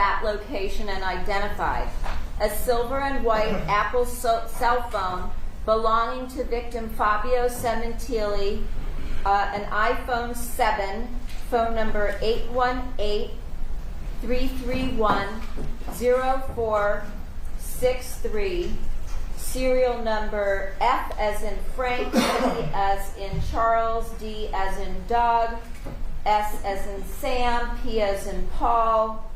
that location and identified. A silver and white Apple cell phone belonging to victim Fabio Sementilli, an iPhone 7, phone number 818-331-0463, serial number F as in Frank, C as in Charles, D as in Doug, S as in Sam, P as in Paul,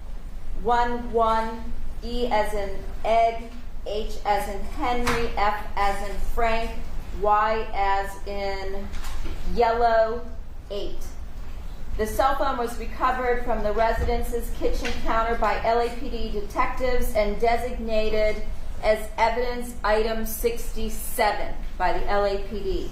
11, E as in egg, H as in Henry, F as in Frank, Y as in yellow, 8. The cell phone was recovered from the residence's kitchen counter by LAPD detectives and designated as evidence item 67 by the LAPD.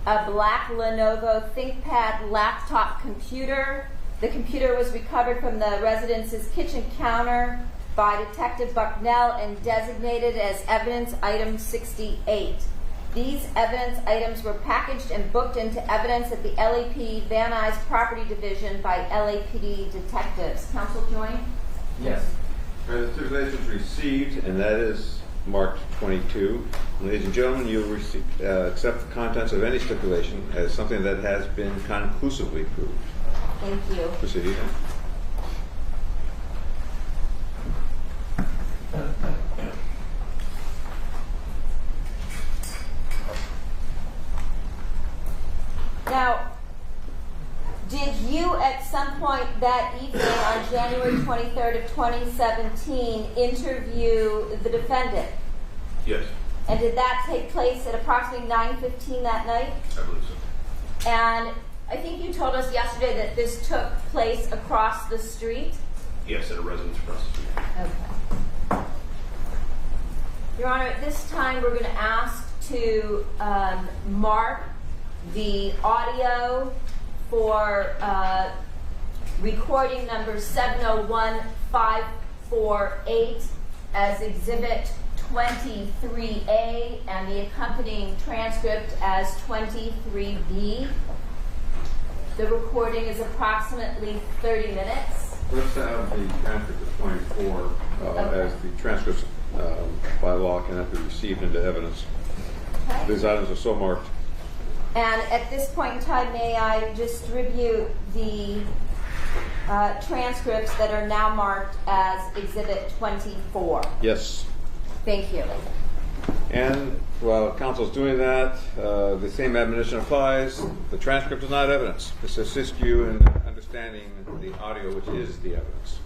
A black Lenovo ThinkPad laptop computer. The computer was recovered from the residence's kitchen counter by Detective Bucknell and designated as evidence item 68. These evidence items were packaged and booked into evidence at the LAPD Van Nuys Property Division by LAPD detectives. Counsel Joyne? Yes. The stipulation is received, and that is marked 22. Ladies and gentlemen, you'll accept the contents of any stipulation as something that has been conclusively proved. Thank you. Proceed. Now, did you at some point that evening on January 23rd of 2017 interview the defendant? Yes. And did that take place at approximately 9:15 that night? I believe so. And I think you told us yesterday that this took place across the street? Yes, at a residence across the street. Okay. Your Honor, at this time we're going to ask to mark the audio for recording number 701548 as Exhibit 23A and the accompanying transcript as 23B. The recording is approximately 30 minutes. Let's have the transcript of 24 as the transcripts by law cannot be received into evidence. Okay. These items are so marked. And at this point in time, may I distribute the transcripts that are now marked as Exhibit 24? Yes. Thank you. And while counsel is doing that, the same admonition applies. The transcript is not evidence. This assists you in understanding the audio, which is the evidence.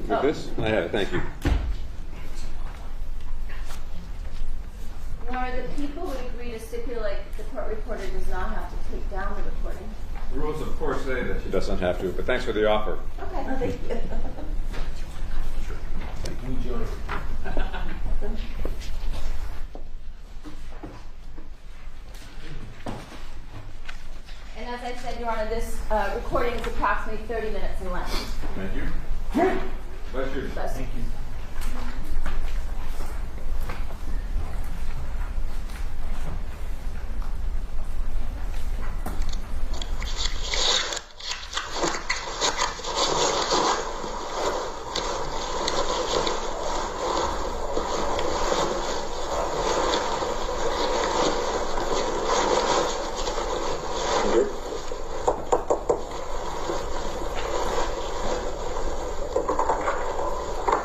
With this? I have it. Thank you. Your Honor, the people would agree to stipulate that the court reporter does not have to take down the recording. The rules, of course, say that she doesn't have to, but thanks for the offer. Okay. Thank you. Thank you, Joe. And as I said, Your Honor, this recording is approximately 30 minutes in length. Thank you. Bless you. Bless you. Thank you.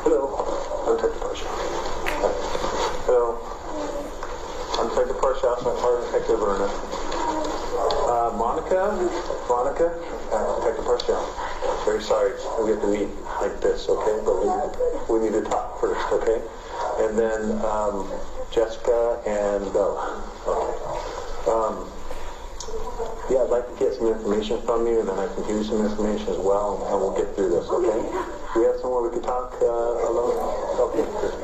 Hello. Hey, Verna. Monica? Take the first down. Very sorry we have to meet like this, okay? But we need to talk first, okay? And then Jessica and Bella. Okay. Yeah, I'd like to get some information from you, and then I can give you some information as well, and we'll get through this, okay? Do we have somewhere we can talk alone? Okay, good.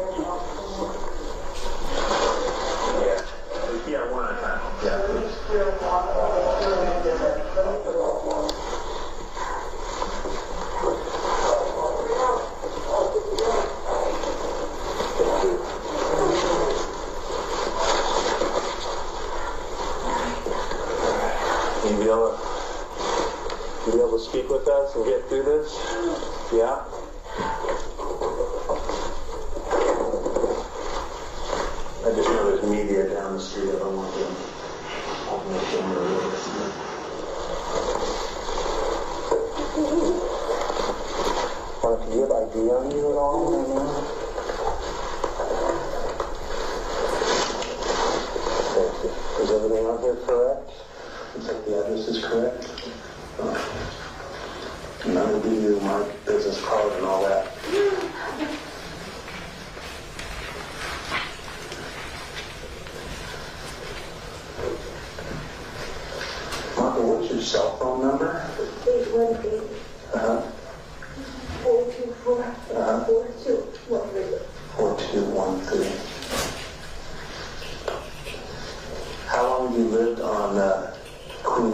Yeah, one at a time. Yeah, please. You be able to speak with us and get through this? Yeah? I just know there's media down the street. I don't want them open the camera or whatever. Monica, do you have ID on you at all right now? Is everything out here correct? Looks like the address is correct. And I will give you my business card and all that. Martha, what's your cell phone number? 818. 424. 4213. 4213. How long have you lived on Queen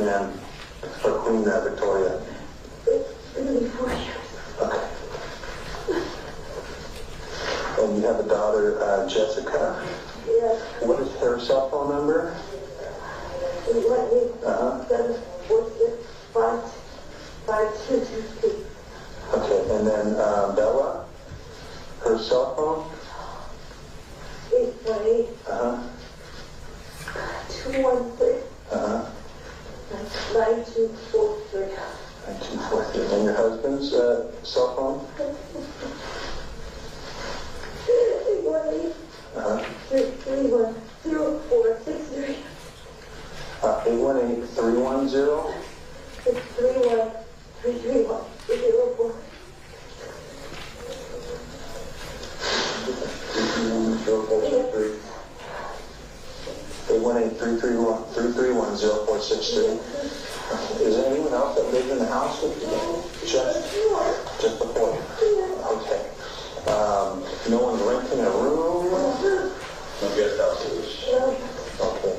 Victoria? 34 years. Okay. And you have a daughter, Jessica? Yes. What is her cell phone number? 818-746-5223. Okay, and then Bella? Her cell phone? 818. 213. 9243. 9243. And your husband's cell phone? 818. 331-0463. 818-310? 331-331-04. 818-331-0463. Is there anyone else that lives in the house with you? Just the four? Okay. No one renting a room? No guest houses? Okay.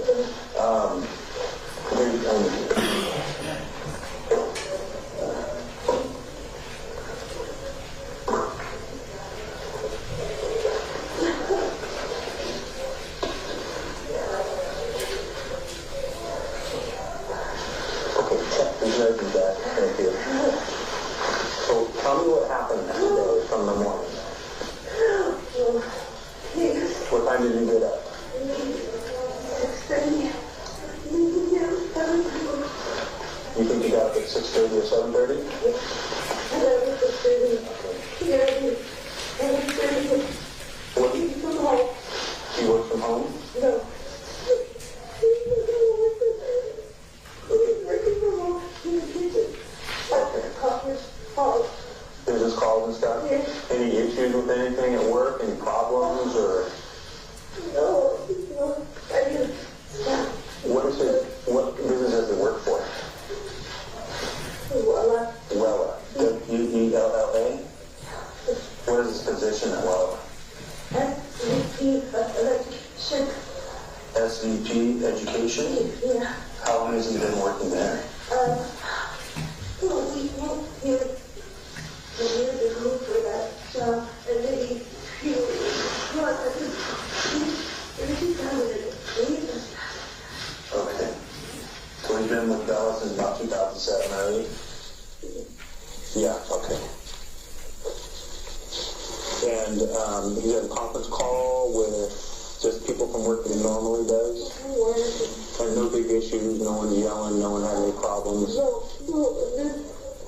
Thank you. So tell me what happened today from the morning. What time did you get up? 6:30. You think you got up at 6:30 or 7:30? What? You work from home? No. Business calls and stuff? Yes. Any issues with anything at work? Any problems or? No. I didn't. What business does it work for? Wella. Wella. W-E-L-L-A? What is his position at Wella? SVP Education. SVP Education? Yeah. How long has he been working there? We moved here a year ago for that job, and then he Okay. So he's been with Bella since about 2007 or 8? Yeah, okay. And he had a conference call with just people from work that he normally does? And no big issues, no one yelling, no one had any problems? No.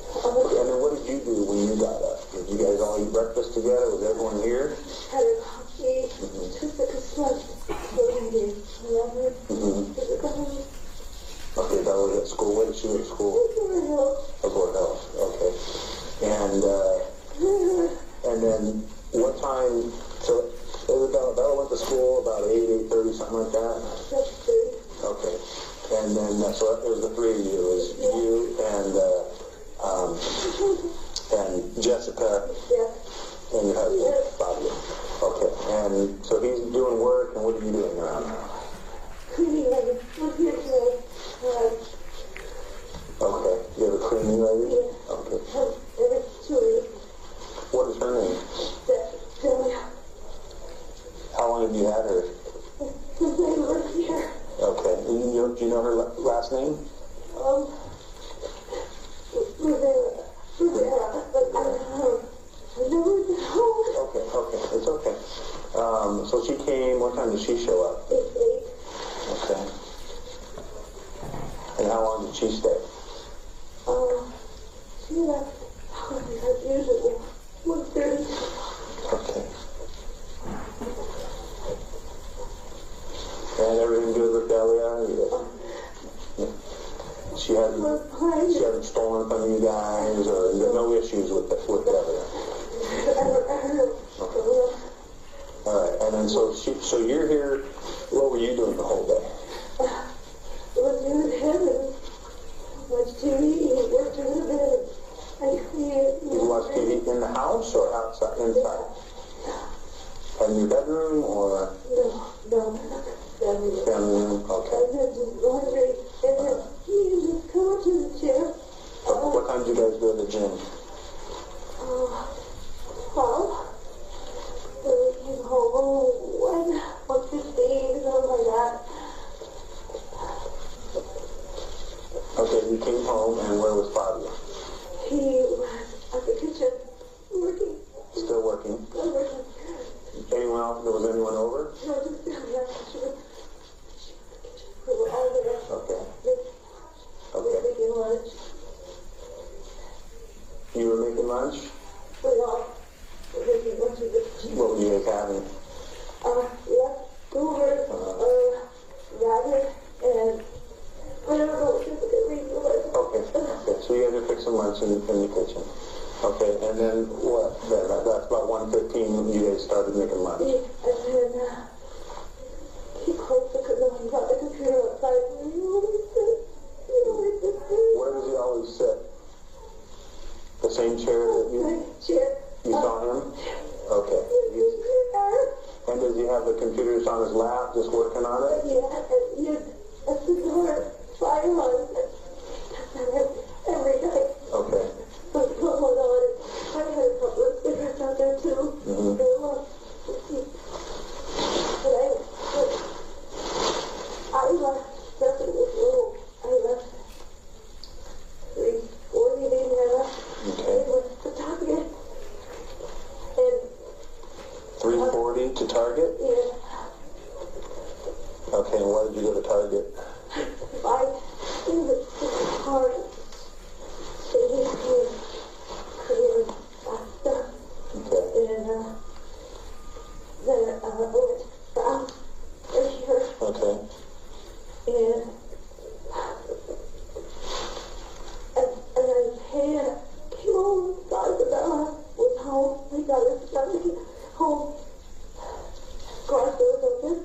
And then what did you do when you got up? Did you guys all eat breakfast together? Was everyone here? Had a coffee, took the slug, 11. she go to school? Airport Hills. Okay. And then what time? So Bella went to school about 8:30, something like that. Okay. And then so it was the three of you. It was you and Jessica and your husband, Fabio. Okay. And so he's doing work, and what are you doing around now? Okay. You have a cleaning lady? Okay. What is her name? How long have you had her? Okay. Do you know her last name? Okay. It's okay. So she came, what time did she show up? Okay. And how long did she stay? She left as usual, 1:30. Okay. And everything good with Delia? Yeah. She hasn't stolen from you guys, or no issues with Delia? Okay. All right. And then so you're here. What were you doing the whole day? It was with him and watched TV. He worked a little bit. I cleaned. You watch TV in the house or outside, inside? In your bedroom or? No. Family room. Okay. And then the laundry. And then he just come up to the chair. What time do you guys go to the gym? 12. So we came home 1:15, something like that. Okay, you came home, and where was Fabio? He was at the kitchen working. Still working. Anyone else? Was anyone over? No, just down there. We were all there. Okay. We were making lunch. You were making lunch? We all were making lunch with the kitchen. What were you guys having? Leftovers, rabbit, and I don't know what the reason was. Okay. So you guys are fixing lunch in the kitchen. Okay, and then what? Then that's about 1:15. You guys started making lunch. And then he closed the computer. He got the computer outside. And he always said, Where does he always sit? The same chair that you saw him? Okay. And does he have the computers on his lap, just working on it? Yeah, and he had a cigar fire on it. Every night. Okay. So he put one on. I had a couple of cigarettes out there too. Mm-hmm. And I left stuff in this room. I left 3:40 maybe. I left. Okay. And went to Target. And 3:40 to Target? yeah. Okay, and why did you go to Target? Buy things that hard. Baby cream, pasta, Okay. and then I went down here, Okay. and I came home, got Isabella was home, I got her stomach home, garage door was open,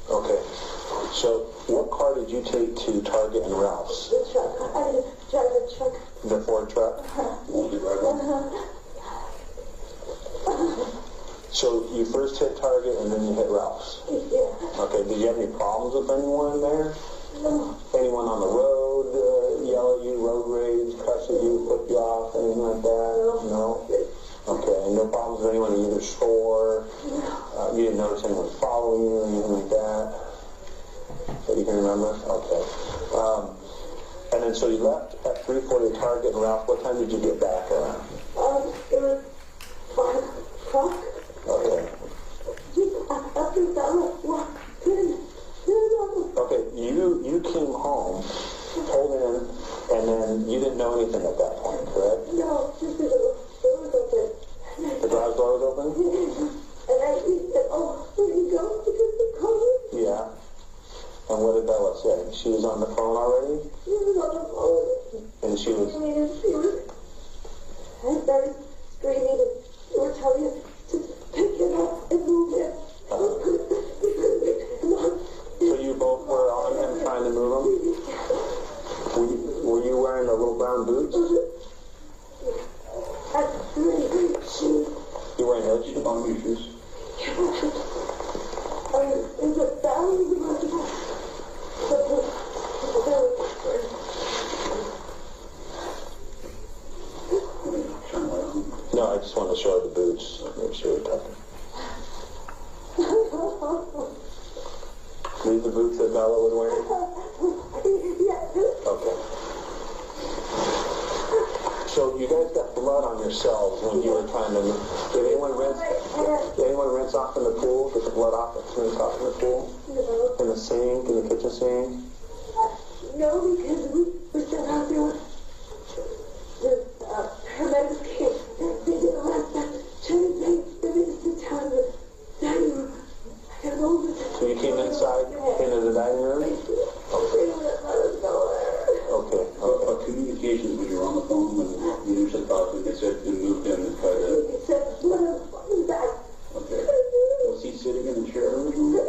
Okay. So, what car did you take to Target and Ralph's? the truck, I drive the truck. The Ford truck? So, you first hit Target and then you hit Ralph's? Yeah. Okay, did you have any problems with anyone there? No. Anyone on the road yell at you, road rage, cuss at you, flip you off, anything like that? No? Okay, and no problems with anyone in either store? You didn't notice anyone following you or anything like that? That you can remember? Okay. And then so you left at 3:40 Target and Ralph. What time did you get back around? It was 5 o'clock. Okay. After Bella walked in. Okay, you came home, pulled in, and then you didn't know anything at that point, correct? No, just the door was open. The garage door was open? And I said, oh, where do you go? Because the car. Yeah. the phone already? She was on the phone. And she was... I started screaming and they were telling him to pick it up and move it. So you both were on him trying to move him? Were you wearing the little brown boots? Shoes. You wearing head shoes on your shoes? Is it thousands of us? No, I just want to show the boots. Make sure we're talking. These the boots that Bella was wearing? Okay. So you guys got blood on yourselves when you were trying to... Did anyone rinse off in the pool? Get the blood off that's rinsed off in the pool? No. In the sink? In the kitchen sink? No, because we still out there with the paramedics came. They did a lot of stuff. Trying to make the medicine town. I don't know. So you came inside into the dining room? They wouldn't let us go there. Okay. What communications when you were on the phone when you usually thought that they said you moved him and tried to... They said, put him back. Okay. Was he sitting in a chair originally?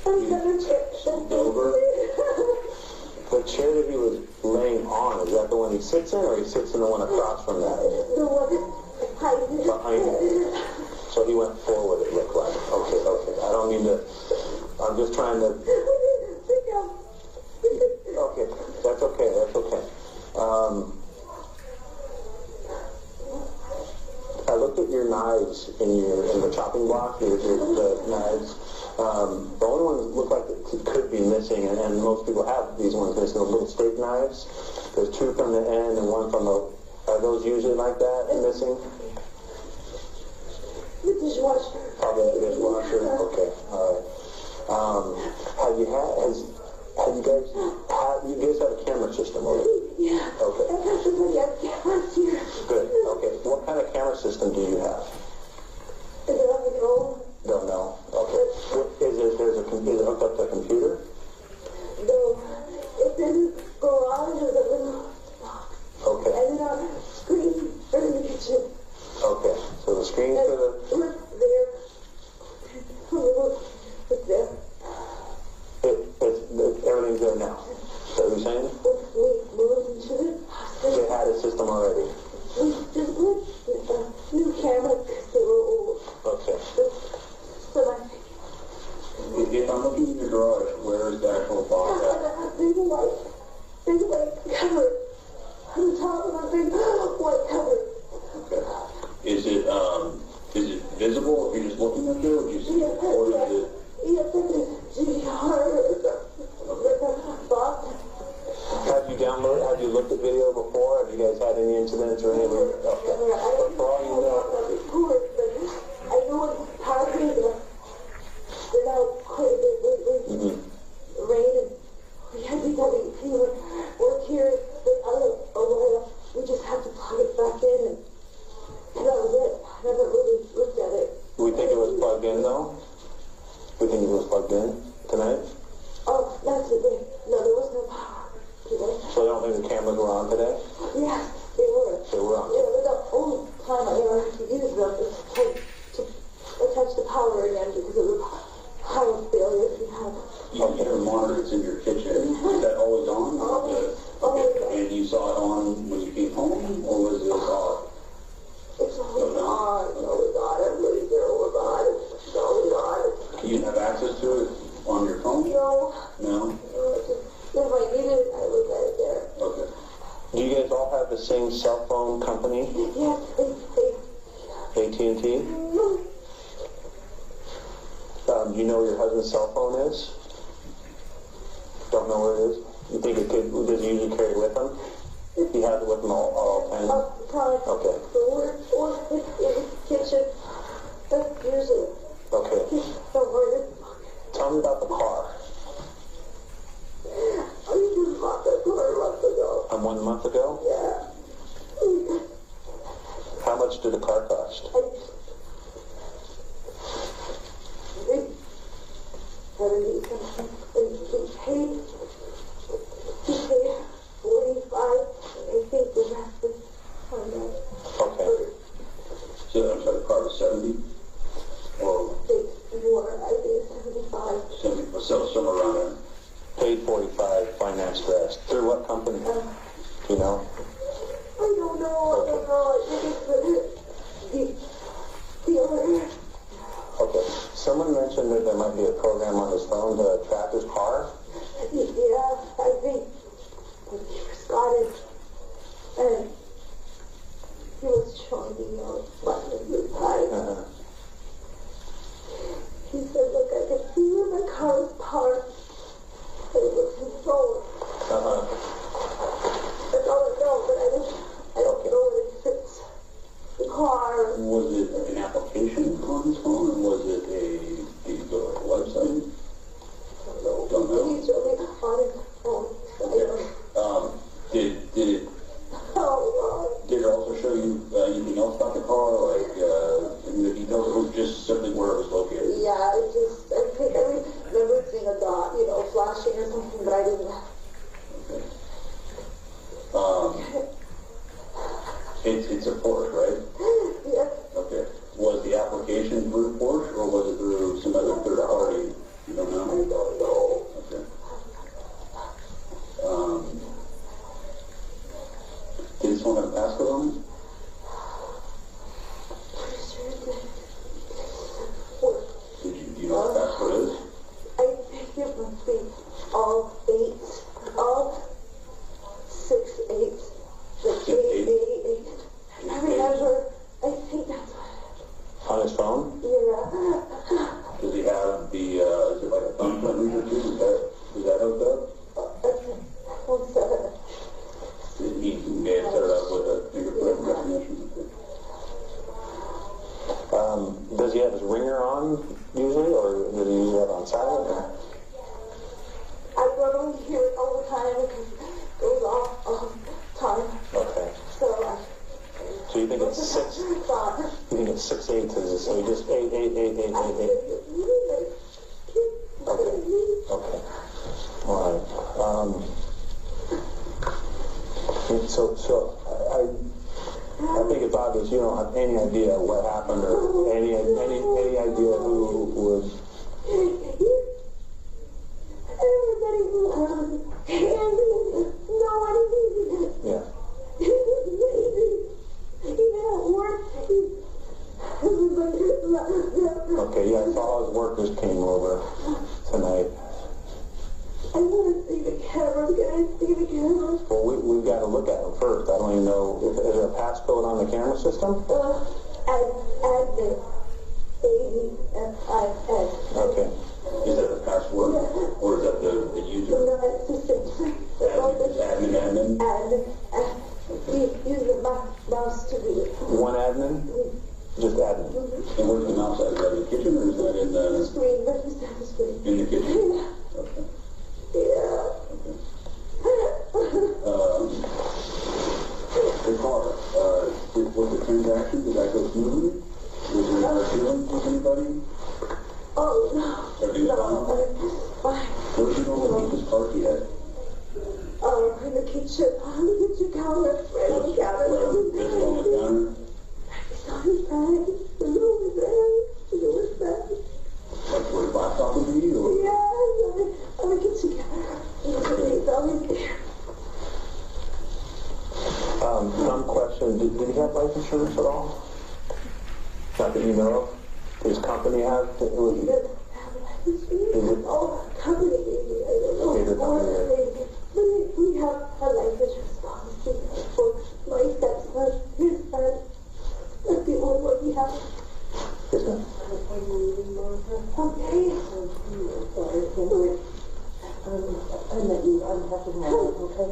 Another chair. Over? The chair that he was laying on, is that the one he sits in, or he sits in the one across from that? The one behind it. Behind it. So he went forward, it looked like. Okay. I don't mean to... I'm just trying to... Okay, that's okay. I looked at your knives in the chopping block, the knives. The only ones that look like it could be missing, and most people have these ones missing, the little steak knives. There's two from the end and one from the... Are those usually like that, missing? The dishwasher. Probably the dishwasher? Okay, all right. You guys have a camera system, right? Yeah. Okay. I got somebody else last year. Good. Okay. What kind of camera system do you have? I don't know. Don't know. Okay. Is it hooked up to a computer? No. It's in the garage or the little box. Okay. And then our screen in the kitchen. Okay. So the screen And for the... look there. Look there. Everything's there now. Is that what you're saying? We moved into the hospital. They had a system already. We just put new cameras. They were old. Okay. So my If I'm looking in your garage, where is the actual box at? big white cover on the top of my big white cover. Okay. Is it visible if you're just looking at it, or do you see it? Or is it... Yes, I did. Box. Have you looked at video before? Have you guys had any incidents or anything? Okay. But for all you know... I know it's happening without quite a bit lately. Rain and we had to work here. But I don't know. We just have to plug it back in and that was it. I never really looked at it. We think it was plugged in, though? We think it was plugged in tonight? Oh, that's it. No, there was no power today. So you don't think the cameras were on today? Yeah, they were. They were on. Yeah, but the only time I ever had to use them is to attach the power again because of the power failure we had. You have a monitor that's in your kitchen. Is that always on? Always. And you saw it on when you came home, or was it off? It's always on. It's always on. Everybody's there all the time. It's always on. You have access to it on your phone? No. No? If I needed it, I look at it there. Okay. Do you guys all have the same cell phone company? Yes, AT&T? Do you know where your husband's cell phone is? Don't know where it is? You think it could, does he usually carry it with him? He has it with him all time? probably. Okay. Or in the kitchen. That's usually. Okay. Don't worry. Tell me about the car. I just bought that car a month ago. 1 month ago? Yeah. How much did the car cost? $70 something. paid 45. I think the rest is on that. Okay. So, I'm sorry, the car was 70? Or I think 75. 70, so somewhere around there. Paid 45, financed the rest. Through what company? Do you know? I don't know. I think it's the dealer. Okay. Someone mentioned that there might be a program on his phone to track his car. Yeah, I think he got it, and he was showing me what his time. He said, look, I can see where my car is parked, and it was his phone. That's all I know, but I don't know if it's the car. Was it an application on his phone, or was it did you go to a website? Don't know. He's really on his phone. Did it also show you anything else about the car, like in the details, or just simply where it was located? Yeah, I think I remember seeing a dot, flashing or something, but I didn't. Okay. It's a Porsche, right? Yeah. Okay. Was the application through Porsche, or was it through some other third party? You don't know? I don't know. Okay. Did someone have a passcode on it? Pretty sure it did. Do you know what the passcode is? I think it must be all 6 8. The 8. I remember. I think that's what. On his phone? Yeah. Does he have the, is it like a thumbprint reader too? Is that hooked up? 17. He may have set it up with a fingerprint recognition. Does he have his ringer on usually, or does he usually have it on silent? Or? I normally hear it all the time because it goes off all the time. Okay. So you think it's 6? You think it's 6 8? So you just 8 8 8 8 8 8. Okay. All right. So I think it's obvious you don't have any idea what happened or any idea who was. Everybody was no one. Yeah. Even at work, Okay. Yeah. I saw his workers came over tonight. I want to see the camera. Can I see the camera? Well, we've got to look at them first. I don't even know. Is there a passcode on the camera system? Admin. ADFIN. Okay. Is that the password? Or is that the user? No, it's just Admin? use the mouse to do it. One admin? Just admin. And where's the mouse at? Is that in the kitchen, or is that in The the screen, but it's on the screen. in the kitchen? Okay. Yeah. The car, was the transaction, did that go smoothly? Was there any feelings with anybody? Oh, no. Everything's fine? Where did you normally keep his car key at? In the kitchen. On the kitchen counter. Right on the counter. Is it on the counter? It's on his bag. The room is there. It was bad. Like where the laptop would be, or? Yeah, on the kitchen counter. It's always there. Some question, did he have life insurance at all? Not that you know of? Does his company have? Oh, company, I don't know. Either company. We have a life insurance policy for my stepson, his son. That's the only one we have. Yes, ma'am. Okay. I met you. I'm happy to have you, okay?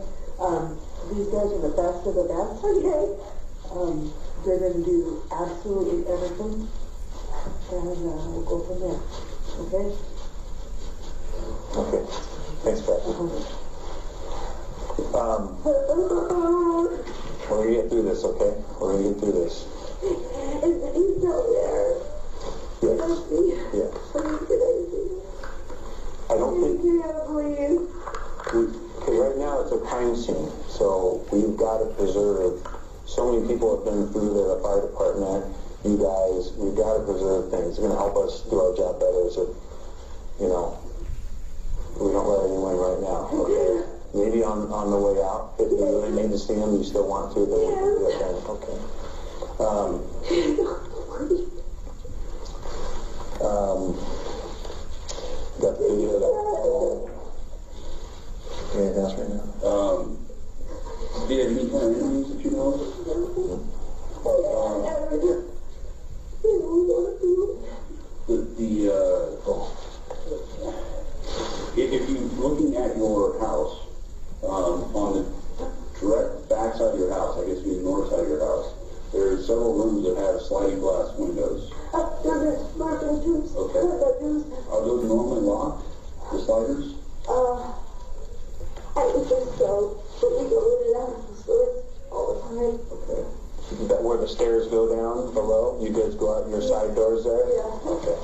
These guys are the best of the best. Okay. They're going to do absolutely everything. And we'll go from there. Okay? Okay. Thanks, Beth. We're going to get through this, okay? We're going to get through this. He's down there. Yes. I see. Yeah. What did I see? I don't think... Yeah. crime scene. So we've got to preserve. So many people have been through there, the fire department, you guys. We've got to preserve things. It's going to help us do our job better. So, you know, we don't let anyone right now. Okay. Maybe on the way out, if you really need to see him, you still want to, then we can do it then. Okay. Got the video of that. Anything else right now? Do you have any kind of enemies that you know of? If you're looking at your house, on the direct back side of your house, I guess the north side of your house, there are several rooms that have sliding glass windows. Okay. Are those normally locked, the sliders? I think so, but we go in and out of the stores all the time. Okay. Is that where the stairs go down below? You guys go out your side doors there? Yeah. Okay.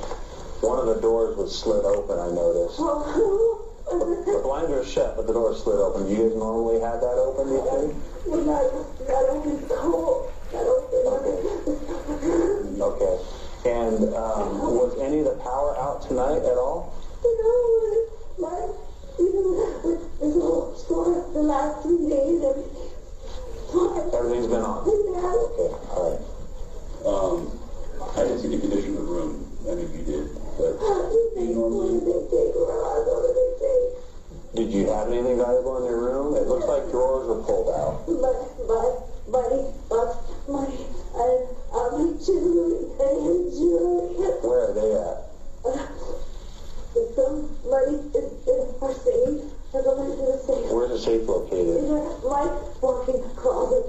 One of the doors was slid open, I noticed. The blinds are shut, but the door is slid open. Do you guys normally have that open, do you think? We're not open cold. Not open. Okay. And was any of the power out tonight at all? Even with this whole storm the last 3 days, Everything's been on? Yeah. Okay, all right. I didn't see the condition of the room. I mean, you did, but do you normally... Did you have anything valuable in your room? It looks like drawers were pulled out. Money, and jewelry. Where are they at? Some money in our safe. There's a money in the safe. Where's the safe located? In our walk-in closet.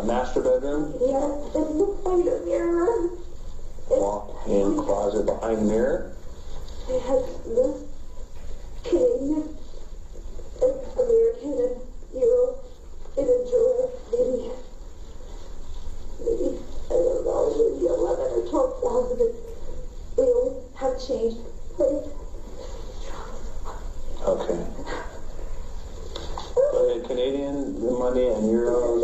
Master bedroom? Yes, it's behind a mirror. Walk-in closet behind mirror? It has this Canadian and American and Euro in a drawer. Maybe, I don't know, maybe 11 or 12,000. We always have change. Okay. So they had Canadian money and euros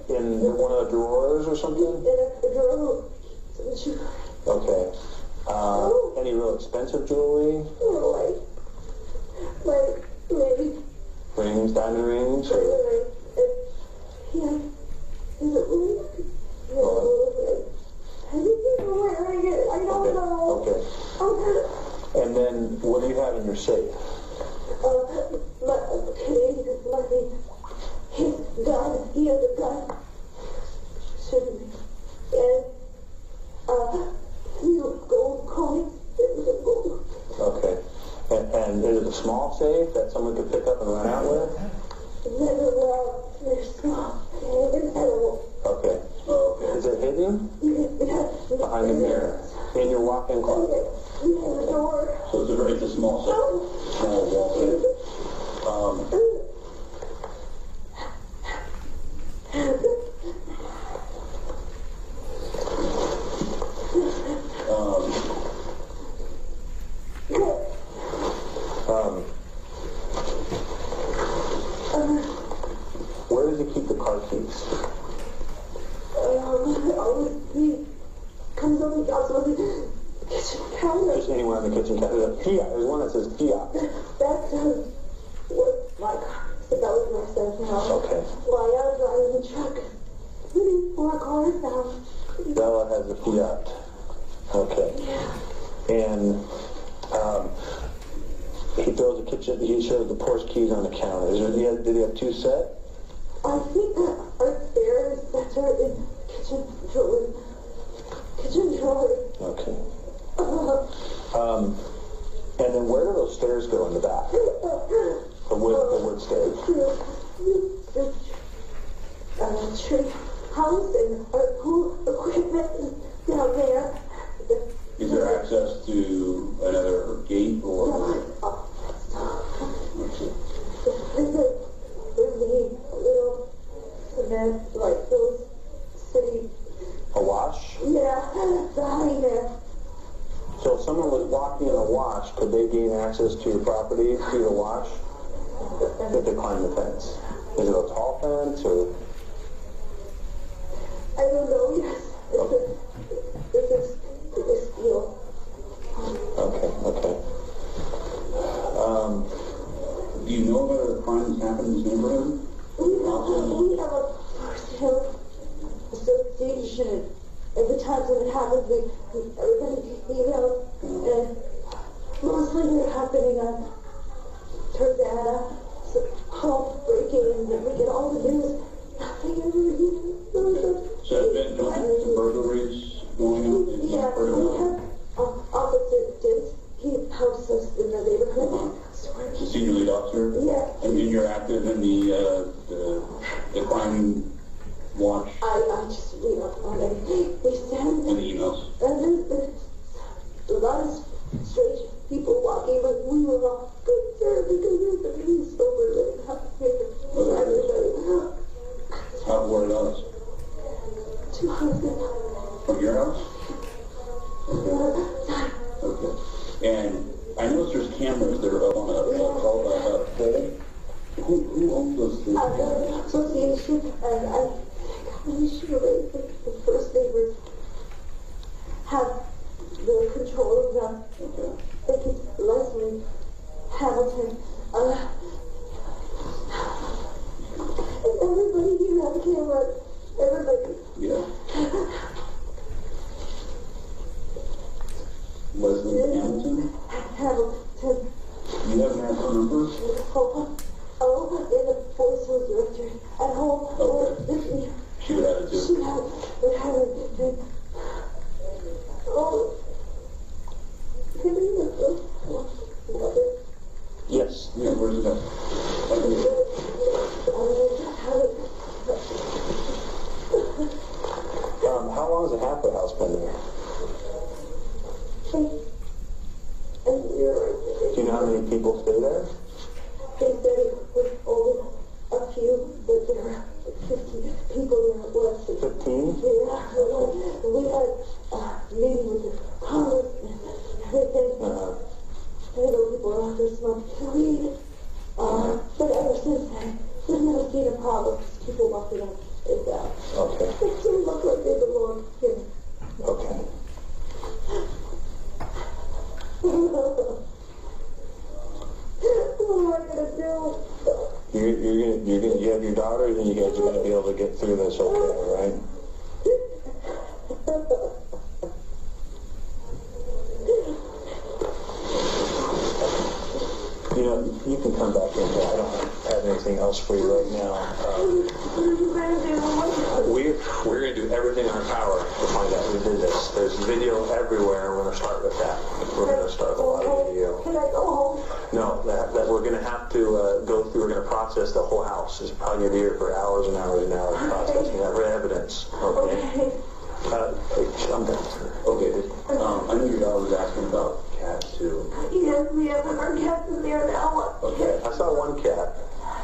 in one of the drawers or something? In a drawer. Okay. Any real expensive jewelry? Like maybe. Rings, diamond rings? Or? Yeah. Is it really? I don't know. Okay. And then, what do you have in your safe? My Canadian money. His gun. He has a gun. Shouldn't be. And, gold coins. Okay. And is it a small safe that someone could pick up and run out with? They're small. It's edible. Okay. Is it hidden? Behind the mirror. In your walk-in closet. In the door. So it's a small safe. Small wall safe. Where does he keep the car keys? He comes over the house with the kitchen counter. Just anywhere in the kitchen counter. There's a kiosk. There's one that says kiosk. That's what my car. That was my son's house. Okay. While I was driving the truck, maybe 4 cars now. Bella has a Fiat. Okay. And he throws the kitchen. He shows the porch keys on the counter. Did he have 2 set? I think upstairs, that's her in kitchen drawer. Kitchen drawer. Okay. And then where do those stairs go in the back? The wood stairs. Tree house and pool equipment down there. Is there access to another gate or? Little cement, like those city. A wash? Yeah, behind there. So if someone was walking in a wash, could they gain access to your property through the wash? if they climb the fence? Is it a tall fence or? I don't know, yes. It's steel. Okay. Do you know about a crime that's happened in this neighborhood? We have a first-hand association. Every time something happens, everybody emails, and mostly they're happening on Tarzana, home break-ins, and we get all the news. Nothing ever. So have been no burglaries going on? Yeah, we have Officer Dent. He helps us in the neighborhood. The senior lead officer? Yeah. And then you're active in the crime watch I just read up on it. We send and the emails. and there's a lot of strange people walking, but we were all concerned because there's a really sober living house. How were those? 200. From your house? Okay. And I noticed there's cameras that are up on a pole. Who owns those things? The association, and I'm pretty sure the first neighbors have the control of them. Okay. I think it's Leslie Hamilton. And everybody here on camera, everybody. Yeah. Leslie Hamilton? Hamilton. You have her number? In the voice was director at home. Okay. She would have it too. She would have it. Can you Yes. Yeah, where's it at? How long has the halfway house been there? Do you know how many people stay there? They said it was only a few, but there were 50 people there at once. 15? Yeah, we had a meeting with the congressman and everything. I know people are out there smoking weed. But ever since then, we've never seen a problem. People walking up and down. Okay. They still look like they belong here. Okay. What am I gonna do? You have your daughters, and you guys are gonna be able to get through this okay, right? You know, you can come back in here. I don't have anything else for you right now. What are you gonna do? We're going to do everything in our power to find out who did this. There's video everywhere, and we're going to start with that. We're going to start with a lot of video. Can I go home? No, that we're going to have to go through. We're going to process the whole house. It's probably going to be here for hours and hours and hours processing every evidence. Okay. I'm done, sir. Okay. I know your daughter was asking about cats too. Yes, we have our cats in there now. Okay. I saw one cat,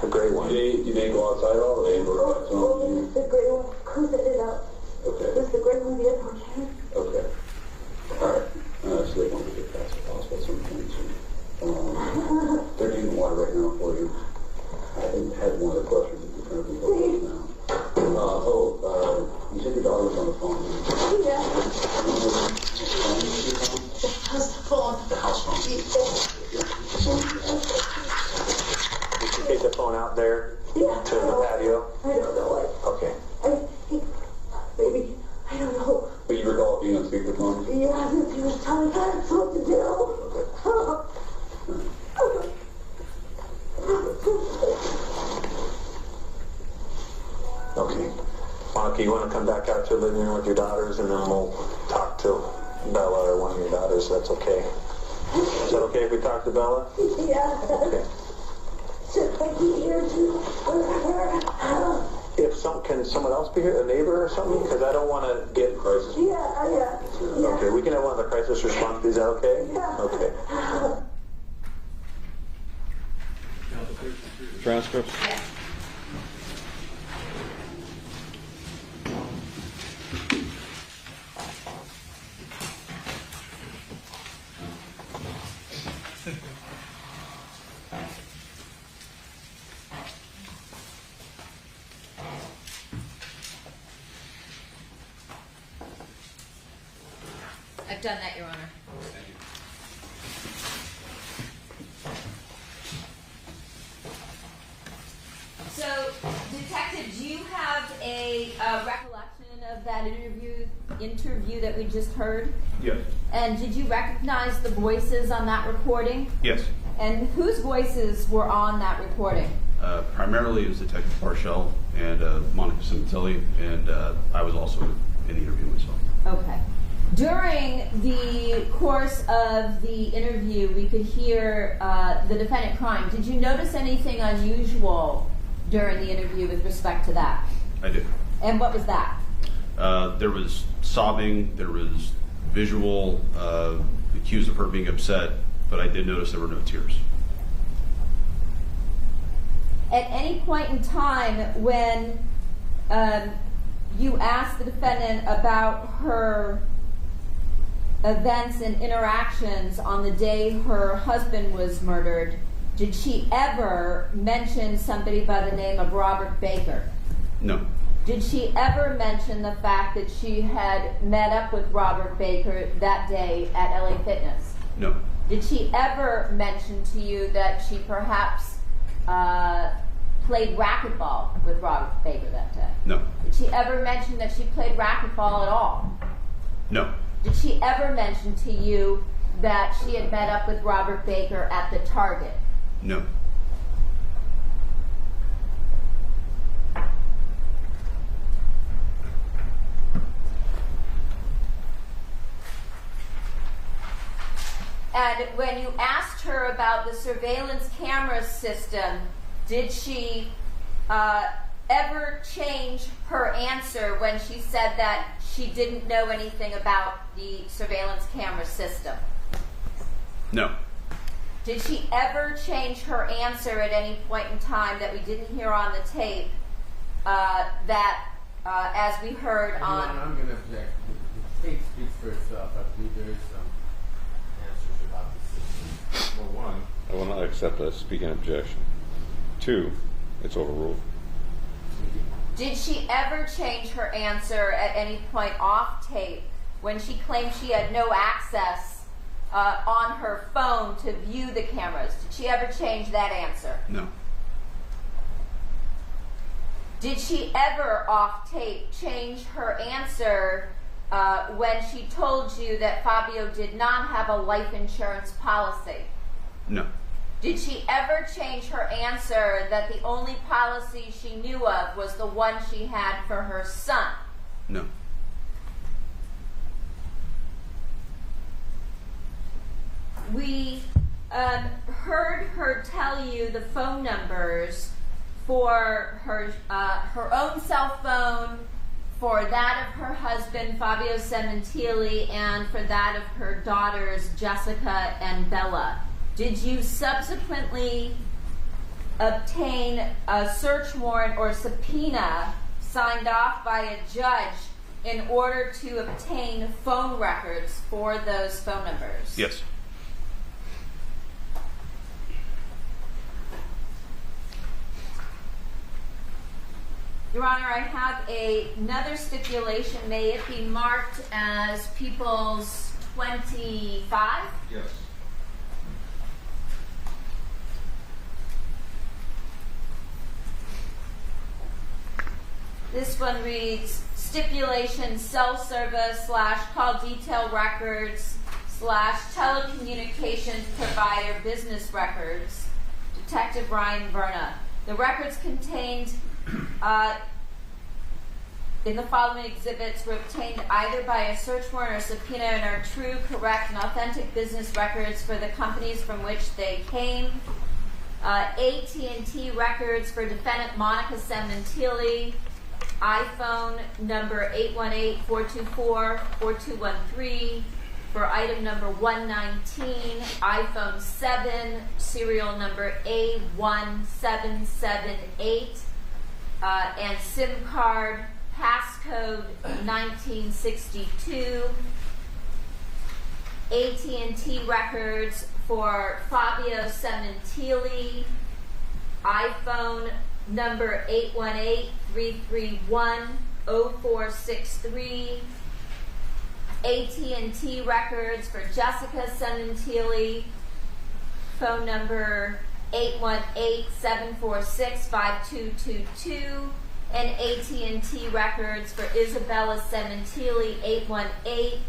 a gray one. Do they go outside at all? Or they indoor cats? Only the gray one goes in and out. Okay. Just the gray one, the other one. Okay. All right. So they want to get cats if possible at some point soon. They're getting water right now for you. I had one other question that you're going to be focused now. You said your daughter was on the phone. Yeah. How's the phone? The house phone. Did you take the phone out there to the patio? I don't know. Okay. Maybe, I don't know. But you recall it being on speakerphone? Yeah, he was telling us what to do. Okay. Monica, you want to come back out to the living room with your daughters, and then we'll talk to Bella or one of your daughters. That's okay. Is that okay if we talk to Bella? Yeah. Okay. Should I be here too? Can someone else be here, a neighbor or something? Because I don't want to get crisis. Yeah. Okay, we can have one of the crisis response. Is that okay? Yeah. Okay. Transcripts? done that, Your Honor. Thank you. So, Detective, do you have a recollection of that interview that we just heard? Yes. And did you recognize the voices on that recording? Yes. And whose voices were on that recording? Primarily it was Detective Parshall and Monica Sementilli, and I was also in the interview myself. Okay. During the course of the interview, we could hear the defendant crying. Did you notice anything unusual during the interview with respect to that? I did. And what was that? There was sobbing, there was visual cues of her being upset, but I did notice there were no tears. At any point in time when you asked the defendant about her events and interactions on the day her husband was murdered, did she ever mention somebody by the name of Robert Baker? No. Did she ever mention the fact that she had met up with Robert Baker that day at LA Fitness? No. Did she ever mention to you that she perhaps played racquetball with Robert Baker that day? No. Did she ever mention that she played racquetball at all? No. Did she ever mention to you that she had met up with Robert Baker at the Target? No. And when you asked her about the surveillance camera system, did she ever change her answer when she said that she didn't know anything about the surveillance camera system? No. Did she ever change her answer at any point in time that we didn't hear on the tape as we heard on... I'm going to object. The tape speaks for itself. I believe there is some answers about the system. Well, one, I will not accept a speaking objection. Two, it's overruled. Did she ever change her answer at any point off tape when she claimed she had no access on her phone to view the cameras? Did she ever change that answer? No. Did she ever off tape change her answer when she told you that Fabio did not have a life insurance policy? No. Did she ever change her answer that the only policy she knew of was the one she had for her son? No. We heard her tell you the phone numbers for her own cell phone, for that of her husband, Fabio Sementilli, and for that of her daughters, Jessica and Bella. Did you subsequently obtain a search warrant or subpoena signed off by a judge in order to obtain phone records for those phone numbers? Yes. Your Honor, I have another stipulation. May it be marked as People's 25? Yes. This one reads, stipulation cell service / call detail records / telecommunications provider business records. Detective Ryan Verna. The records contained in the following exhibits were obtained either by a search warrant or subpoena and are true, correct, and authentic business records for the companies from which they came. AT&T records for defendant Monica Sementilli, iPhone number 818-424-4213 for item number 119, iPhone 7, serial number A1778, and SIM card passcode 1962. AT&T records for Fabio Sementilli, iPhone number 818-331-0463, AT&T records for Jessica Sementilli, phone number 818-746-5222, and AT&T records for Isabella Sementilli,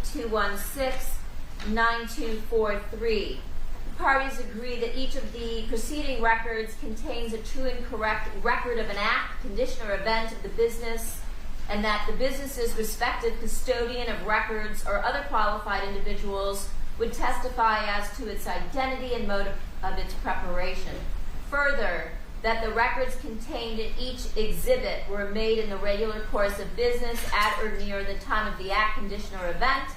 818-216-9243. Parties agree that each of the preceding records contains a true and correct record of an act, condition, or event of the business, and that the business's respective custodian of records or other qualified individuals would testify as to its identity and mode of its preparation. Further, that the records contained in each exhibit were made in the regular course of business at or near the time of the act, condition, or event,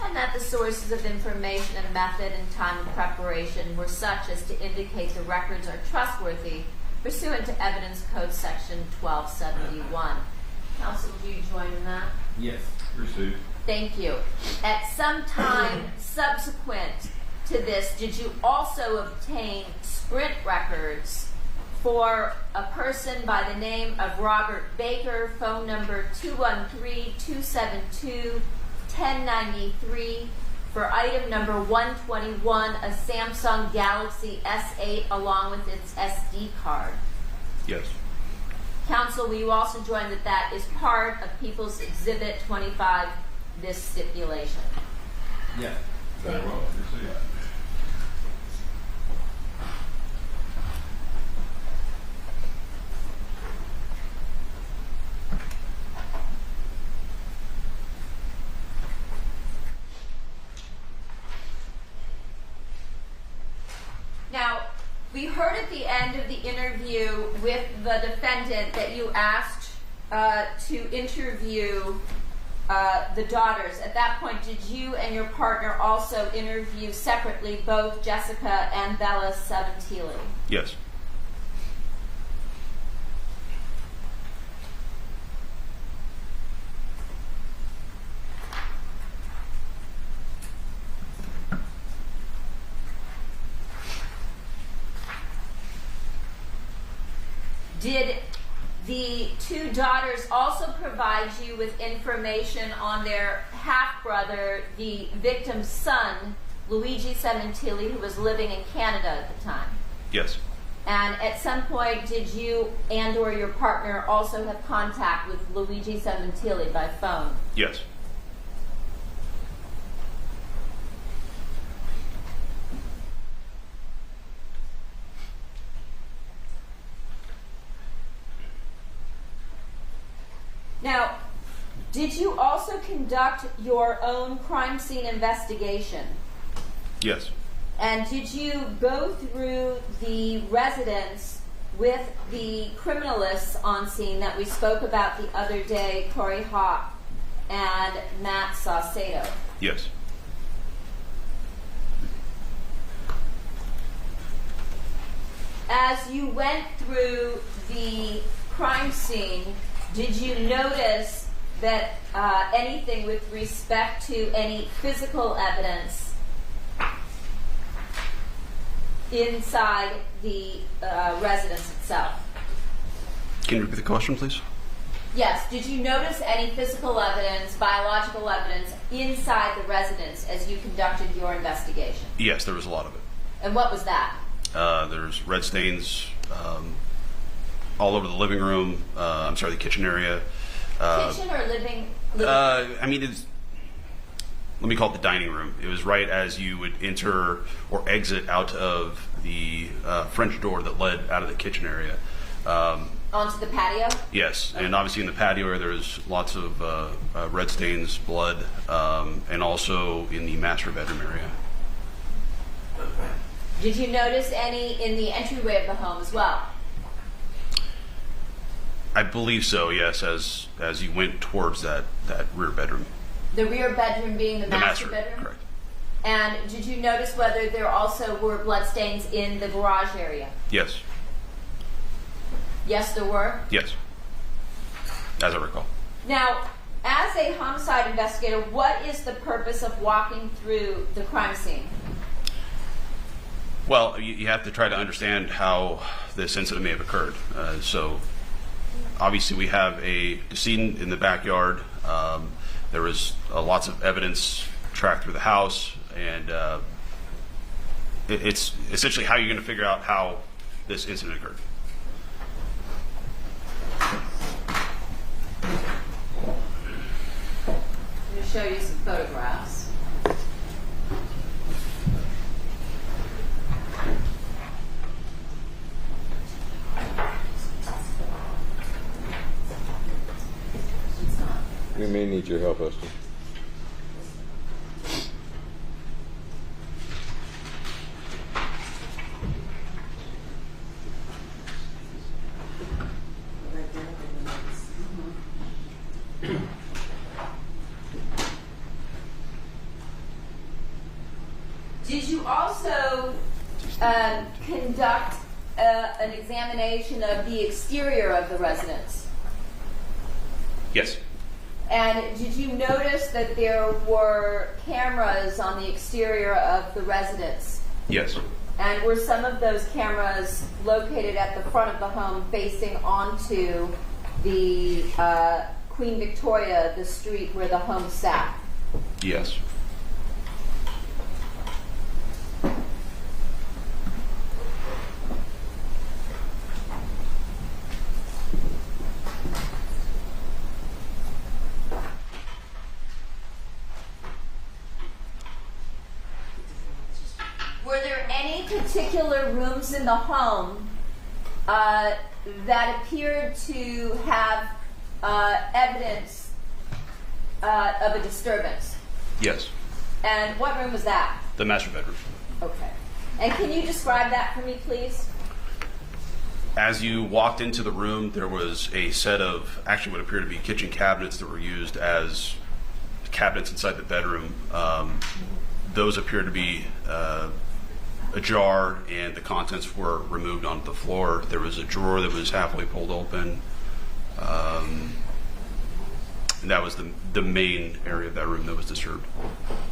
and that the sources of information and method and time of preparation were such as to indicate the records are trustworthy pursuant to Evidence Code Section 1271. Counsel, do you join in that? Yes. Received. Thank you. At some time subsequent to this, did you also obtain Sprint records for a person by the name of Robert Baker, phone number 213-272-1093, for item number 121, a Samsung Galaxy S8 along with its SD card? Yes. Counsel, will you also join that that is part of People's Exhibit 25, this stipulation? Yes. Very well. Received. Now, we heard at the end of the interview with the defendant that you asked to interview the daughters. At that point, did you and your partner also interview separately both Jessica and Bella Sementilli? Yes. Did the two daughters also provide you with information on their half-brother, the victim's son, Luigi Sementilli, who was living in Canada at the time? Yes. And at some point, did you and or your partner also have contact with Luigi Sementilli by phone? Yes. Now, did you also conduct your own crime scene investigation? Yes. And did you go through the residence with the criminalists on scene that we spoke about the other day, Corey Hawk and Matt Saucedo? Yes. As you went through the crime scene, did you notice that anything with respect to any physical evidence inside the residence itself? Can you repeat the question, please? Yes. Did you notice any physical evidence, biological evidence, inside the residence as you conducted your investigation? Yes, there was a lot of it. And what was that? There's red stains all over the living room. The kitchen area. Kitchen or living? Let me call it the dining room. It was right as you would enter or exit out of the French door that led out of the kitchen area. Onto the patio? Yes, and obviously in the patio area there was lots of red stains, blood, and also in the master bedroom area. Did you notice any in the entryway of the home as well? I believe so, yes, as you went towards that rear bedroom. The rear bedroom being the master bedroom? Correct. And did you notice whether there also were bloodstains in the garage area? Yes. Yes, there were? Yes. As I recall. Now, as a homicide investigator, what is the purpose of walking through the crime scene? Well, you have to try to understand how this incident may have occurred. So, obviously, we have a decedent in the backyard. There was lots of evidence tracked through the house, and it's essentially how you're going to figure out how this incident occurred. I'm going to show you some photographs. We may need your help, Esther. Did you also conduct an examination of the exterior of the residence? Yes. And did you notice that there were cameras on the exterior of the residence? Yes. And were some of those cameras located at the front of the home facing onto the Queen Victoria, the street where the home sat? Yes. Were there any particular rooms in the home that appeared to have evidence of a disturbance? Yes. And what room was that? The master bedroom. Okay. And can you describe that for me, please? As you walked into the room, there was a set of actually what appeared to be kitchen cabinets that were used as cabinets inside the bedroom. Those appeared to be ajar, and the contents were removed onto the floor. There was a drawer that was halfway pulled open. And that was the main area of that room that was disturbed.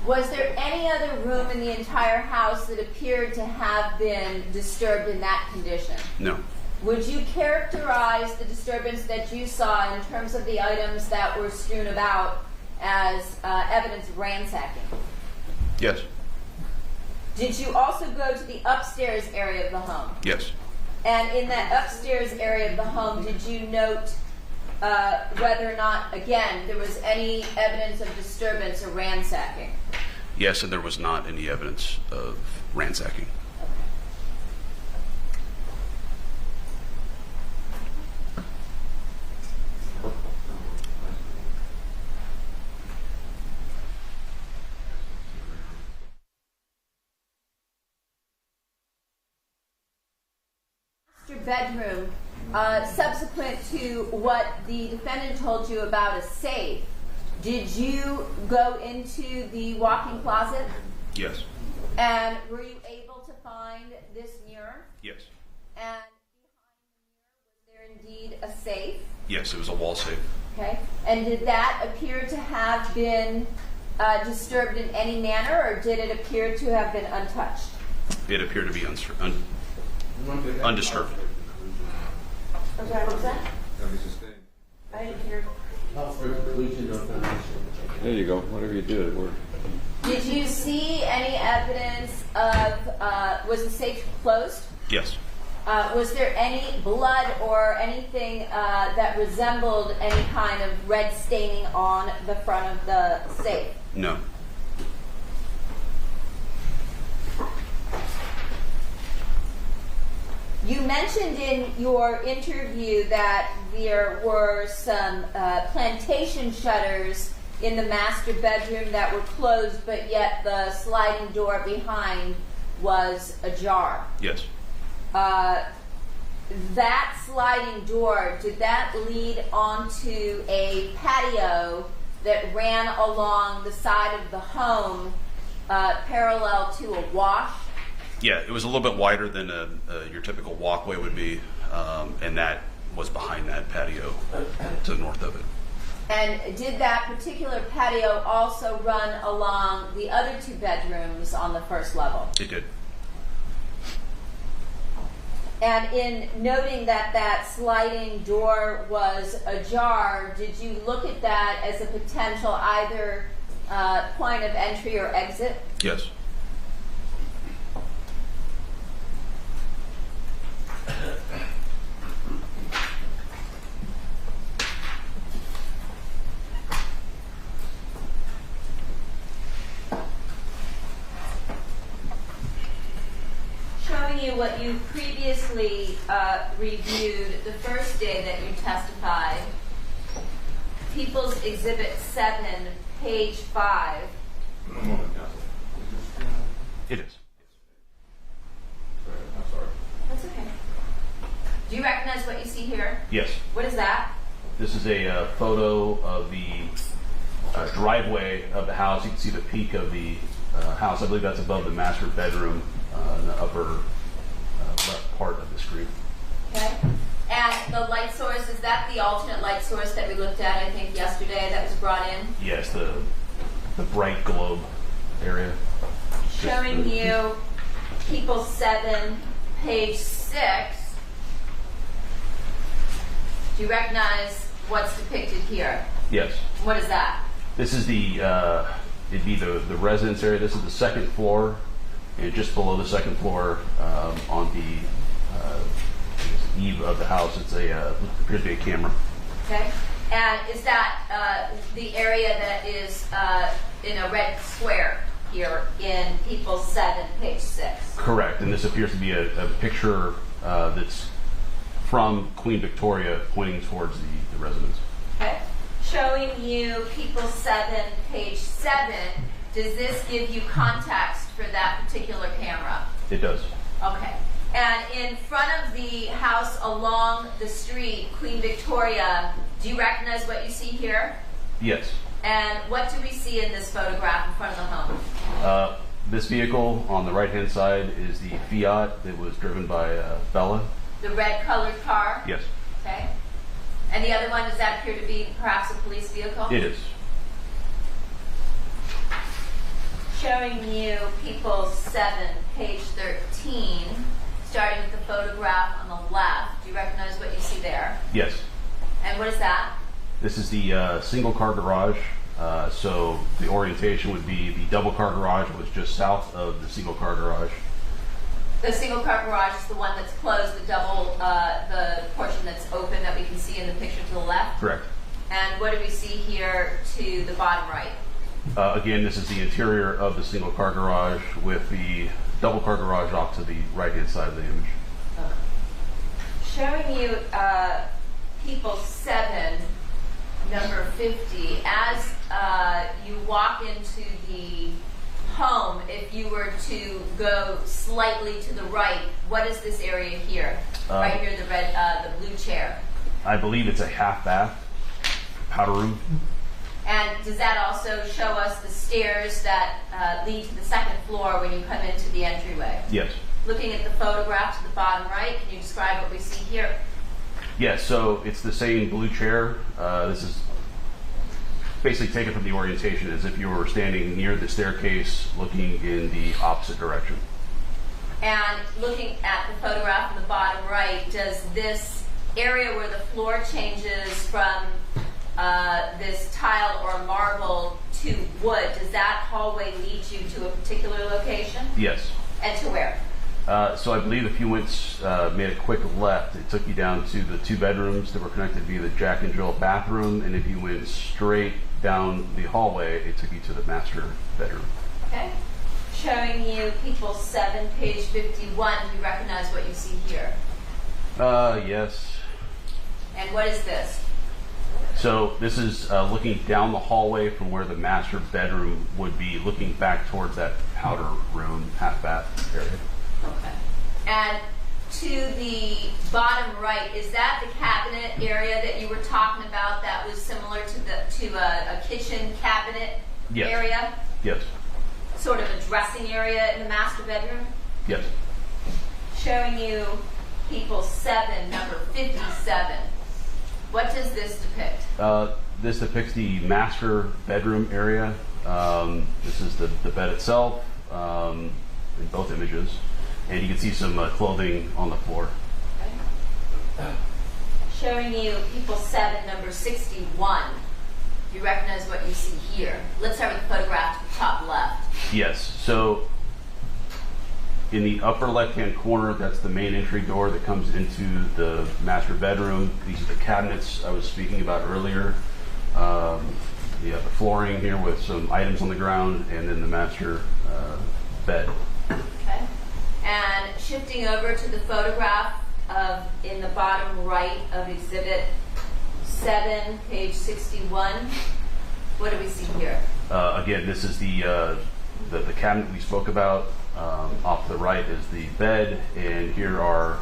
Was there any other room in the entire house that appeared to have been disturbed in that condition? No. Would you characterize the disturbance that you saw in terms of the items that were strewn about as evidence of ransacking? Yes. Did you also go to the upstairs area of the home? Yes. And in that upstairs area of the home, did you note whether or not, again, there was any evidence of disturbance or ransacking? Yes, and there was not any evidence of ransacking. Master bedroom, subsequent to what the defendant told you about a safe, did you go into the walk-in closet? Yes. And were you able to find this mirror? Yes. And behind the mirror, was there indeed a safe? Yes, it was a wall safe. Okay. And did that appear to have been disturbed in any manner, or did it appear to have been untouched? It appeared to be undisturbed. I'm sorry, what was that? That'll be sustained. I didn't hear. There you go. Whatever you did, it worked. Did you see any evidence of, was the safe closed? Yes. Was there any blood or anything that resembled any kind of red staining on the front of the safe? No. You mentioned in your interview that there were some plantation shutters in the master bedroom that were closed, but yet the sliding door behind was ajar. Yes. That sliding door, did that lead onto a patio that ran along the side of the home parallel to a wash? Yeah, it was a little bit wider than your typical walkway would be, and that was behind that patio to the north of it. And did that particular patio also run along the other two bedrooms on the first level? It did. And in noting that that sliding door was ajar, did you look at that as a potential either point of entry or exit? Yes. Showing you what you previously reviewed the first day that you testified, People's Exhibit 7, page 5. One moment, counsel. It is. I'm sorry. That's okay. Do you recognize what you see here? Yes. What is that? This is a photo of the driveway of the house. You can see the peak of the house. I believe that's above the master bedroom in the upper left part of the screen. Okay. And the light source, is that the alternate light source that we looked at, I think, yesterday that was brought in? Yes, the bright globe area. Showing you People 7, page 6. Do you recognize what's depicted here? Yes. What is that? This is it'd be the residence area. This is the second floor, and just below the second floor on the eve of the house, it's appears to be a camera. Okay. And is that the area that is in a red square here in People 7, page 6? Correct, and this appears to be a picture that's from Queen Victoria pointing towards the residence. Okay. Showing you People 7, page 7, does this give you context for that particular camera? It does. Okay. And in front of the house along the street, Queen Victoria, do you recognize what you see here? Yes. And what do we see in this photograph in front of the home? This vehicle on the right-hand side is the Fiat that was driven by Bella. The red colored car? Yes. Okay. And the other one, does that appear to be perhaps a police vehicle? It is. Showing you People 7, page 13, starting with the photograph on the left. Do you recognize what you see there? Yes. And what is that? This is the single car garage. So the orientation would be the double car garage was just south of the single car garage. The single car garage is the one that's closed, the double, the portion that's open that we can see in the picture to the left? Correct. And what do we see here to the bottom right? Again, this is the interior of the single car garage with the double car garage off to the right-hand side of the image. Showing you People 7, number 50, as you walk into the home, if you were to go slightly to the right, what is this area here? Right here, the blue chair. I believe it's a half bath, powder room. And does that also show us the stairs that lead to the second floor when you come into the entryway? Yes. Looking at the photograph to the bottom right, can you describe what we see here? Yes, so it's the same blue chair. This is basically taken from the orientation as if you were standing near the staircase looking in the opposite direction. And looking at the photograph in the bottom right, does this area where the floor changes from this tile or marble to wood, does that hallway lead you to a particular location? Yes. And to where? So I believe if you went, made a quick left, it took you down to the two bedrooms that were connected via the Jack and Jill bathroom, and if you went straight down the hallway, it took you to the master bedroom. Okay. Showing you People 7, page 51. Do you recognize what you see here? Yes. And what is this? So this is looking down the hallway from where the master bedroom would be, looking back towards that powder room, half bath area. Okay. And to the bottom right, is that the cabinet area that you were talking about that was similar to a kitchen cabinet Yes. area? Yes. Sort of a dressing area in the master bedroom? Yes. Showing you People 7, number 57. What does this depict? This depicts the master bedroom area. This is the bed itself in both images. And you can see some clothing on the floor. Showing you people 7, number 61. Do you recognize what you see here? Let's start with the photograph to the top left. Yes. So in the upper left-hand corner, that's the main entry door that comes into the master bedroom. These are the cabinets I was speaking about earlier. You have the flooring here with some items on the ground, and then the master bed. Okay. And shifting over to the photograph of in the bottom right of Exhibit 7, page 61. What do we see here? Again, this is the cabinet we spoke about. Off to the right is the bed, and here are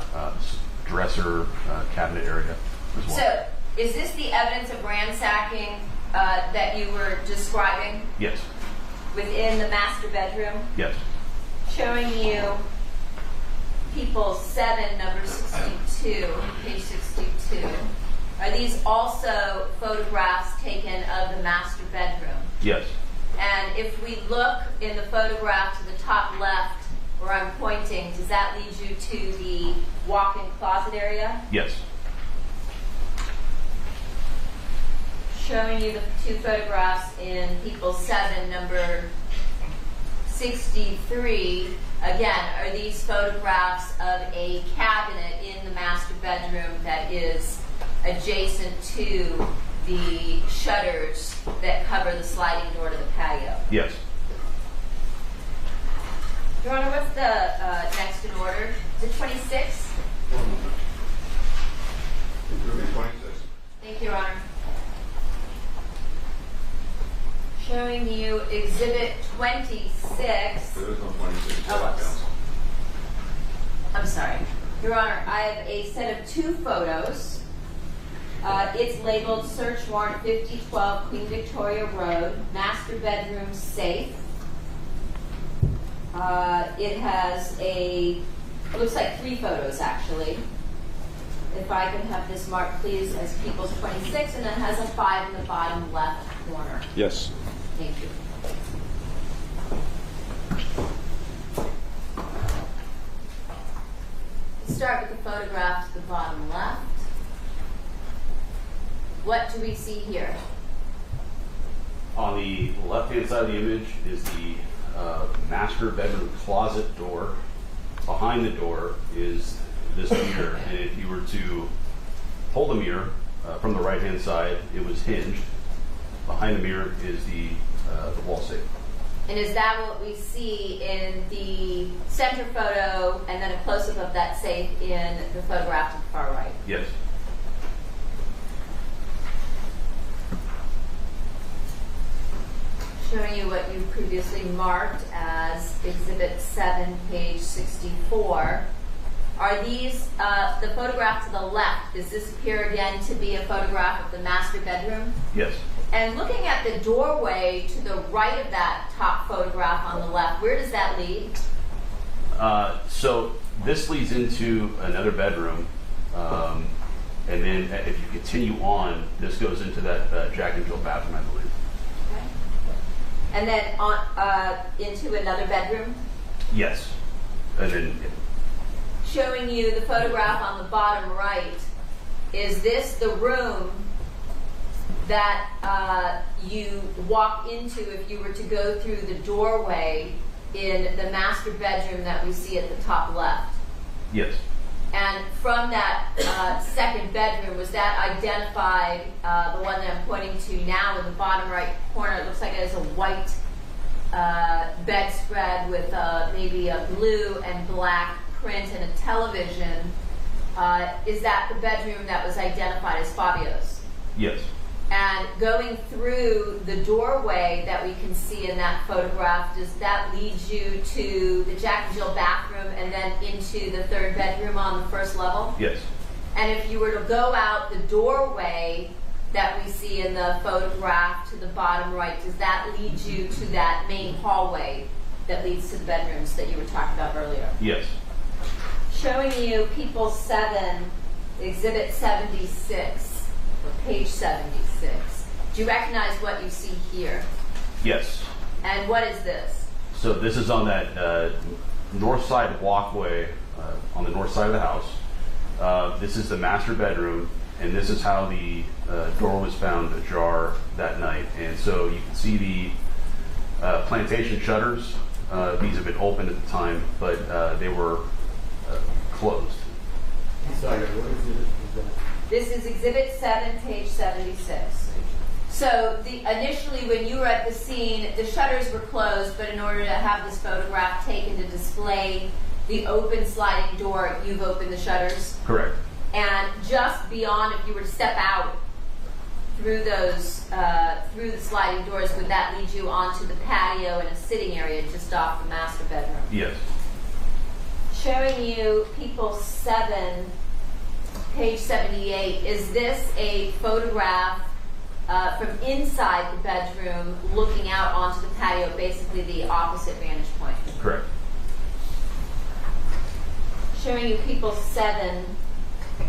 dresser cabinet area as well. So, is this the evidence of ransacking that you were describing? Yes. Within the master bedroom? Yes. Showing you people 7, number 62, page 62. Are these also photographs taken of the master bedroom? Yes. And if we look in the photograph to the top left, where I'm pointing, does that lead you to the walk-in closet area? Yes. Showing you the 2 photographs in people 7, number 63. Again, are these photographs of a cabinet in the master bedroom that is adjacent to the shutters that cover the sliding door to the patio? Yes. Your Honor, what's the next in order? Is it 26? It would be 26. Thank you, Your Honor. Showing you Exhibit 26. There is no 26. Oh, I'm sorry. Your Honor, I have a set of 2 photos. It's labeled Search Warrant 5012 Queen Victoria Road, Master Bedroom Safe. It has looks like 3 photos actually. If I can have this marked please as People's 26, and then has a 5 in the bottom left corner. Yes. Thank you. Let's start with the photograph to the bottom left. What do we see here? On the left-hand side of the image is the master bedroom closet door. Behind the door is this mirror, and if you were to pull the mirror from the right-hand side, it was hinged. Behind the mirror is the wall safe. And is that what we see in the center photo, and then a close-up of that safe in the photograph to the far right? Yes. Showing you what you previously marked as Exhibit 7, page 64. Are these, the photograph to the left, does this appear again to be a photograph of the master bedroom? Yes. And looking at the doorway to the right of that top photograph on the left, where does that lead? So this leads into another bedroom, and then if you continue on, this goes into that Jack and Jill bathroom, I believe. Okay. And then on into another bedroom? Yes. And then Showing you the photograph on the bottom right, is this the room that you walk into if you were to go through the doorway in the master bedroom that we see at the top left? yes. And from that second bedroom, was that identified, the one that I'm pointing to now in the bottom right corner? It looks like it has a white bedspread with maybe a blue and black print and a television. Is that the bedroom that was identified as Fabio's? Yes. And going through the doorway that we can see in that photograph, does that lead you to the Jack and Jill bathroom and then into the third bedroom on the first level? Yes. And if you were to go out the doorway that we see in the photograph to the bottom right, does that lead you to that main hallway that leads to the bedrooms that you were talking about earlier? Yes. Showing you People 7, Exhibit 76. Page 76. Do you recognize what you see here? Yes. And what is this? So this is on that north side walkway, on the north side of the house. This is the master bedroom, and this is how the door was found ajar that night. And so you can see the plantation shutters. These have been open at the time, but they were closed. Sorry, what is that? This is Exhibit 7, page 76. So initially when you were at the scene, the shutters were closed, but in order to have this photograph taken to display the open sliding door, you've opened the shutters? Correct. And just beyond, if you were to step out through those, through the sliding doors, would that lead you onto the patio and a sitting area just off the master bedroom? Yes. Showing you People 7, page 78. Is this a photograph from inside the bedroom looking out onto the patio, basically the opposite vantage point? Correct. Showing you People 7,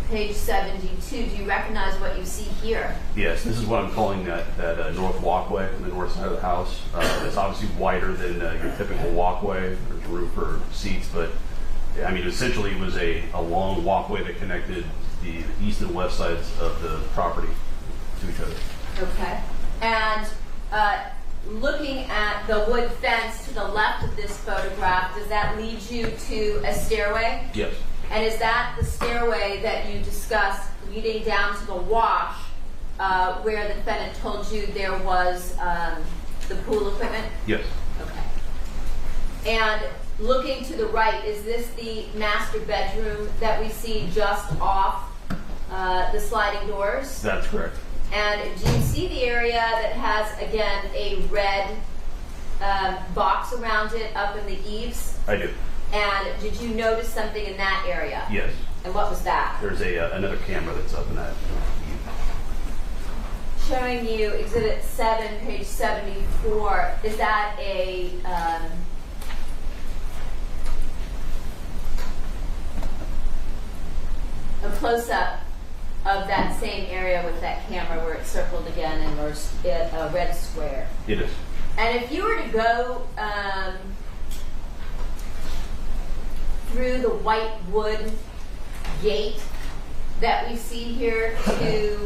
page 72. Do you recognize what you see here? Yes, this is what I'm calling that north walkway on the north side of the house. It's obviously wider than your typical walkway. There's room for seats, but I mean, essentially it was a long walkway that connected the east and west sides of the property to each other. Okay. And looking at the wood fence to the left of this photograph, does that lead you to a stairway? Yes. And is that the stairway that you discussed leading down to the wash where the defendant told you there was the pool equipment? Yes. Okay. And looking to the right, is this the master bedroom that we see just off the sliding doors? That's correct. And do you see the area that has, again, a red box around it up in the eaves? I do. And did you notice something in that area? Yes. And what was that? There's another camera that's up in that. Showing you Exhibit 7, page 74. Is that a close-up of that same area with that camera where it's circled again and there's a red square? It is. And if you were to go through the white wood gate that we see here to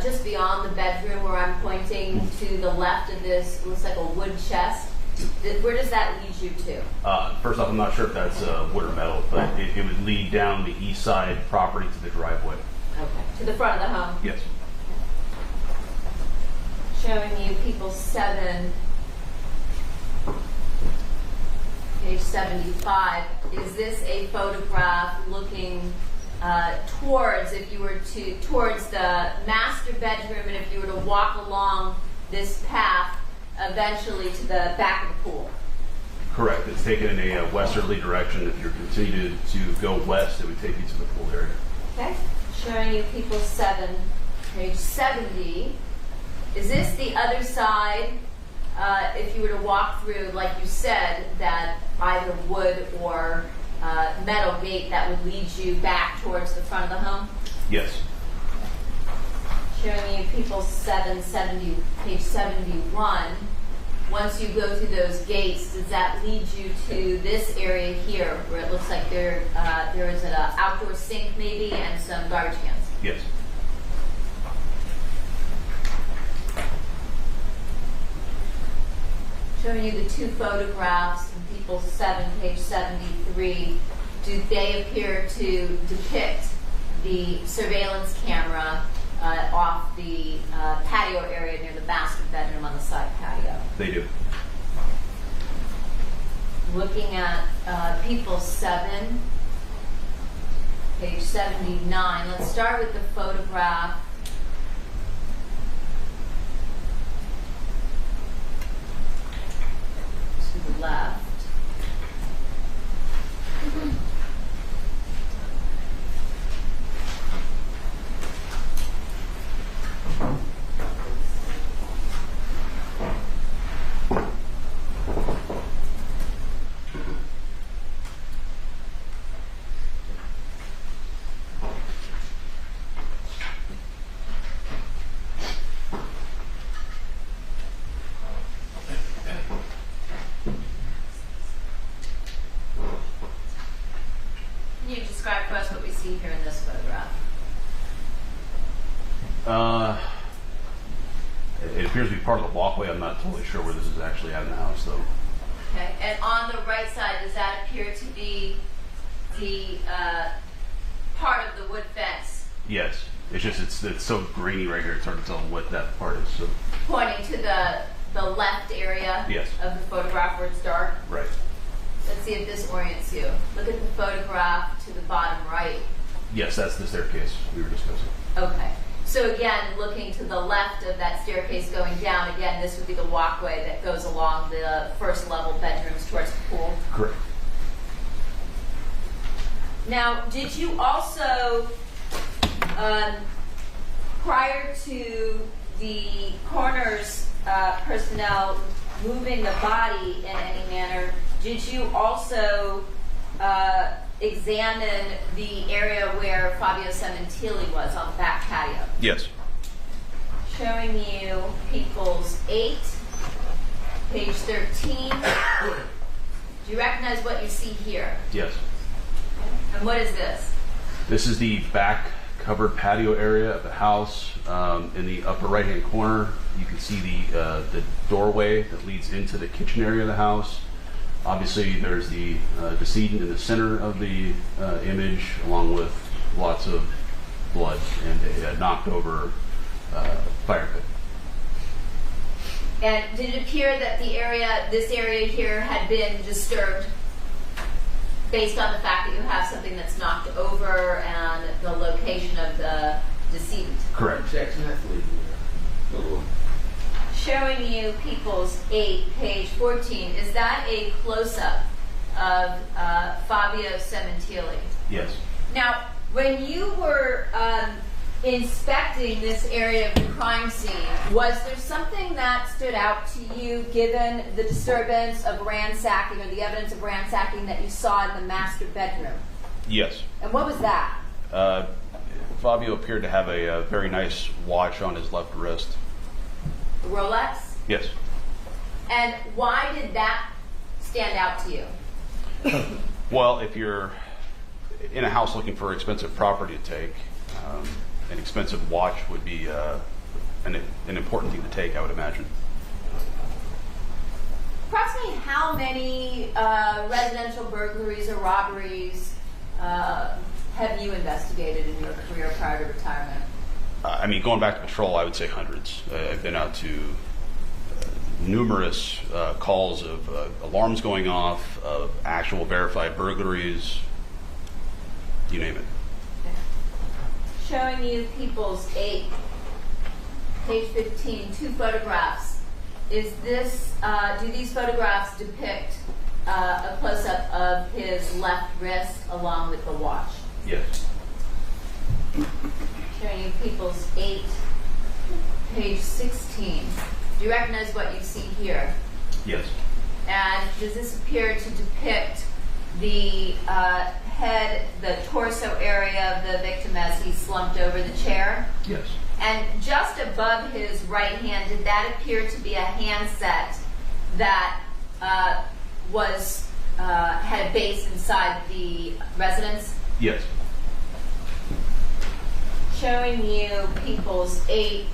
just beyond the bedroom where I'm pointing to the left of this, looks like a wood chest, where does that lead you to? First off, I'm not sure if that's wood or metal, but it would lead down the east side property to the driveway. Okay. To the front of the home? Yes. Showing you People 7, page 75. Is this a photograph looking towards, if you were to, towards the master bedroom, and if you were to walk along this path, eventually to the back of the pool? Correct. It's taken in a westerly direction. If you're continued to go west, it would take you to the pool area. Okay. Showing you People 7, page 70. Is this the other side, if you were to walk through, like you said, that either wood or metal gate that would lead you back towards the front of the home? Yes. Showing you People 7, page 71. Once you go through those gates, does that lead you to this area here where it looks like there is an outdoor sink maybe and some garbage cans? Yes. Showing you the two photographs in People 7, page 73. Do they appear to depict the surveillance camera off the patio area near the master bedroom on the side patio? They do. Looking at People 7, page 79. Let's start with the photograph to the left. Can you describe for us what we see here in this photograph? It appears to be part of the walkway. I'm not totally sure where this is actually at in the house, though. Okay, and on the right side, does that appear to be the part of the wood fence? Yes. It's just it's so grainy right here. It's hard to tell what that part is. So Pointing to the left area Yes. of the photograph where it's dark? right. Let's see if this orients you. Look at the photograph to the bottom right. Yes, that's the staircase we were discussing. Okay. So again, looking to the left of that staircase going down, again, this would be the walkway that goes along the first level bedrooms towards the pool. Correct. Now, did you also, prior to the coroner's personnel moving the body in any manner, did you also examine the area where Fabio Sementilli was on the back patio? Yes. Showing you People's 8, page 13. Do you recognize what you see here? Yes. And what is this? This is the back covered patio area of the house. In the upper right-hand corner, you can see the doorway that leads into the kitchen area of the house. Obviously, there's the decedent in the center of the image, along with lots of blood and a knocked over fire pit. And did it appear that this area here had been disturbed based on the fact that you have something that's knocked over and the location of the decedent? Correct. Objection, that's legal. Showing you People's 8, page 14. Is that a close-up of Fabio Sementilli? Yes. Now, when you were inspecting this area of the crime scene, was there something that stood out to you given the disturbance of ransacking or the evidence of ransacking that you saw in the master bedroom? Yes. And what was that? Fabio appeared to have a very nice watch on his left wrist. The Rolex? Yes. And why did that stand out to you? Well, if you're in a house looking for expensive property to take, an expensive watch would be an important thing to take, I would imagine. Approximately how many residential burglaries or robberies have you investigated in your career prior to retirement? I mean, going back to patrol, I would say hundreds. I've been out to numerous calls of alarms going off, of actual verified burglaries, you name it. Showing you People's 8, page 15, 2 photographs. Is this, do these photographs depict a close-up of his left wrist along with the watch? Yes. Showing you People's 8, page 16. Do you recognize what you see here? Yes. And does this appear to depict the head, the torso area of the victim as he slumped over the chair? Yes. And just above his right hand, did that appear to be a handset that had a base inside the residence? Yes. Showing you People's 8,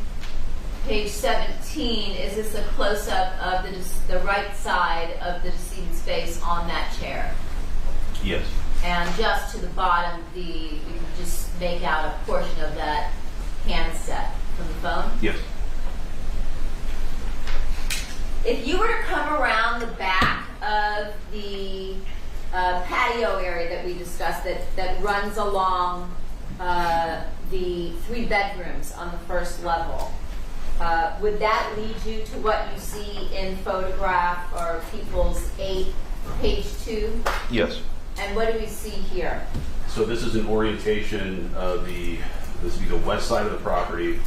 page 17, is this a close-up of the right side of the decedent's face on that chair? Yes. And just to the bottom, you can just make out a portion of that handset from the phone? Yes. If you were to come around the back of the patio area that we discussed that runs along the 3 bedrooms on the first level, would that lead you to what you see in photograph or People's 8, page 2? Yes. And what do we see here? So this is an orientation of this would be the west side of the property.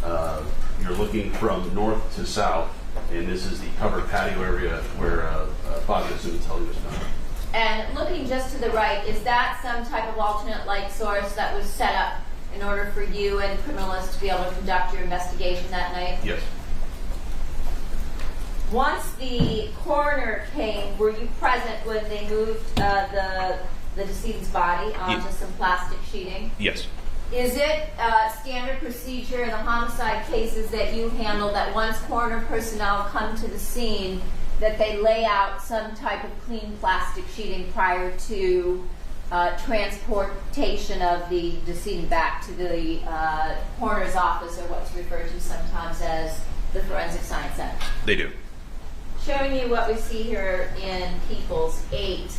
You're looking from north to south, and this is the covered patio area where Fabio Sementilli was found. And looking just to the right, is that some type of alternate light source that was set up in order for you and criminalists to be able to conduct your investigation that night? Yes. Once the coroner came, were you present when they moved the the decedent's body onto some plastic sheeting. Yes. Is it standard procedure in the homicide cases that you handle that once coroner personnel come to the scene, that they lay out some type of clean plastic sheeting prior to transportation of the decedent back to the coroner's office, or what's referred to sometimes as the Forensic Science Center? They do. Showing you what we see here in Peoples 8,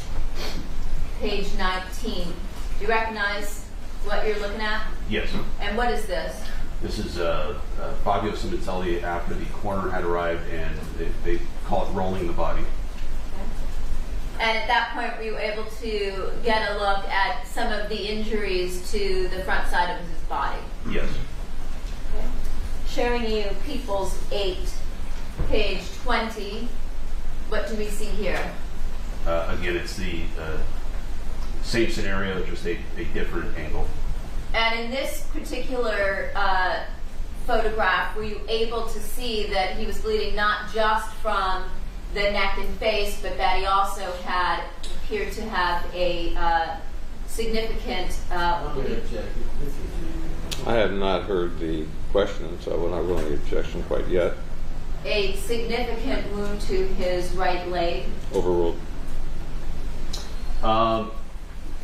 page 19. Do you recognize what you're looking at? Yes. And what is this? This is Fabio Sementilli after the coroner had arrived, and they call it rolling the body. And at that point, were you able to get a look at some of the injuries to the front side of his body? Yes. Okay. Showing you Peoples 8, page 20. What do we see here? Again, it's the same scenario, just a different angle. And in this particular photograph, were you able to see that he was bleeding not just from the neck and face, but that he also appeared to have a significant... I have not heard the question, so we're not ruling the objection quite yet. A significant wound to his right leg. Overruled.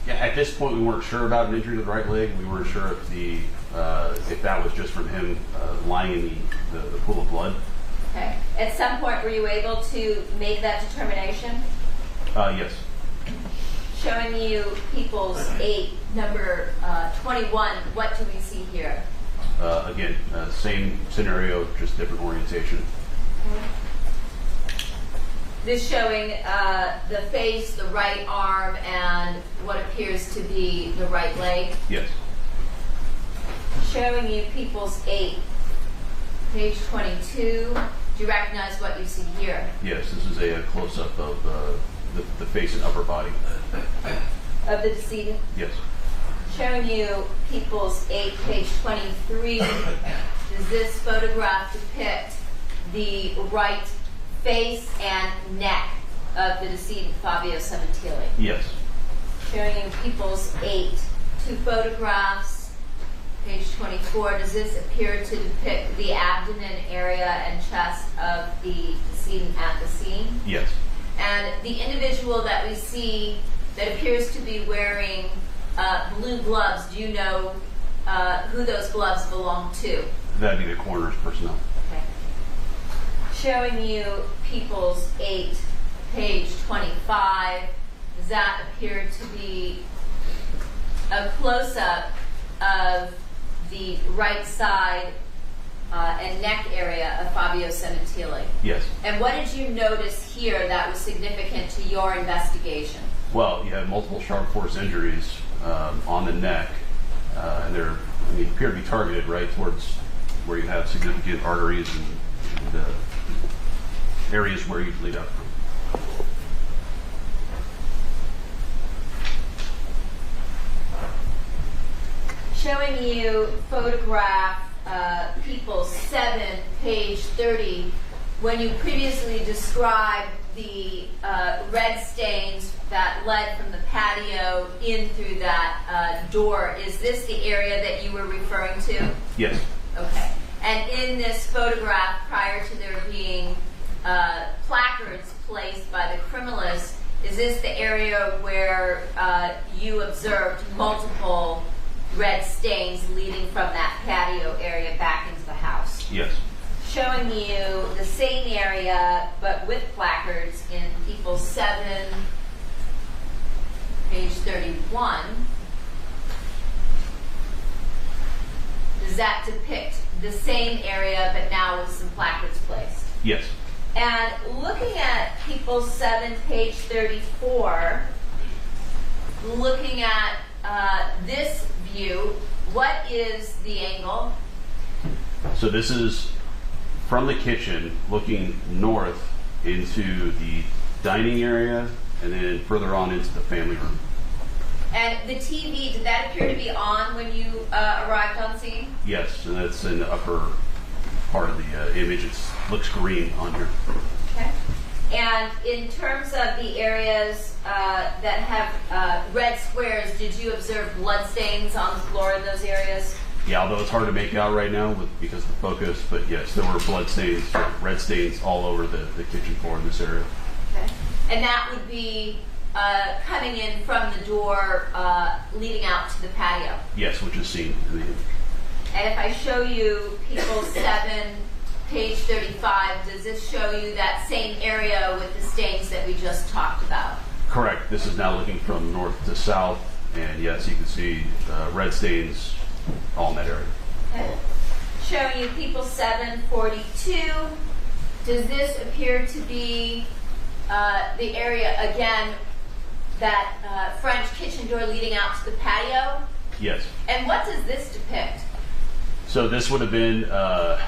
Yeah, at this point, we weren't sure about an injury to the right leg. We weren't sure if that was just from him lying in the pool of blood. Okay. At some point, were you able to make that determination? Yes. Showing you Peoples 8, number 21. What do we see here? Again, same scenario, just different orientation. Okay. This showing the face, the right arm, and what appears to be the right leg. Yes. Showing you Peoples 8, page 22. Do you recognize what you see here? Yes, this is a close-up of the face and upper body. Of the decedent? Yes. Showing you Peoples 8, page 23. Does this photograph depict the right face and neck of the decedent, Fabio Sementilli? Yes. Showing you Peoples 8, 2 photographs, page 24. Does this appear to depict the abdomen area and chest of the decedent at the scene? Yes. And the individual that we see that appears to be wearing blue gloves, do you know who those gloves belong to? That'd be the coroner's personnel. Okay. Showing you Peoples 8, page 25. Does that appear to be a close-up of the right side and neck area of Fabio Sementilli? Yes. And what did you notice here that was significant to your investigation? Well, you have multiple sharp force injuries on the neck, and they're appear to be targeted right towards where you have significant arteries and areas where you bleed out from. Showing you photograph Peoples 7, page 30, when you previously described the red stains that led from the patio in through that door, is this the area that you were referring to? Yes. Okay. And in this photograph, prior to there being placards placed by the criminalist, is this the area where you observed multiple red stains leading from that patio area back into the house? Yes. Showing you the same area, but with placards in Peoples 7, page 31. Does that depict the same area, but now with some placards placed? Yes. And looking at Peoples 7, page 34, looking at this view, what is the angle? So this is from the kitchen looking north into the dining area and then further on into the family room. And the TV, did that appear to be on when you arrived on scene? Yes, and that's in the upper part of the image. It looks green on here. Okay. And in terms of the areas that have red squares, did you observe blood stains on the floor in those areas? Yeah, although it's hard to make out right now because of the focus, but yes, there were blood stains, red stains all over the kitchen floor in this area. Okay. And that would be coming in from the door leading out to the patio? Yes, which is seen in the image. And if I show you People 7, page 35, does this show you that same area with the stains that we just talked about? Correct. This is now looking from north to south, and yes, you can see red stains all in that area. Okay. Showing you People 742. Does this appear to be the area, again, that French kitchen door leading out to the patio? Yes. And what does this depict? So this would have been the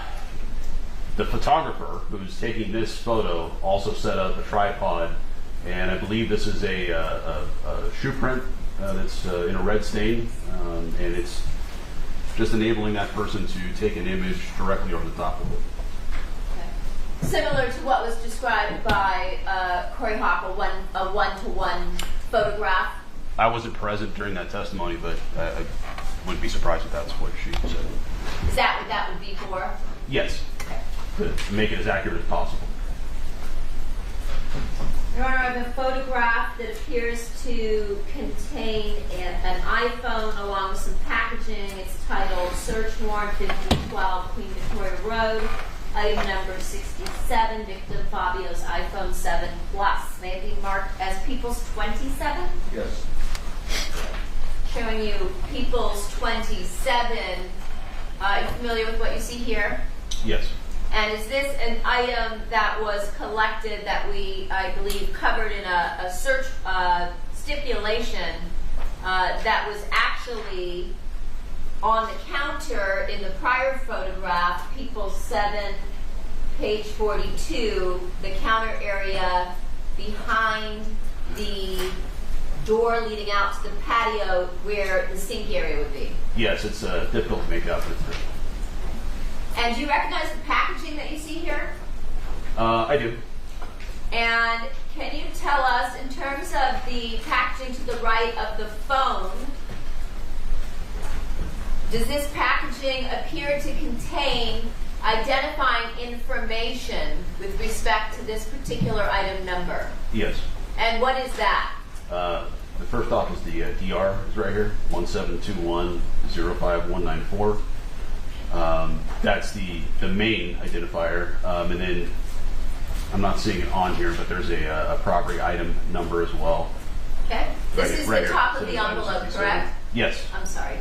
photographer who's taking this photo also set up a tripod, and I believe this is a shoe print that's in a red stain, and it's just enabling that person to take an image directly over the top of it. Okay. Similar to what was described by Corey Hawk, a one-to-one photograph. I wasn't present during that testimony, but I wouldn't be surprised if that's what she said. Is that what that would be for? Yes, Okay. to make it as accurate as possible. Your Honor, I have a photograph that appears to contain an iPhone along with some packaging. It's titled Search Warrant 5012 Queen Victoria Road, item number 67, victim Fabio's iPhone 7 Plus. May it be marked as People's 27? Yes. Showing you People's 27. Are you familiar with what you see here? Yes. And is this an item that was collected that we, I believe, covered in a search stipulation that was actually on the counter in the prior photograph, People 7, page 42, the counter area behind the door leading out to the patio where the sink area would be? Yes, it's difficult to make out. And do you recognize the packaging that you see here? I do. And can you tell us, in terms of the packaging to the right of the phone, does this packaging appear to contain identifying information with respect to this particular item number? Yes. And what is that? The first off is the DR is right here, 172105194. That's the main identifier, and then I'm not seeing it on here, but there's a property item number as well. Okay. This Right- is right the here. top of So the it's envelope, 67. correct? Yes. I'm sorry.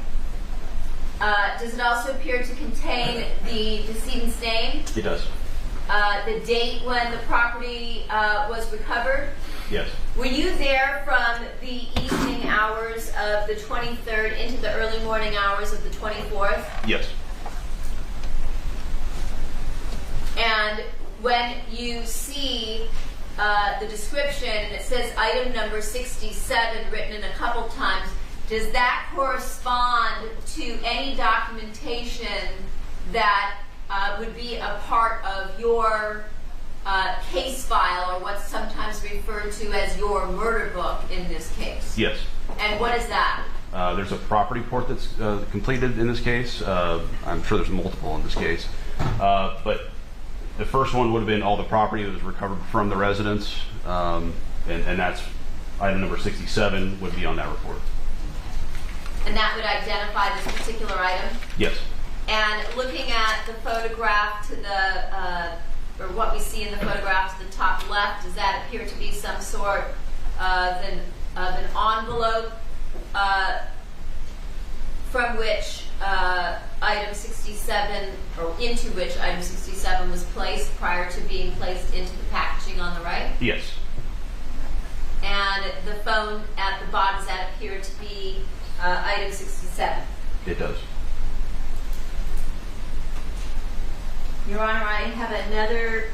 Does it also appear to contain the decedent's name? It does. The date when the property was recovered? Yes. Were you there from the evening hours of the 23rd into the early morning hours of the 24th? Yes. And when you see the description, and it says item number 67 written in a couple times, does that correspond to any documentation that would be a part of your case file, or what's sometimes referred to as your murder book in this case? Yes. And what is that? There's a property report that's completed in this case. I'm sure there's multiple in this case. But the first one would have been all the property that was recovered from the residence, and that's item number 67 would be on that report. And that would identify this particular item? Yes. And looking at the photograph to the, or what we see in the photograph to the top left, does that appear to be some sort of an envelope from which item 67, or into which item 67 was placed prior to being placed into the packaging on the right? Yes. And the phone at the bottom, does that appear to be item 67? It does. Your Honor, I have another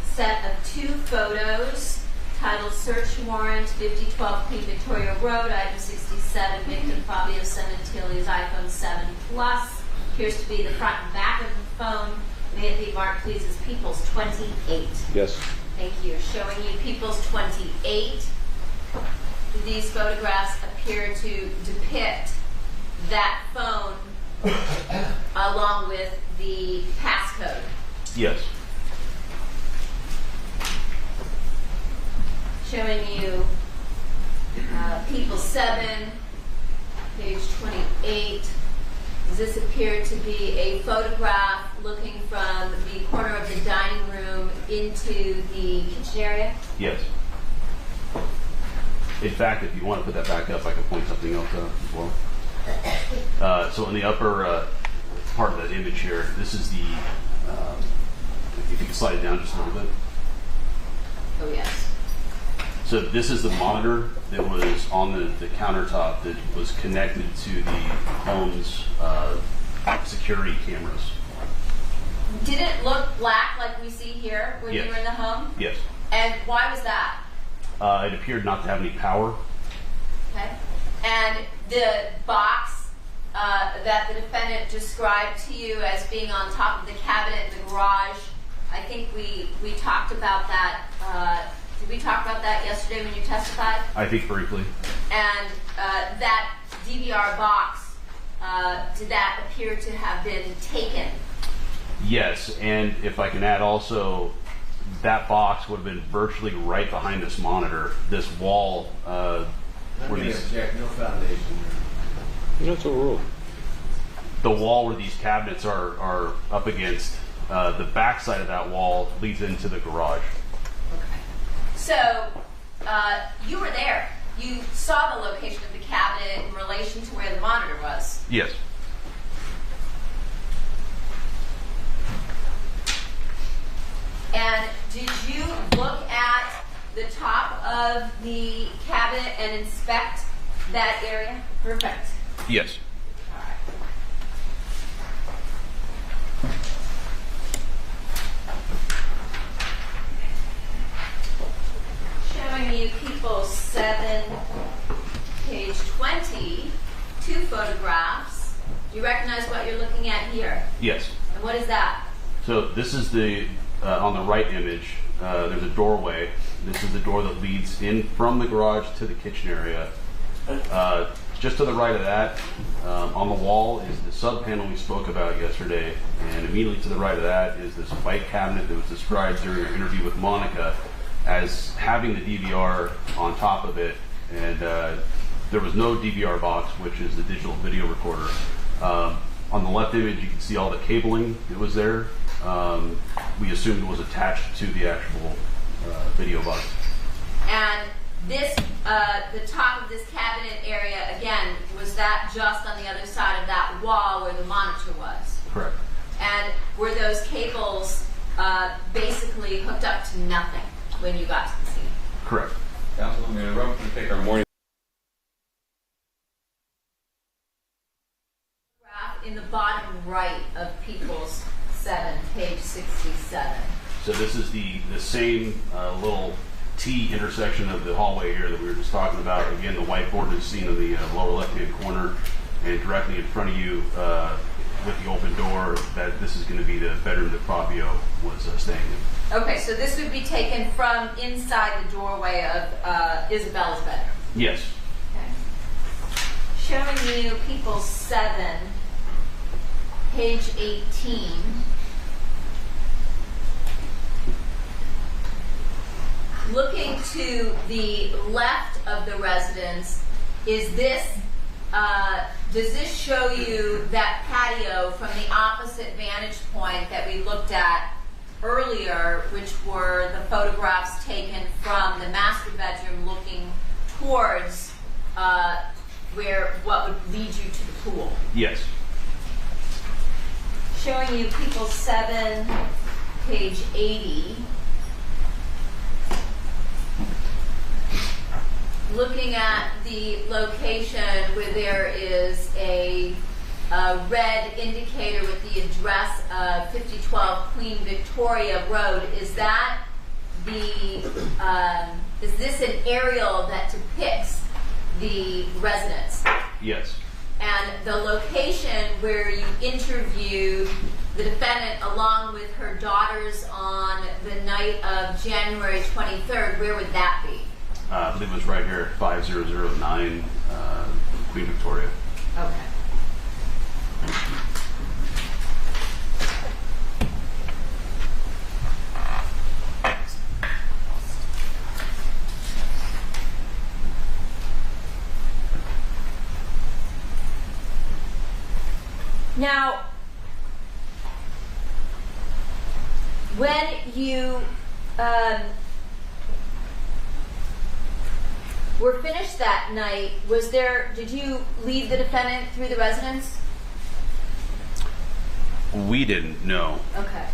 set of 2 photos titled Search Warrant 5012 Queen Victoria Road, item 67, victim Fabio Sementilli's iPhone 7 Plus. Appears to be the front and back of the phone. May it be marked, please, as People's 28. Yes. Thank you. Showing you People's 28. these photographs appear to depict that phone along with the passcode. Yes. Showing you People 7, page 28. Does this appear to be a photograph looking from the corner of the dining room into the kitchen area? Yes. In fact, if you want to put that back up, I can point something else out as well. So in the upper part of that image here, this is the, if you can slide it down just a little bit. Oh, yes. So this is the monitor that was on the countertop that was connected to the home's security cameras. Did it look black like we see here when Yes. you were in the home? Yes. And why was that? It appeared not to have any power. Okay. And the box that the defendant described to you as being on top of the cabinet in the garage, I think we talked about that. Did we talk about that yesterday when you testified? I think briefly. And that DVR box, did that appear to have been taken? Yes, and if I can add also, that box would have been virtually right behind this monitor. This wall, Let where me these, object, no foundation. That's a rule. the wall where these cabinets are up against, the back side of that wall leads into the garage. Okay. So, you were there. You saw the location of the cabinet in relation to where the monitor was. Yes. And did you look at the top of the cabinet and inspect that area? Perfect. Yes. Showing you People 7, page 20, 2 photographs. Do you recognize what you're looking at here? Yes. And what is that? So this is the, on the right image, there's a doorway. This is the door that leads in from the garage to the kitchen area. Just to the right of that, on the wall is the sub panel we spoke about yesterday, and immediately to the right of that is this white cabinet that was described during our interview with Monica as having the DVR on top of it, and there was no DVR box, which is the digital video recorder. On the left image, you can see all the cabling that was there. We assumed it was attached to the actual video box. And this, the top of this cabinet area, again, was that just on the other side of that wall where the monitor was? Correct. And were those cables basically hooked up to nothing when you got to the scene? Correct. Council, I'm going to interrupt and take our morning. In the bottom right of People's 7, page 67. So this is the same little T intersection of the hallway here that we were just talking about. Again, the whiteboard is seen in the lower left-hand corner, and directly in front of you with the open door, that this is going to be the bedroom that Fabio was staying in. Okay, so this would be taken from inside the doorway of Isabella's bedroom. Yes. Okay. Showing you People 7, page 18. Looking to the left of the residence, is this, does this show you that patio from the opposite vantage point that we looked at earlier, which were the photographs taken from the master bedroom looking towards where what would lead you to the pool? Yes. Showing you People 7, page 80. Looking at the location where there is a red indicator with the address of 5012 Queen Victoria Road, is that the, is this an aerial that depicts the residence? Yes. And the location where you interviewed the defendant along with her daughters on the night of January 23rd, where would that be? I believe it was right here, 5009 Queen Victoria. Okay. Now, when you were finished that night, did you lead the defendant through the residence? We didn't know. Okay.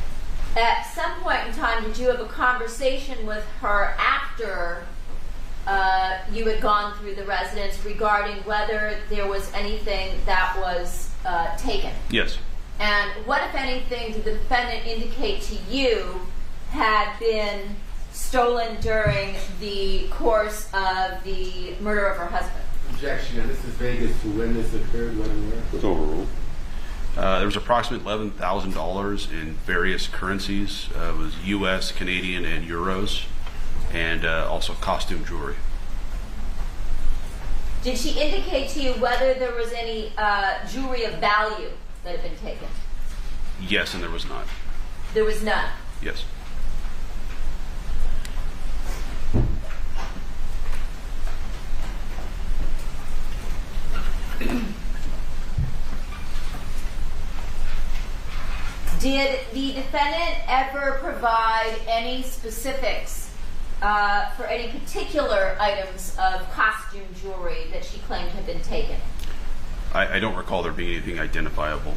At some point in time, did you have a conversation with her after you had gone through the residence regarding whether there was anything that was taken? Yes. And what, if anything, did the defendant indicate to you had been stolen during the course of the murder of her husband? Objection. And this is Vegas to when this occurred, when and where? It's overruled. There was approximately $11,000 in various currencies. It was U.S., Canadian, and euros, and also costume jewelry. Did she indicate to you whether there was any jewelry of value that had been taken? Yes, and there was not. There was none. Yes. Did the defendant ever provide any specifics for any particular items of costume jewelry that she claimed had been taken? I don't recall there being anything identifiable.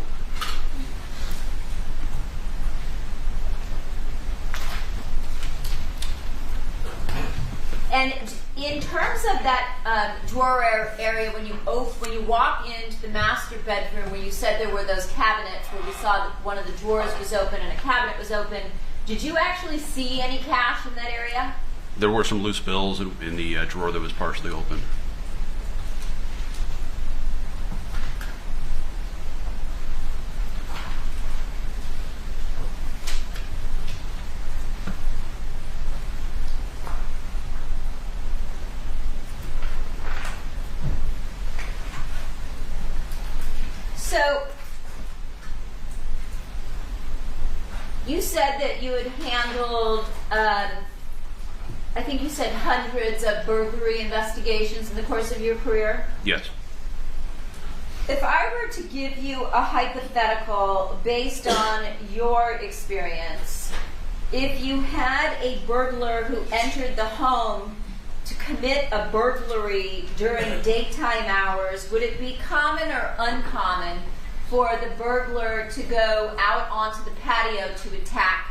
And in terms of that drawer area, when you walk into the master bedroom, where you said there were those cabinets where we saw that one of the drawers was open and a cabinet was open, did you actually see any cash in that area? There were some loose bills in the drawer that was partially open. So, you said that you had handled, I think you said hundreds of burglary investigations in the course of your career? Yes. If I were to give you a hypothetical based on your experience, if you had a burglar who entered the home to commit a burglary during daytime hours, would it be common or uncommon for the burglar to go out onto the patio to attack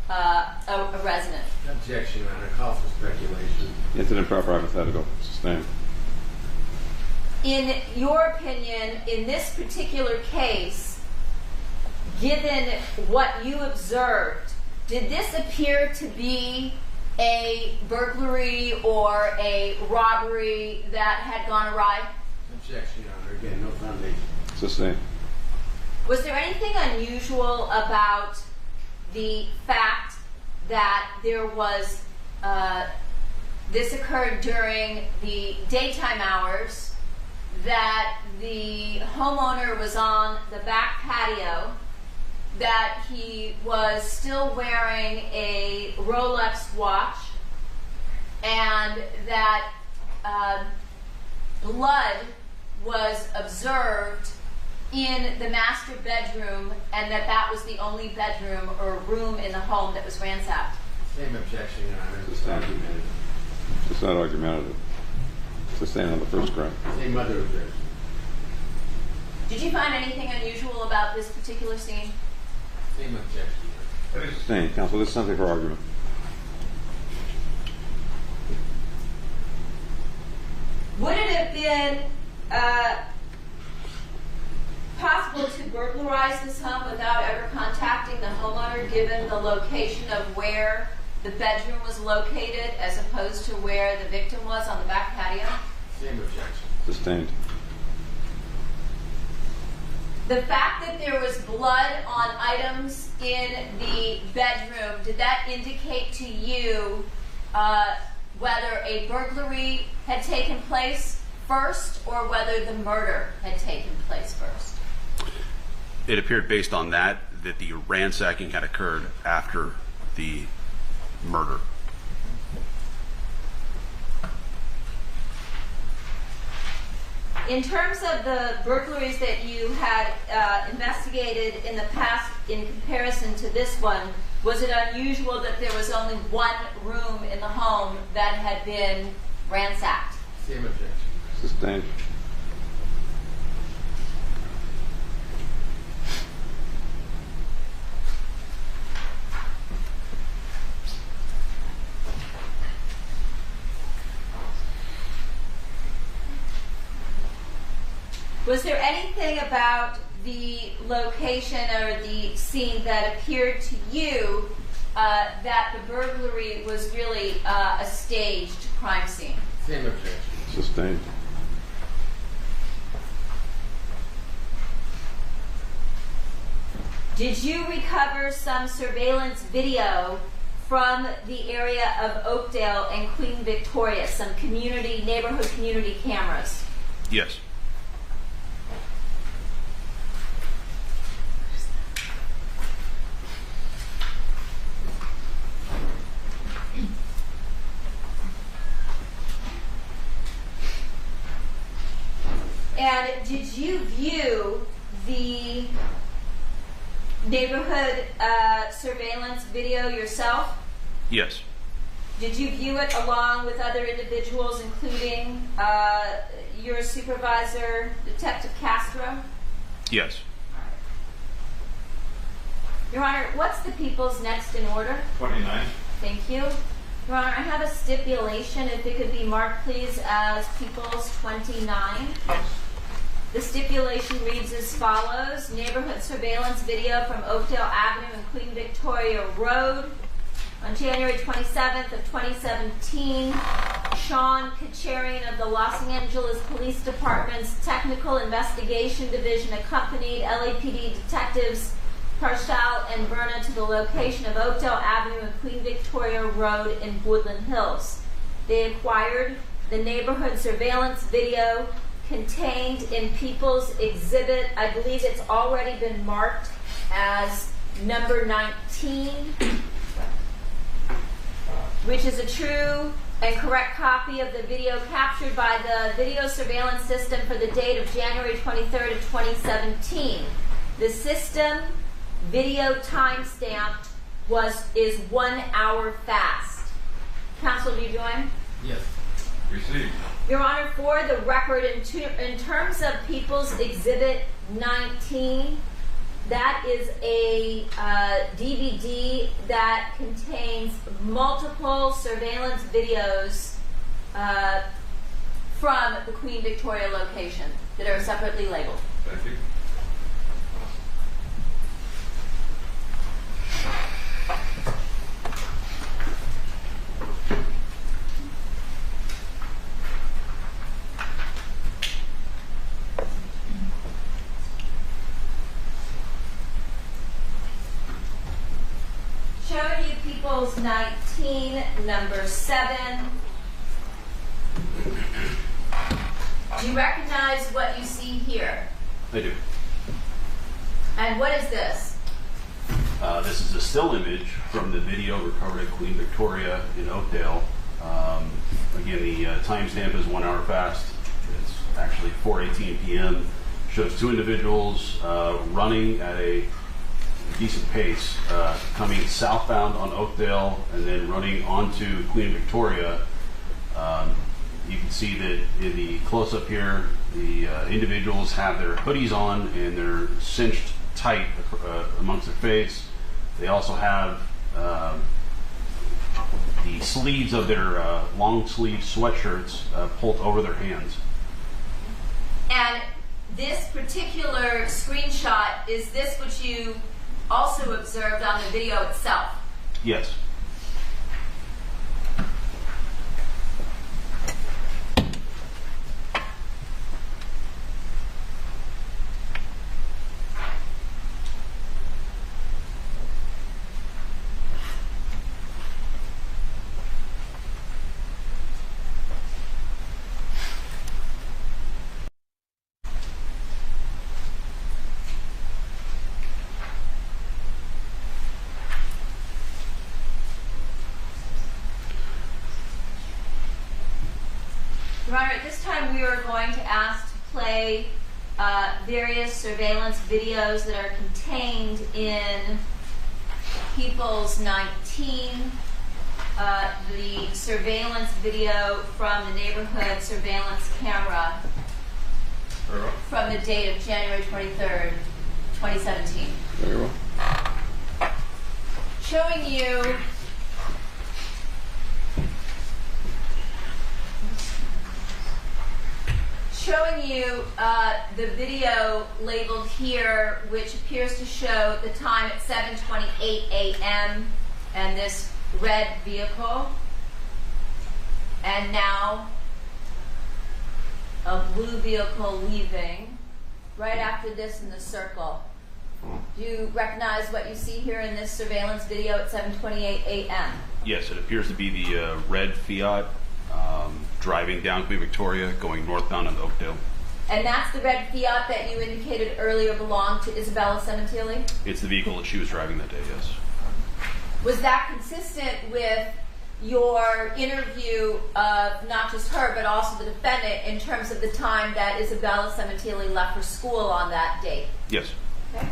a resident? Objection, Your Honor. Calls for speculation. It's an improper hypothetical. Sustained. In your opinion, in this particular case, given what you observed, did this appear to be a burglary or a robbery that had gone awry? Objection, Your Honor. Again, no foundation. Sustained. Was there anything unusual about the fact that there was, this occurred during the daytime hours, that the homeowner was on the back patio, that he was still wearing a Rolex watch, and that blood was observed in the master bedroom, and that was the only bedroom or room in the home that was ransacked? Same objection, Your Honor. It's Sustained. argumentative. It's not argumentative. Sustained on the first ground. Same other objection. Did you find anything unusual about this particular scene? Same objection. Sustained. Counsel, this is something for argument. Would it have been possible to burglarize this home without ever contacting the homeowner, given the location of where the bedroom was located as opposed to where the victim was on the back patio? Same objection. Sustained. The fact that there was blood on items in the bedroom, did that indicate to you whether a burglary had taken place first or whether the murder had taken place first? It appeared based on that the ransacking had occurred after the murder. In terms of the burglaries that you had investigated in the past in comparison to this one, was it unusual that there was only one room in the home that had been ransacked? Same objection. Sustained. Was there anything about the location or the scene that appeared to you that the burglary was really a staged crime scene? Same objection. Sustained. Did you recover some surveillance video from the area of Oakdale and Queen Victoria, some neighborhood community cameras? Yes. And did you view the neighborhood surveillance video yourself? Yes. Did you view it along with other individuals, including your supervisor, Detective Castro? Yes. Your Honor, what's the people's next in order? 29. Thank you. Your Honor, I have a stipulation, if it could be marked, please, as People's 29. The stipulation reads as follows. Neighborhood surveillance video from Oakdale Avenue and Queen Victoria Road. On January 27th of 2017, Sean Kacharian of the Los Angeles Police Department's Technical Investigation Division accompanied LAPD detectives Parshall and Berna to the location of Oakdale Avenue and Queen Victoria Road in Woodland Hills. They acquired the neighborhood surveillance video contained in People's Exhibit. I believe it's already been marked as number 19, which is a true and correct copy of the video captured by the video surveillance system for the date of January 23rd of 2017. The system video timestamp is 1 hour fast. Counsel, do you join? Yes. Received. Your Honor, for the record, in terms of People's Exhibit 19, that is a DVD that contains multiple surveillance videos from the Queen Victoria location that are separately labeled. Thank you. Showing you People's 19, number 7. Do you recognize what you see here? I do. And what is this? This is a still image from the video recovered at Queen Victoria in Oakdale. Again, the timestamp is 1 hour fast. It's actually 4:18 p.m. Shows two individuals running at a decent pace, coming southbound on Oakdale and then running onto Queen Victoria. You can see that in the close-up here, the individuals have their hoodies on and they're cinched tight amongst their face. They also have the sleeves of their long-sleeve sweatshirts pulled over their hands. And this particular screenshot, is this what you also observed on the video itself? Yes. Your Honor, at this time we are going to ask to play various surveillance videos that are contained in People's 19, the surveillance video from the neighborhood surveillance camera from the date of January 23rd, 2017. Very well. Showing you the video labeled here, which appears to show the time at 7:28 a.m. and this red vehicle, and now a blue vehicle leaving right after this in the circle. Do you recognize what you see here in this surveillance video at 7:28 a.m.? Yes, it appears to be the red Fiat driving down Queen Victoria, going northbound on Oakdale. And that's the red Fiat that you indicated earlier belonged to Isabella Sementilli? It's the vehicle that she was driving that day, yes. Was that consistent with your interview of not just her, but also the defendant in terms of the time that Isabella Sementilli left for school on that date? Yes. Okay.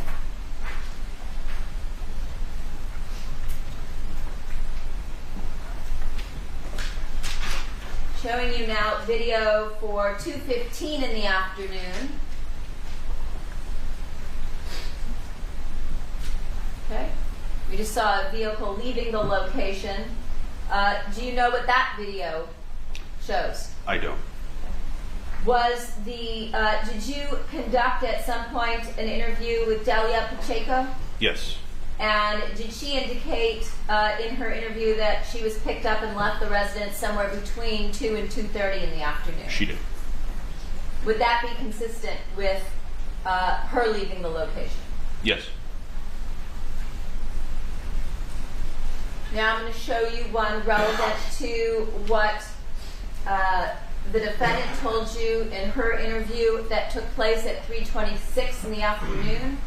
Showing you now video for 2:15 in the afternoon. Okay. We just saw a vehicle leaving the location. Do you know what that video shows? I don't. Did you conduct at some point an interview with Delia Pacheco? Yes. And did she indicate in her interview that she was picked up and left the residence somewhere between 2 and 2:30 in the afternoon? She did. Would that be consistent with her leaving the location? Yes. Now I'm going to show you one relevant to what the defendant told you in her interview that took place at 3:26 in the afternoon.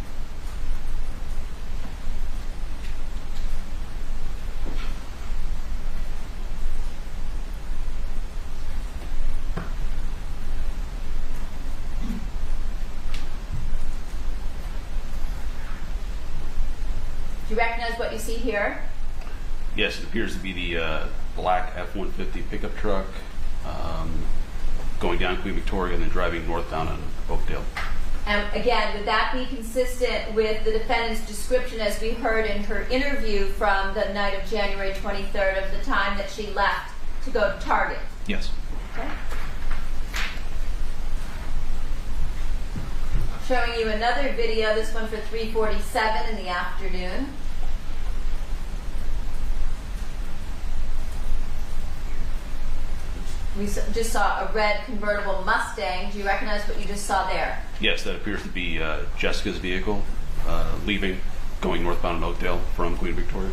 Do you recognize what you see here? Yes, it appears to be the black F-150 pickup truck going down Queen Victoria and then driving northbound on Oakdale. And again, would that be consistent with the defendant's description as we heard in her interview from the night of January 23rd of the time that she left to go to Target? Yes. Okay. Showing you another video, this one for 3:47 in the afternoon. We just saw a red convertible Mustang. Do you recognize what you just saw there? Yes, that appears to be Jessica's vehicle leaving, going northbound on Oakdale from Queen Victoria.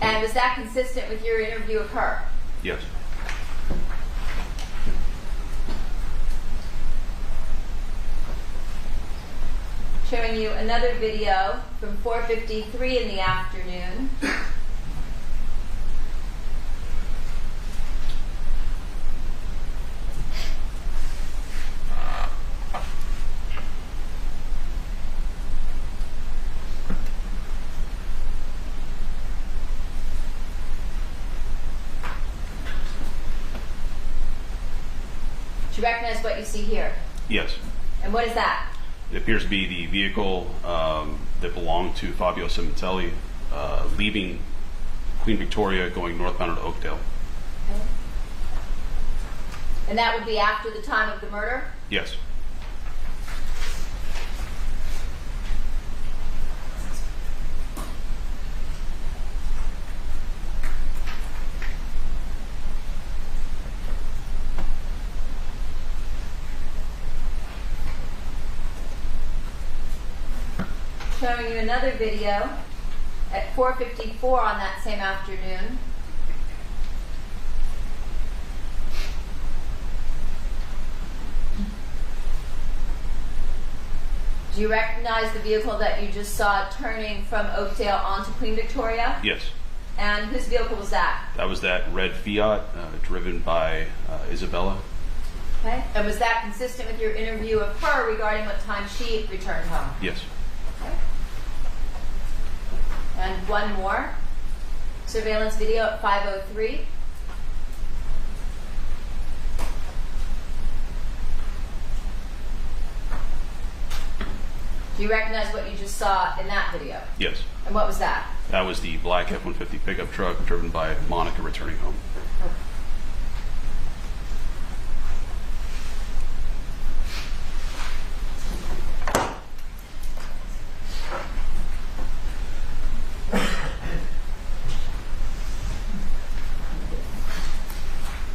And was that consistent with your interview of her? Yes. Showing you another video from 4:53 in the afternoon. Do you recognize what you see here? Yes. And what is that? It appears to be the vehicle that belonged to Fabio Sementilli, leaving Queen Victoria, going northbound to Oakdale. Okay. And that would be after the time of the murder? Yes. Showing you another video at 4:54 on that same afternoon. Do you recognize the vehicle that you just saw turning from Oakdale onto Queen Victoria? Yes. And whose vehicle was that? That was that red Fiat driven by Isabella. Okay. And was that consistent with your interview of her regarding what time she returned home? Yes. Okay. And one more. Surveillance video at 5:03. Do you recognize what you just saw in that video? Yes. And what was that? That was the black F-150 pickup truck driven by Monica returning home.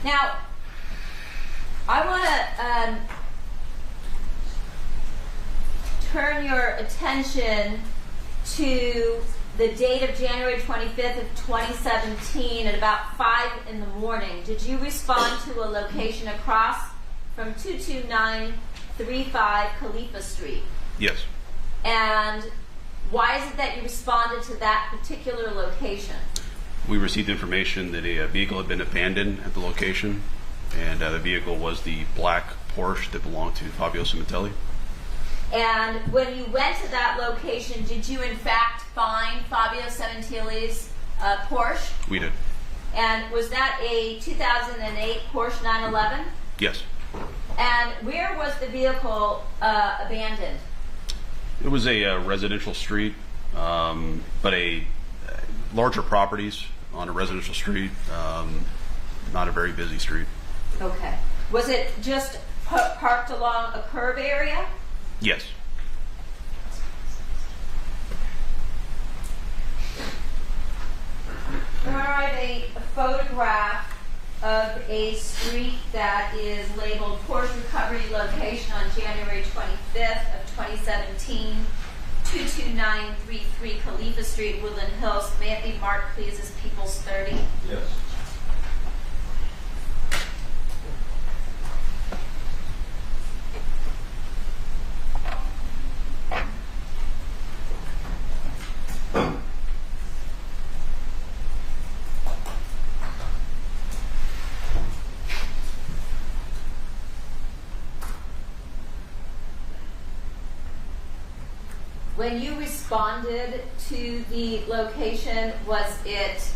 Now, I want to turn your attention to the date of January 25th of 2017 at about 5 in the morning. Did you respond to a location across from 22935 Khalifa Street? Yes. And why is it that you responded to that particular location? We received information that a vehicle had been abandoned at the location, and the vehicle was the black Porsche that belonged to Fabio Sementilli. And when you went to that location, did you in fact find Fabio Sementilli's Porsche? We did. And was that a 2008 Porsche 911? Yes. And where was the vehicle abandoned? It was a residential street, but larger properties on a residential street, not a very busy street. Okay. Was it just parked along a curb area? Yes. All right, a photograph of a street that is labeled Porsche Recovery Location on January 25th of 2017, 22933 Khalifa Street, Woodland Hills. May it be marked, please, as People's 30. Yes. When you responded to the location, was it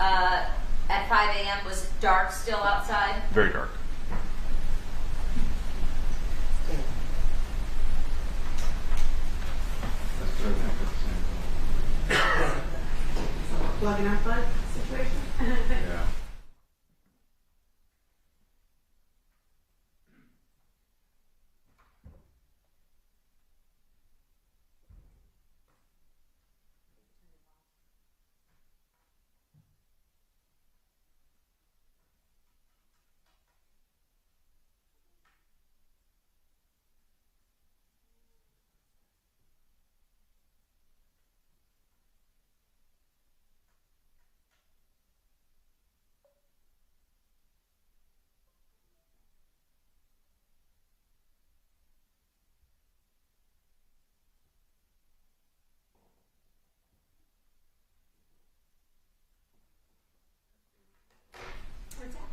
at 5 a.m.? Was it dark still outside? Very dark. Plugging our butt situation. Yeah.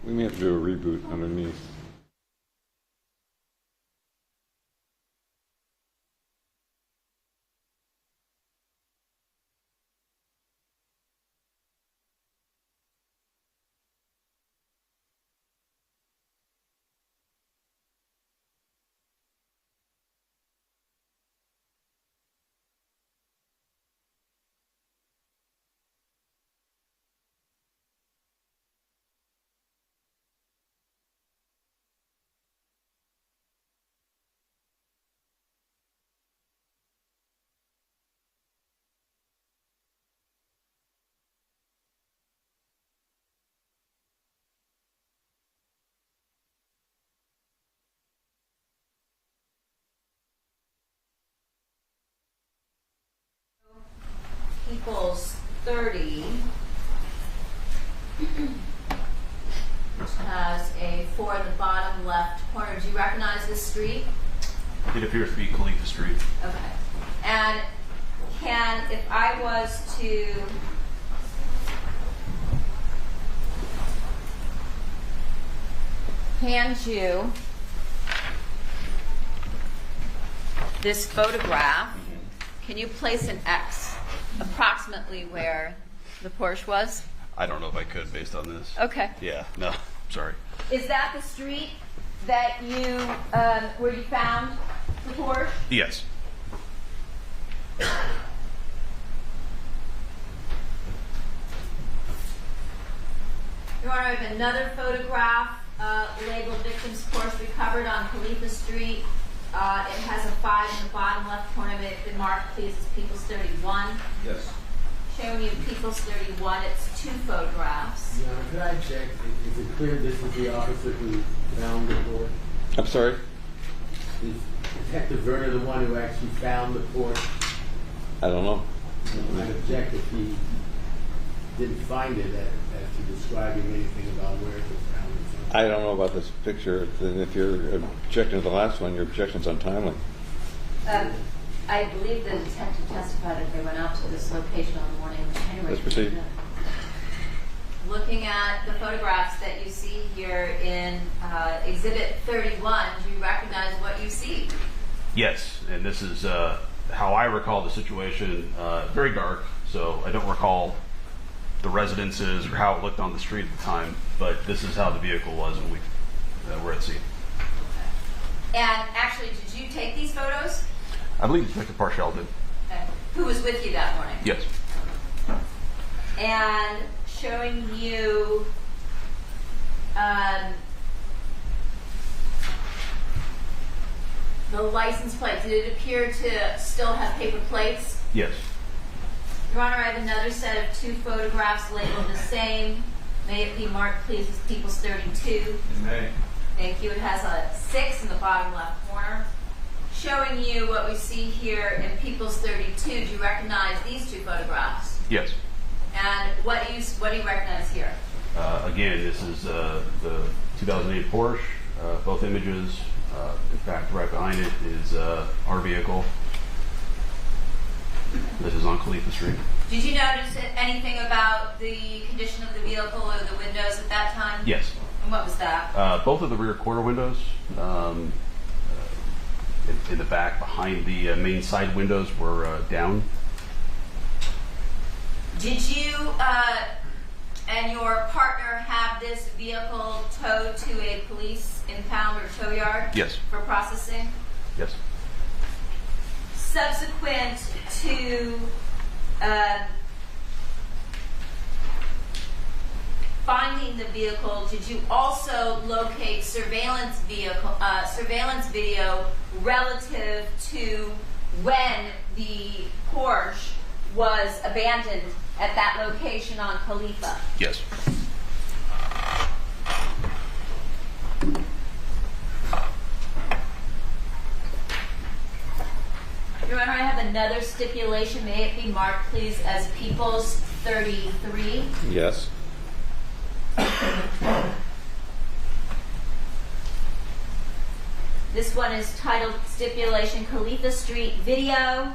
We may have to do a reboot underneath. People's 30, which has a 4 in the bottom left corner. Do you recognize this street? It appears to be Khalifa Street. Okay. And if I was to hand you this photograph, can you place an X approximately where the Porsche was? I don't know if I could based on this. Okay. Yeah, no, sorry. Is that the street that you, where you found the Porsche? Yes. Your Honor, I have another photograph labeled Victim's Porsche recovered on Khalifa Street. It has a 5 in the bottom left corner. May it be marked, please, as People's 31. Yes. Showing you People's 31. It's 2 photographs. Your Honor, could I check? Is it clear this is the officer who found the Porsche? I'm sorry? Is Detective Werner the one who actually found the Porsche? I don't know. I'd object if he didn't find it as to describing anything about where it was found. I don't know about this picture. Then if you're objecting to the last one, your objection's untimely. I believe the detective testified that they went out to this location on the morning of January. Let's proceed. Looking at the photographs that you see here in Exhibit 31, do you recognize what you see? Yes, and this is how I recall the situation. Very dark, so I don't recall the residences or how it looked on the street at the time, but this is how the vehicle was when we were at sea. And actually, did you take these photos? I believe Detective Parshall did. Okay. Who was with you that morning? Yes. And showing you the license plate. Did it appear to still have paper plates? Yes. Your Honor, I have another set of 2 photographs labeled the same. May it be marked, please, as People's 32. It may. Thank you. It has a 6 in the bottom left corner. Showing you what we see here in People's 32. Do you recognize these 2 photographs? Yes. And what do you recognize here? Again, this is the 2008 Porsche. Both images. In fact, right behind it is our vehicle. This is on Khalifa Street. Did you notice anything about the condition of the vehicle or the windows at that time? Yes. And what was that? Both of the rear quarter windows. In the back, behind the main side windows, were down. Did you and your partner have this vehicle towed to a police impound or tow yard? Yes. For processing? Yes. Subsequent to finding the vehicle, did you also locate surveillance video relative to when the Porsche was abandoned at that location on Khalifa? Yes. Your Honor, I have another stipulation. May it be marked, please, as People's 33. Yes. This one is titled Stipulation Khalifa Street Video.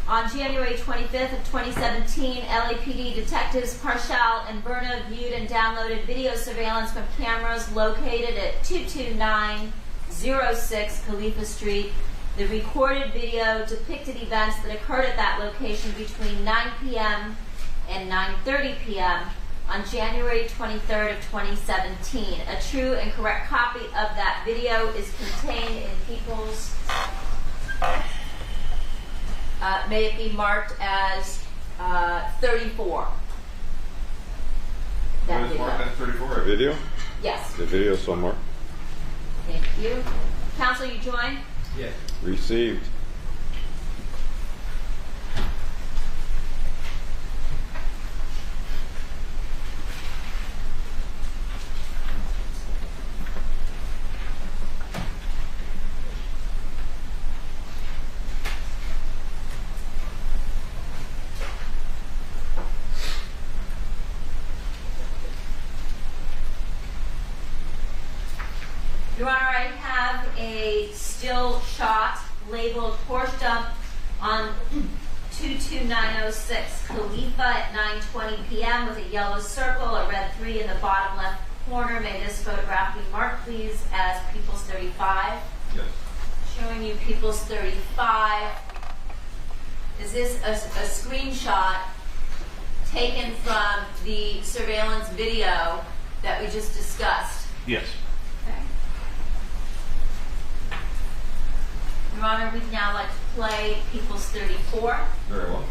On January 25th of 2017, LAPD detectives Parshall and Berna viewed and downloaded video surveillance from cameras located at 22906 Khalifa Street. The recorded video depicted events that occurred at that location between 9 p.m. and 9:30 p.m. on January 23rd of 2017. A true and correct copy of that video is contained in People's, may it be marked as 34. That What is video. marked as 34? A video? Yes. The video so marked. Thank you. Counsel, you join? Yes. Received. Your Honor, I have a still shot labeled Porsche dump on 22906 Khalifa at 9:20 p.m. with a yellow circle, a red 3 in the bottom left corner. May this photograph be marked, please, as People's 35. Yes. Showing showing you People's 35. Is this a screenshot taken from the surveillance video that we just discussed? Yes. Okay. Your Honor, we'd now like to play People's 34. Very well.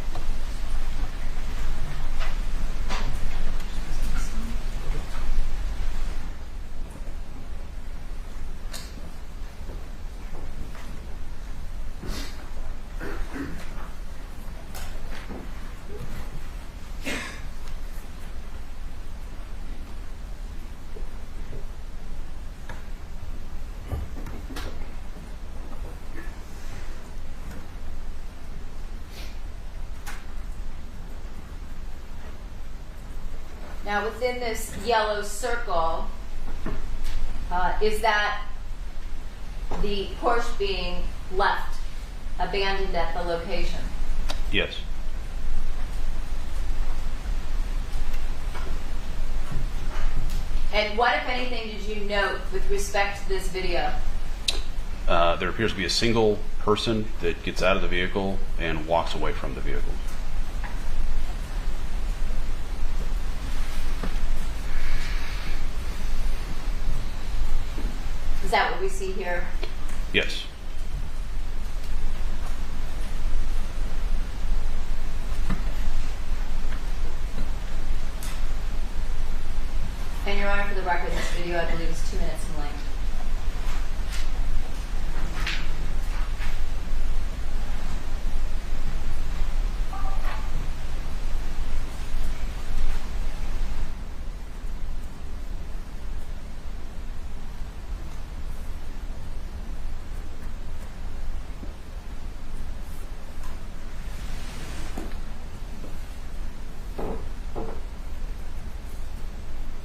Now, within this yellow circle, is that the Porsche being left, abandoned at the location? Yes. And what, if anything, did you note with respect to this video? There appears to be a single person that gets out of the vehicle and walks away from the vehicle. Is that what we see here? Yes. And Your Honor, for the record, this video, I believe, is 2 minutes in length.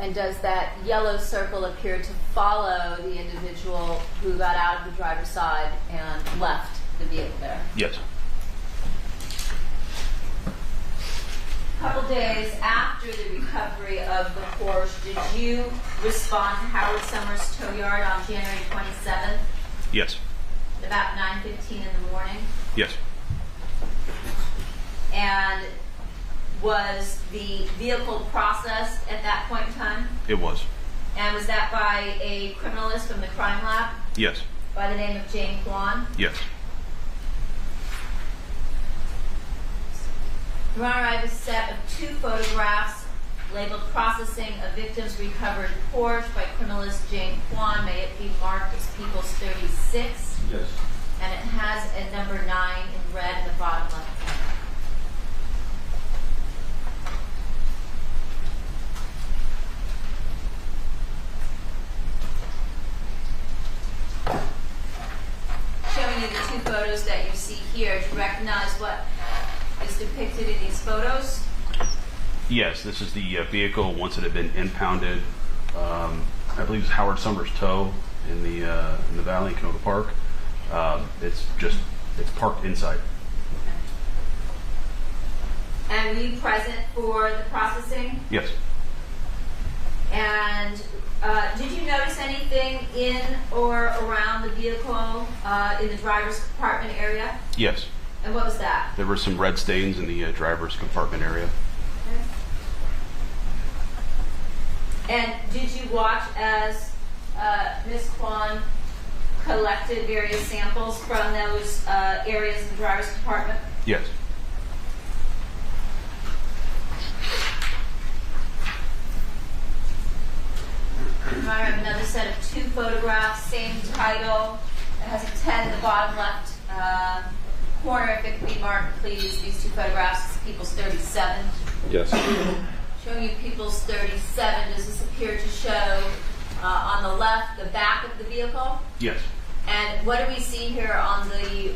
And does that yellow circle appear to follow the individual who got out of the driver's side and left the vehicle there? Yes. A couple days after the recovery of the Porsche, did you respond to Howard Summers' tow yard on January 27th Yes. at about 9:15 in the morning? Yes. And was the vehicle processed at that point in time? It was. And was that by a criminalist from the crime lab Yes. by the name of Jane Kwan? Yes. Your Honor, I have a set of 2 photographs labeled Processing a Victim's Recovered Porsche by criminalist Jane Kwan. May it be marked as People's 36. Yes. And it has a number 9 in red in the bottom left corner. Showing you the 2 photos that you see here. Do you recognize what is depicted in these photos? Yes, this is the vehicle once it had been impounded. I believe it's Howard Summers Tow in the Valley in Canoga Park. It's parked inside. And were you present for the processing? Yes. And did you notice anything in or around the vehicle in the driver's compartment area? Yes. And what was that? There were some red stains in the driver's compartment area. And did you watch as Ms. Kwan collected various samples from those areas in the driver's compartment? Yes. I have another set of 2 photographs, same title. It has a 10 in the bottom left corner. If it could be marked, please. These 2 photographs, People's 37. Yes. Showing you People's 37. Does this appear to show on the left the back of the vehicle? Yes. And what do we see here on the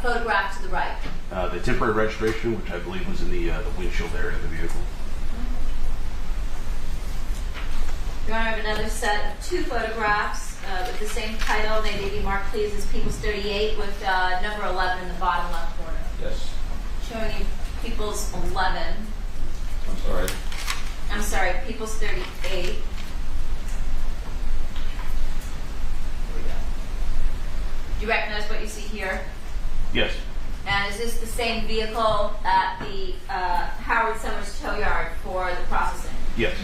photograph to the right? The temporary registration, which I believe was in the windshield area of the vehicle. Your Honor, I have another set of 2 photographs with the same title. May they be marked, please, as People's 38 with number 11 in the bottom left corner. Yes. Showing you People's 11. I'm sorry. I'm sorry, People's 38. Here we go. Do you recognize what you see here? Yes. And is this the same vehicle at the Howard Summers tow yard for the processing? Yes.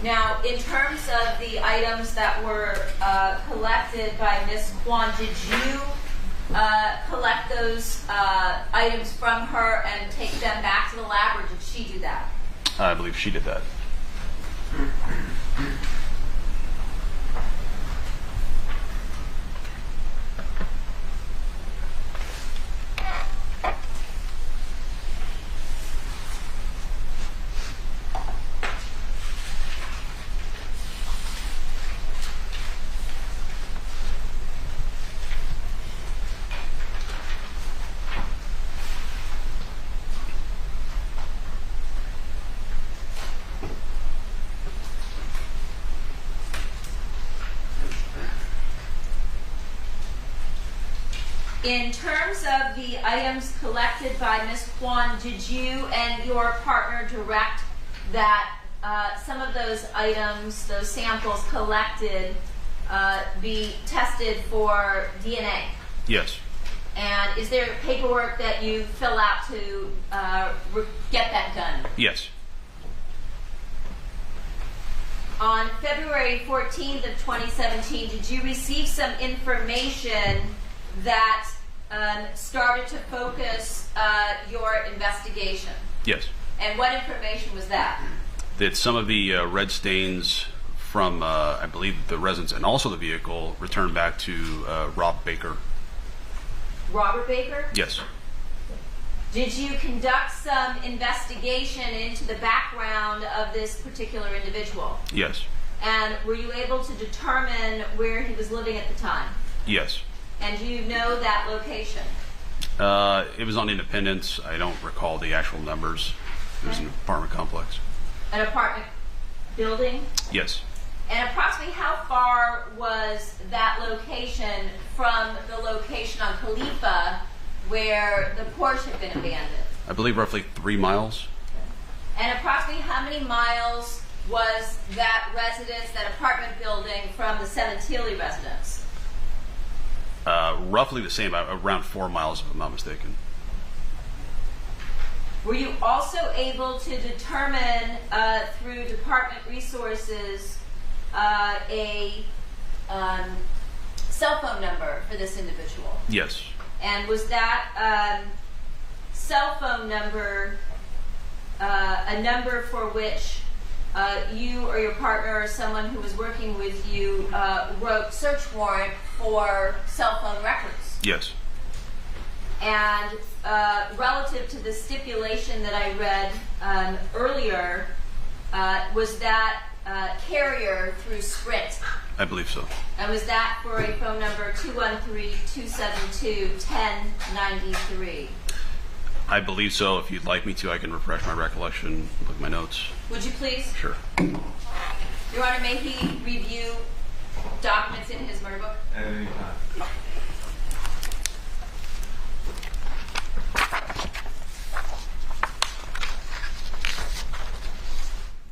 Now, in terms of the items that were collected by Ms. Kwan, did you collect those items from her and take them back to the lab, or did she do that? I believe she did that. In terms of the items collected by Ms. Kwan, did you and your partner direct that some of those items, those samples collected, be tested for DNA? Yes. And is there paperwork that you fill out to get that done? Yes. On February 14th of 2017, did you receive some information that started to focus your investigation? Yes. And what information was that? That some of the red stains from, I believe, the residence and also the vehicle returned back to Rob Baker. Robert Baker? Yes. Did you conduct some investigation into the background of this particular individual? Yes. And were you able to determine where he was living at the time? Yes. And do you know that location? It was on Independence. I don't recall the actual numbers. It was an apartment complex. An apartment building? Yes. And approximately how far was that location from the location on Khalifa where the Porsche had been abandoned? I believe roughly 3 miles. And approximately how many miles was that residence, that apartment building, from the Sementilli residence? Roughly the same, around 4 miles if I'm not mistaken. Were you also able to determine through department resources a cell phone number for this individual? Yes. And was that cell phone number a number for which you or your partner or someone who was working with you wrote search warrant for cell phone records? Yes. And relative to the stipulation that I read earlier, was that carrier through Sprint? I believe so. And was that for a phone number 213-272-1093? I believe so. If you'd like me to, I can refresh my recollection, look at my notes. Would you please? Sure. Your Honor, may he review documents in his murder book? At any time.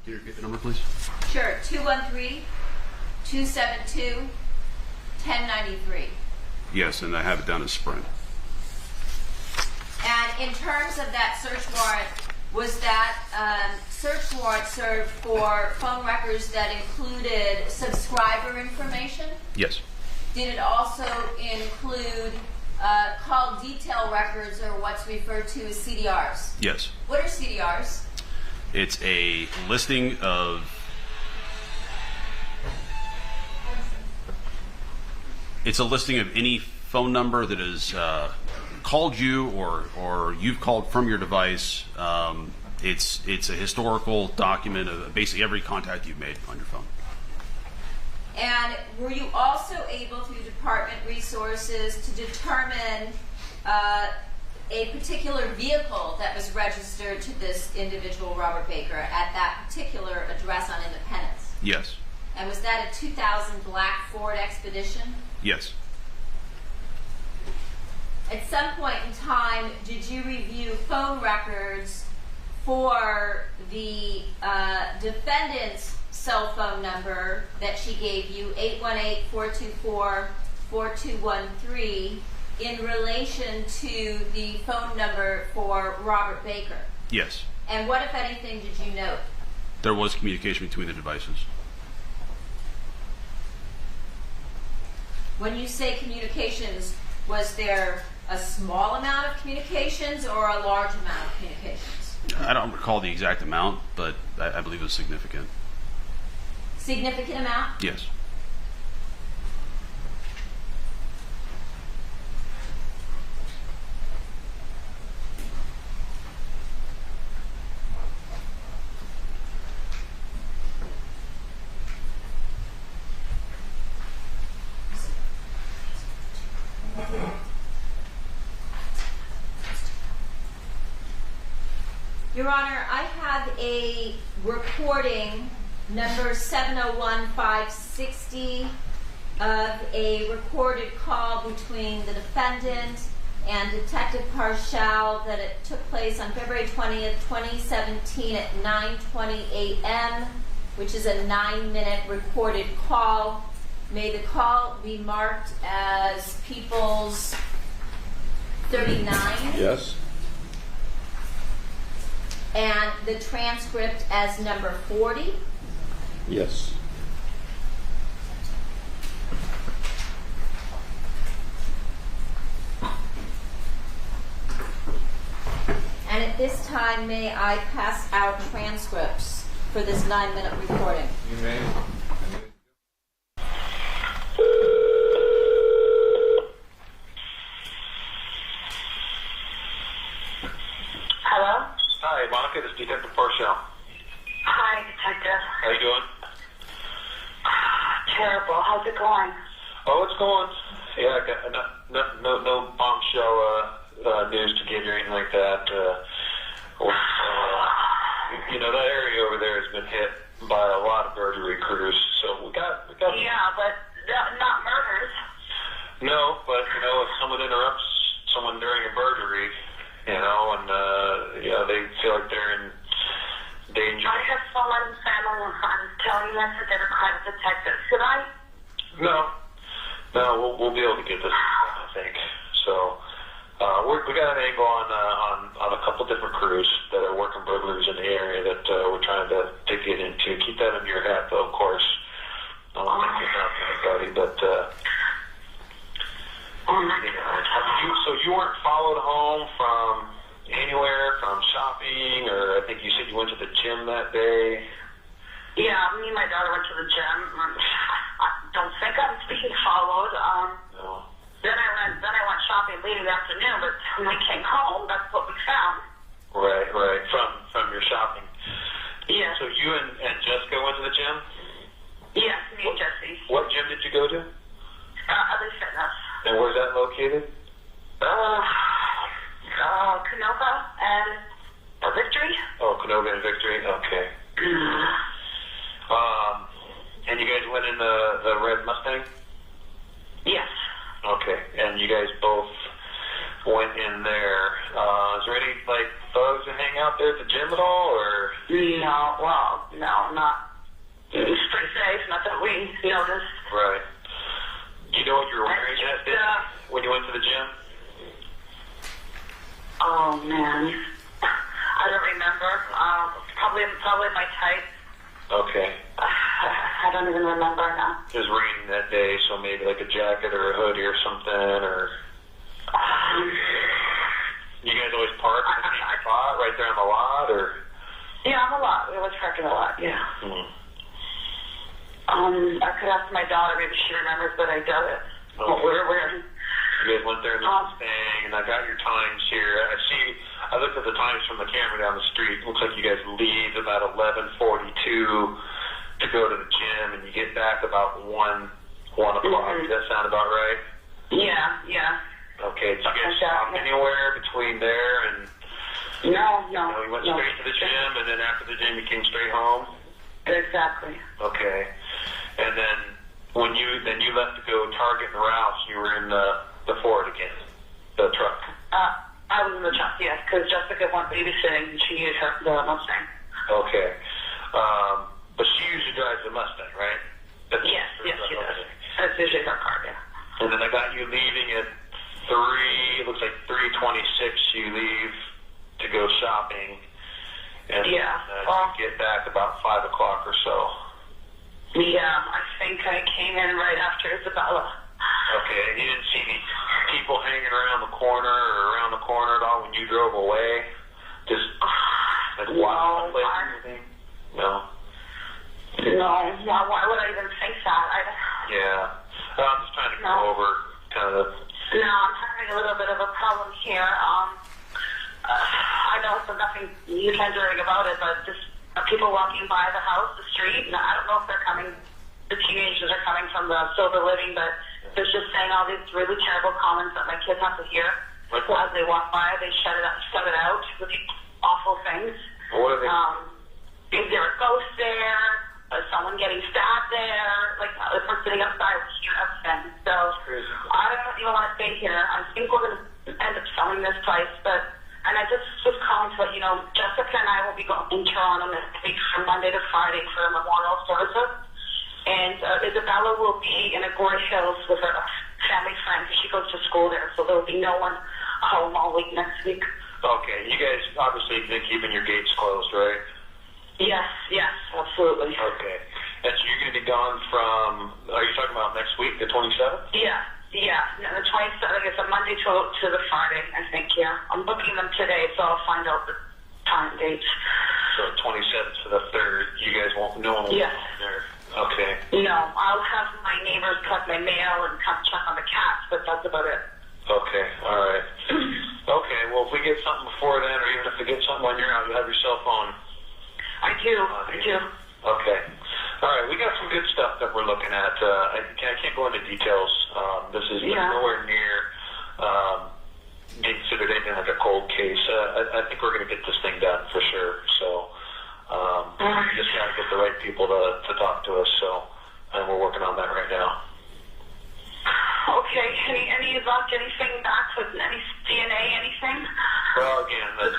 Can you repeat the number, please? Sure. 213-272-1093. Yes, and I have it down as Sprint. And in terms of that search warrant, was that search warrant served for phone records that included subscriber information? Yes. Did it also include call detail records, or what's referred to as CDRs? Yes. What are CDRs? It's a listing of any phone number that has called you or you've called from your device. It's a historical document of basically every contact you've made on your phone. And were you also able, through department resources, to determine a particular vehicle that was registered to this individual, Robert Baker, at that particular address on Independence? Yes. And was that a 2000 black Ford Expedition? Yes. At some point in time, did you review phone records for the defendant's cell phone number that she gave you, 818-424-4213, in relation to the phone number for Robert Baker? Yes. And what, if anything, did you note? There was communication between the devices. When you say communications, was there a small amount of communications or a large amount of communications? I don't recall the exact amount, but I believe it was significant. Significant amount? Yes. Your Honor, I have a recording, number 701560, of a recorded call between the defendant and Detective Parshall that it took place on February 20th, 2017 at 9:20 a.m., which is a 9-minute recorded call. May the call be marked as People's 39. Yes. And the transcript as number 40. Yes. And at this time, may I pass out transcripts for this 9-minute recording? You may. Hello? Hi, Monica, this is Detective Parshall. Hi, Detective. How you doing? Terrible. How's it going? Oh, it's going. Yeah, I got no bombshell news to give you or anything like that. You know, that area over there has been hit by a lot of burglary crews, so we got. Yeah, but not murders. No, but you know, if someone interrupts someone during a burglary, you know, and they feel like they're in danger. I have someone, family, I'm telling them that they're a crime detective. Should I? No, we'll be able to get this, I think. So we got an angle on a couple different crews that are working burglaries in the area that we're trying to get into. Keep that in your hat, though, of course. I don't want to get out to anybody, but. Oh my God. So you weren't followed home from anywhere, from shopping, or I think you said you went to the gym that day? Yeah, me and my daughter went to the gym. I don't think I'm being followed. No. Then I went shopping late in the afternoon, but when we came home, that's what we found. Right. From your shopping. Yes. So you and Jessica went to the gym? Yes, me and Jesse. What gym did you go to? Other Fitness. And where's that located? Canova and Victory. Oh, Canova and Victory. Okay. And you guys went in the red Mustang? Yes. Okay. And you guys both went in there. Is there any thugs that hang out there at the gym at all, or? No, not. It's pretty safe. Not that we noticed. Right. Do you know what you were wearing that day when you went to the gym? Oh man, I don't remember. Probably my type. Okay. I don't even remember now. It was raining that day, so maybe like a jacket or a hoodie or something, or. You guys always park in the same spot right there on the lot, or? Yeah, on the lot. We always park in the lot. Yeah. Hmm. I could ask my daughter. Maybe she remembers, but I doubt it. Okay. What we're wearing. You guys went there in the Mustang, and I got your times here. I looked at the times from the camera down the street. It looks like you guys leave about 11:42 to go to the gym, and you get back about 1 o'clock. Mm-hmm. Does that sound about right? Yeah. Okay. Did you guys stop anywhere between there and? No. You went straight to the gym, and then after the gym, you came straight home. Exactly. Okay. And then when you left to go Target and Ralph's, you were in the Ford again, the truck. I was in the truck, yes, because Jessica went babysitting and she used the Mustang. Okay. But she usually drives the Mustang, right? Yes, she does. That's usually her car, yeah. And then I got you leaving at 3, it looks like 3:26 you leave to go shopping. And Yeah. you get back about 5 o'clock or so. Yeah, I think I came in right after Isabella. Okay, and you didn't see any people hanging around the corner or around the corner at all when you drove away? Just like walking the place or anything? No. No, why would I even think that? Yeah. I'm just trying to go over kind of. No, I'm having a little bit of a problem here. I know it's nothing you can do anything about it, but just people walking by the house, the street, and I don't know if they're coming, the teenagers are coming from the sober living, but they're just saying all these really terrible comments that my kids have to hear. Like so as they walk by, they shut it out with these awful things. What are they? Is there a ghost there? Is someone getting stabbed there? Like, if we're sitting outside, we hear everything. So, I don't even want to stay here. I think we're going to end up selling this place, and I just was calling to let you know, Jessica and I will be going in Toronto next week from Monday to Friday for memorial services. And Isabella will be in Agora Hills with her family friend because she goes to school there. So there will be no one home all week next week. Okay, you guys obviously have been keeping your gates closed, right? Yes, absolutely. Okay. And so you're going to be gone from, are you talking about next week, the 27th? Yeah. No, the 27th, I guess, a Monday to the Friday, I think, yeah. I'm booking them today, so I'll find out the time dates. So 27th to the 3rd, you guys won't, no one will be there. Okay. No, I'll have my neighbors collect my mail and come check on the cats, but that's about it. Okay, all right. Okay, well, if we get something before then, or even if we get something when you're out, you have your cell phone. I do. Okay. All right, we got some good stuff that we're looking at. I can't go into details. This is nowhere near being considered anything like a cold case. I think we're going to get this thing done for sure. So we just got to get the right people to talk to us. So, and we're working on that right now. Okay. Any luck? Anything back with any DNA? Anything? Well, again,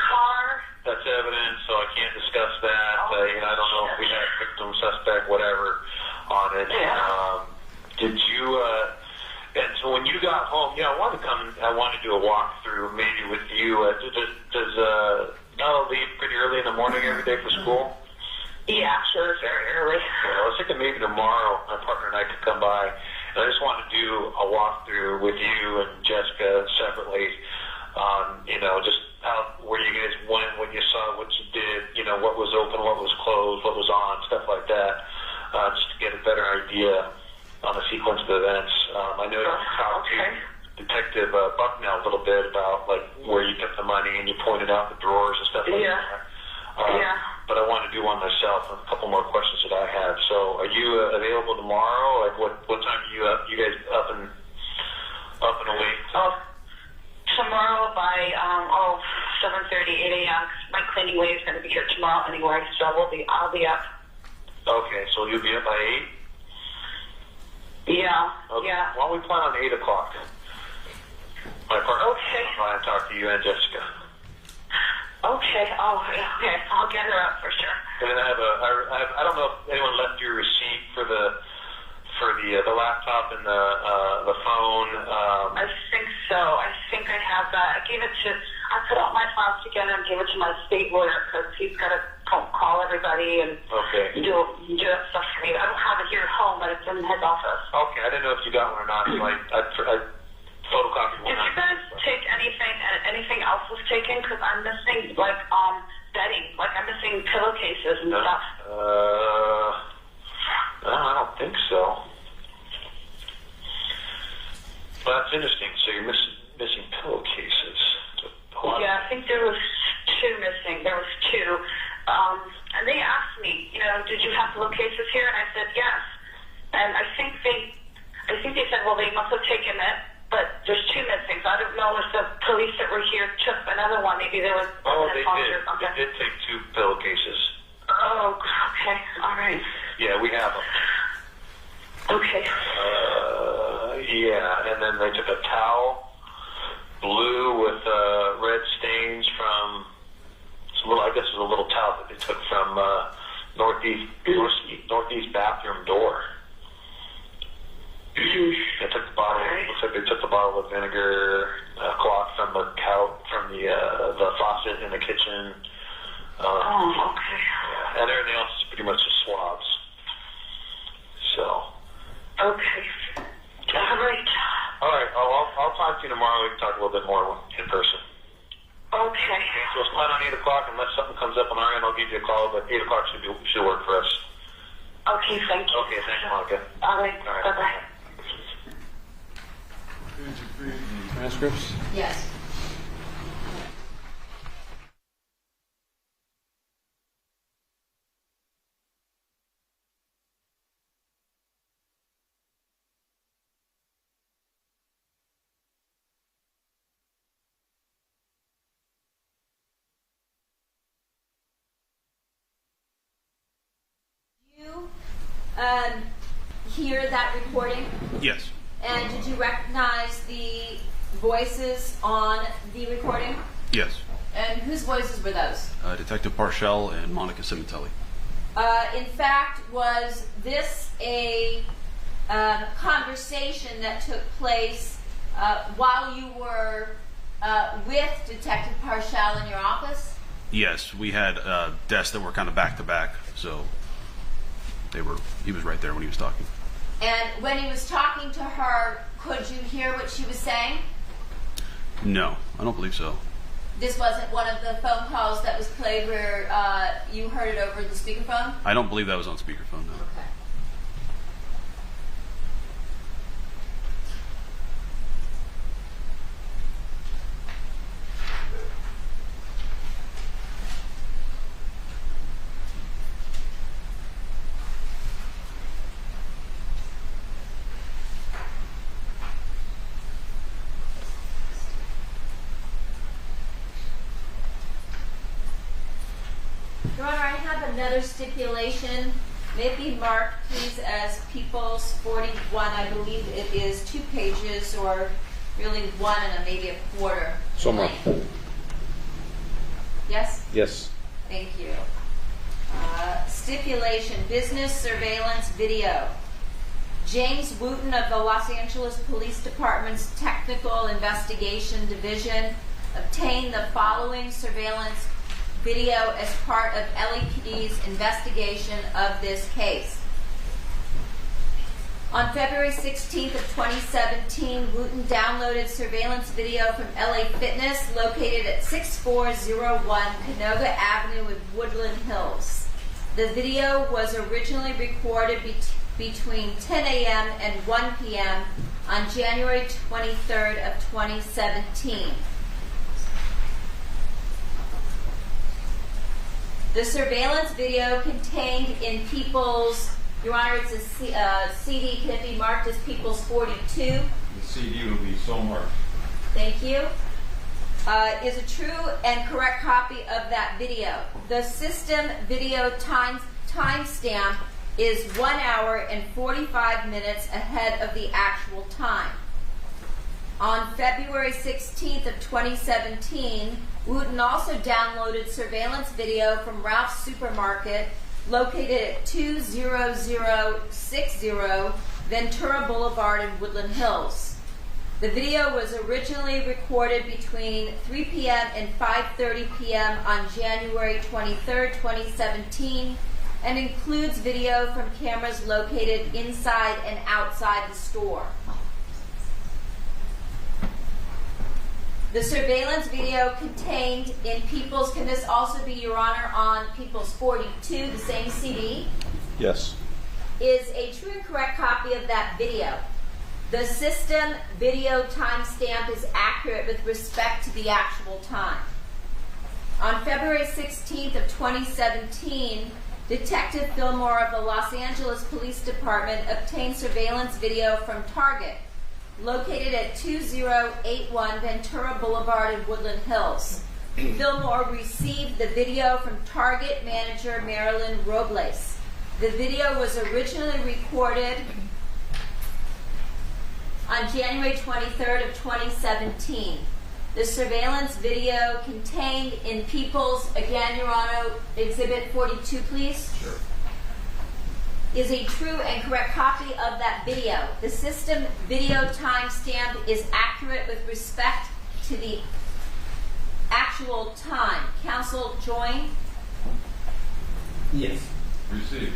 that's evidence, so I can't discuss that. I don't know if we had victim, suspect, whatever on it. Yeah. Did you? And so when you got home, I wanted to come. I wanted to do a walkthrough maybe with you. Does Nala leave pretty early in the morning every day for school? Yeah, sure, very early. Yeah, I was thinking maybe tomorrow my partner and I could come by. And I just wanted to do a walkthrough with you and Jessica separately on, just where you guys went, what you saw, what you did, what was open, what was closed, what was on, stuff like that, just to get a better idea on the sequence of events. I know you talked to Detective Bucknell a little bit about where you kept the money, and you pointed out the drawers and stuff like that. But I want to do one myself, and a couple more questions that I have. So, are you available tomorrow? What time are you guys up and awake? Tomorrow by 7:30, 8 a.m. My cleaning lady is going to be here tomorrow anyway, so I'll be up. Okay, so you'll be up by 8? Yeah. Okay. Yeah. Why don't we plan on 8 o'clock? My partner. Okay. I'll talk to you and Jessica. Okay. Okay. I'll get her up for sure. And then I don't know if anyone left your receipt for the laptop and the phone. I think so. I think I have that. I put all my files together and gave it to my state lawyer because he's got to call everybody and do that stuff for me. I don't have it here at home, but it's in his office. Okay. I didn't know if you got one or not, so I photocopied one. Did you guys take anything? Anything else was taken? Because I'm missing bedding. I'm missing pillowcases and stuff. No, I don't think so. Well, that's interesting. So you're missing pillowcases. Yeah, I think there was 2 missing. There was 2. And they asked me, did you have pillowcases here? And I said yes. And I think they said, well, they must have taken it, but there's 2 missing. So I don't know if the police that were here took another one. Maybe there was. They did. They did take 2 pillowcases. Oh, okay. All right. Yeah, we have them. Okay. Yeah, and then they took a towel, blue with red stains from I guess it was a little towel that they took from northeast bathroom door. They took the bottle. Looks like they took the bottle of vinegar, cloth from the from the faucet in the kitchen. Okay. Yeah, and everything else is pretty much just swabs. So. Okay. All right. All right. I'll talk to you tomorrow. We can talk a little bit more in person. Okay. So let's plan on 8 o'clock. Unless something comes up on our end, I'll give you a call. But 8 o'clock should work for us. Okay, thank you. Okay, thanks, Monica. All right. All right. Bye-bye. Transcripts? Yes. You hear that recording? Yes. And did you recognize the voices on the recording? Yes. And whose voices were those? Detective Parshall and Monica Sementilli. In fact, was this a conversation that took place while you were with Detective Parshall in your office? Yes, we had desks that were kind of back to back, so he was right there when he was talking. And when he was talking to her, could you hear what she was saying? No, I don't believe so. This wasn't one of the phone calls that was played where you heard it over the speakerphone? I don't believe that was on speakerphone, no. Okay. Your Honor, I have another stipulation. May it be marked, please, as People's 41. I believe it is 2 pages, or really 1 and maybe a quarter. So marked. Yes? Yes. Thank you. Stipulation, business surveillance video. James Wooten of the Los Angeles Police Department's Technical Investigation Division obtained the following surveillance video as part of LAPD's investigation of this case. On February 16th of 2017, Wooten downloaded surveillance video from LA Fitness located at 6401 Canoga Avenue in Woodland Hills. The video was originally recorded between 10 a.m. and 1 p.m. on January 23rd of 2017. The surveillance video contained in People's, Your Honor, it's a CD, can it be marked as People's 42? The CD will be so marked. Thank you. Is a true and correct copy of that video. The system video timestamp is 1 hour and 45 minutes ahead of the actual time. On February 16th of 2017, Wooten also downloaded surveillance video from Ralph's Supermarket located at 20060 Ventura Boulevard in Woodland Hills. The video was originally recorded between 3 p.m. and 5:30 p.m. on January 23rd, 2017, and includes video from cameras located inside and outside the store. The surveillance video contained in People's, can this also be, Your Honor, on People's 42, the same CD? Yes. Is a true and correct copy of that video. The system video timestamp is accurate with respect to the actual time. On February 16th of 2017, Detective Fillmore of the Los Angeles Police Department obtained surveillance video from Target, located at 2081 Ventura Boulevard in Woodland Hills. Fillmore received the video from Target manager Marilyn Robles. The video was originally recorded on January 23rd of 2017. the surveillance video contained in People's, again, Your Honor, Exhibit 42, please? Sure. Is a true and correct copy of that video. The system video timestamp is accurate with respect to the actual time. Counsel, join. Yes. Received.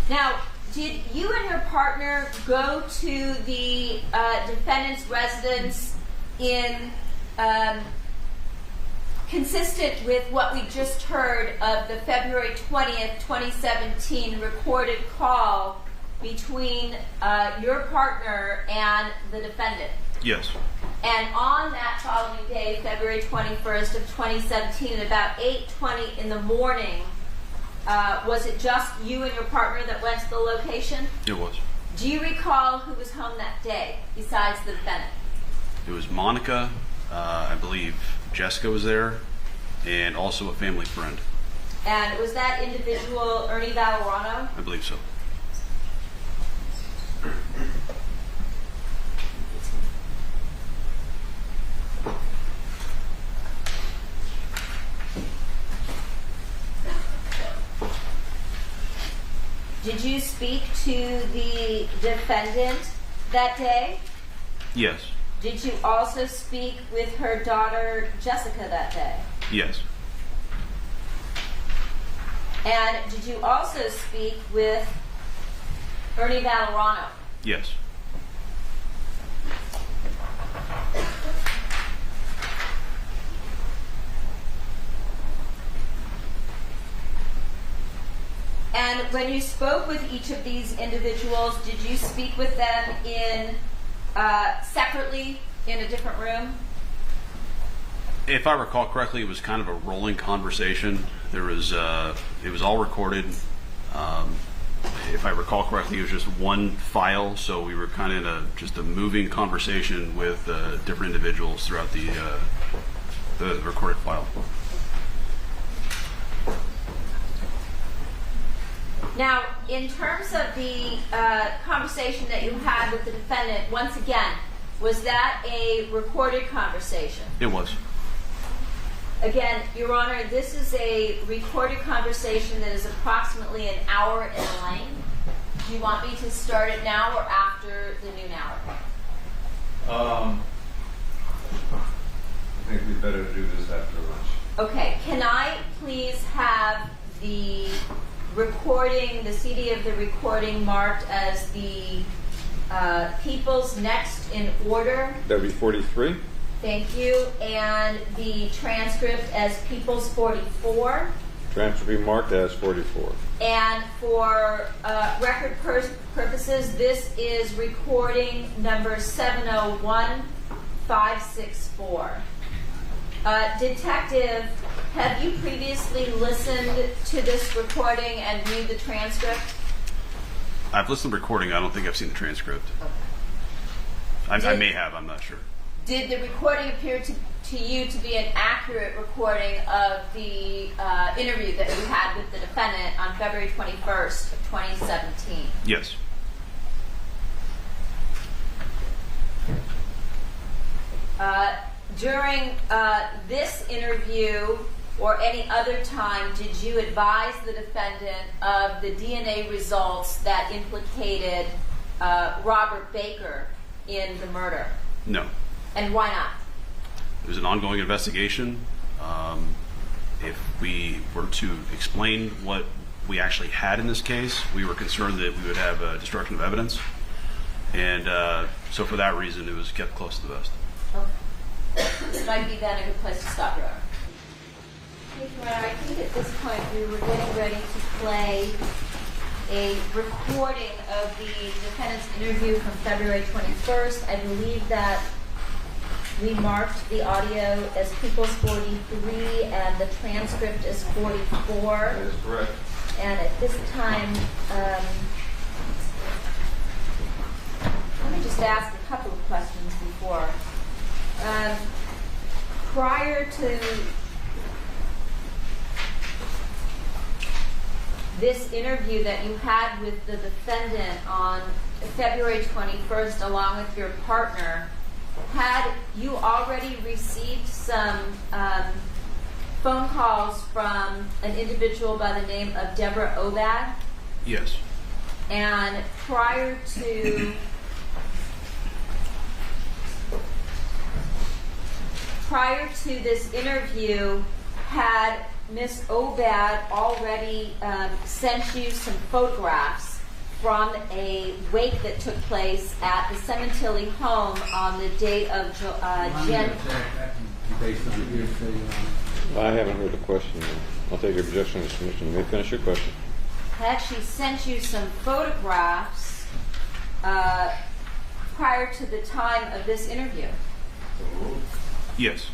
Now, did you and your partner go to the defendant's residence in consistent with what we just heard of the February 20th, 2017 recorded call between your partner and the defendant? Yes. And on that following day, February 21st of 2017, at about 8:20 in the morning, was it just you and your partner that went to the location? It was. Do you recall who was home that day besides the defendant? It was Monica, I believe Jessica was there, and also a family friend. And was that individual Ernie Valorano? I believe so. Did you speak to the defendant that day? Yes. Did you also speak with her daughter Jessica that day? Yes. And did you also speak with Ernie Valorano? Yes. And when you spoke with each of these individuals, did you speak with them in separately in a different room? If I recall correctly, it was kind of a rolling conversation. There was, it was all recorded. If I recall correctly, it was just one file, so we were kind of in just a moving conversation with different individuals throughout the recorded file. Now, in terms of the conversation that you had with the defendant, once again, was that a recorded conversation? It was. Again, Your Honor, this is a recorded conversation that is approximately an hour in length. Do you want me to start it now or after the noon hour? I think we'd better do this after lunch. Okay, can I please have the recording, the CD of the recording marked as the People's next in order? That would be 43. Thank you. And the transcript as People's 44. Transcript be marked as 44. And for record purposes, this is recording number 701564. Detective, have you previously listened to this recording and read the transcript? I've listened to the recording. I don't think I've seen the transcript. Okay. I may have. I'm not sure. Did the recording appear to you to be an accurate recording of the interview that you had with the defendant on February 21st of 2017? Yes. During this interview or any other time, did you advise the defendant of the DNA results that implicated Robert Baker in the murder? No. And why not? It was an ongoing investigation. If we were to explain what we actually had in this case, we were concerned that we would have destruction of evidence. And so for that reason, it was kept close to the vest. Okay. This might be then a good place to stop, Your Honor. Thank you, Your Honor. I think at this point we were getting ready to play a recording of the defendant's interview from February 21st. I believe that we marked the audio as People's 43 and the transcript as 44. That is correct. And at this time, let me just ask a couple of questions before. Prior to this interview that you had with the defendant on February 21st along with your partner, had you already received some phone calls from an individual by the name of Deborah Obad? Yes. And prior to this interview, had Miss Obad already sent you some photographs from a wake that took place at the Sementilli home on the date of Based on the hearsay, I haven't heard the question. I'll take your objection as submission. You may finish your question. had actually sent you some photographs prior to the time of this interview. Yes.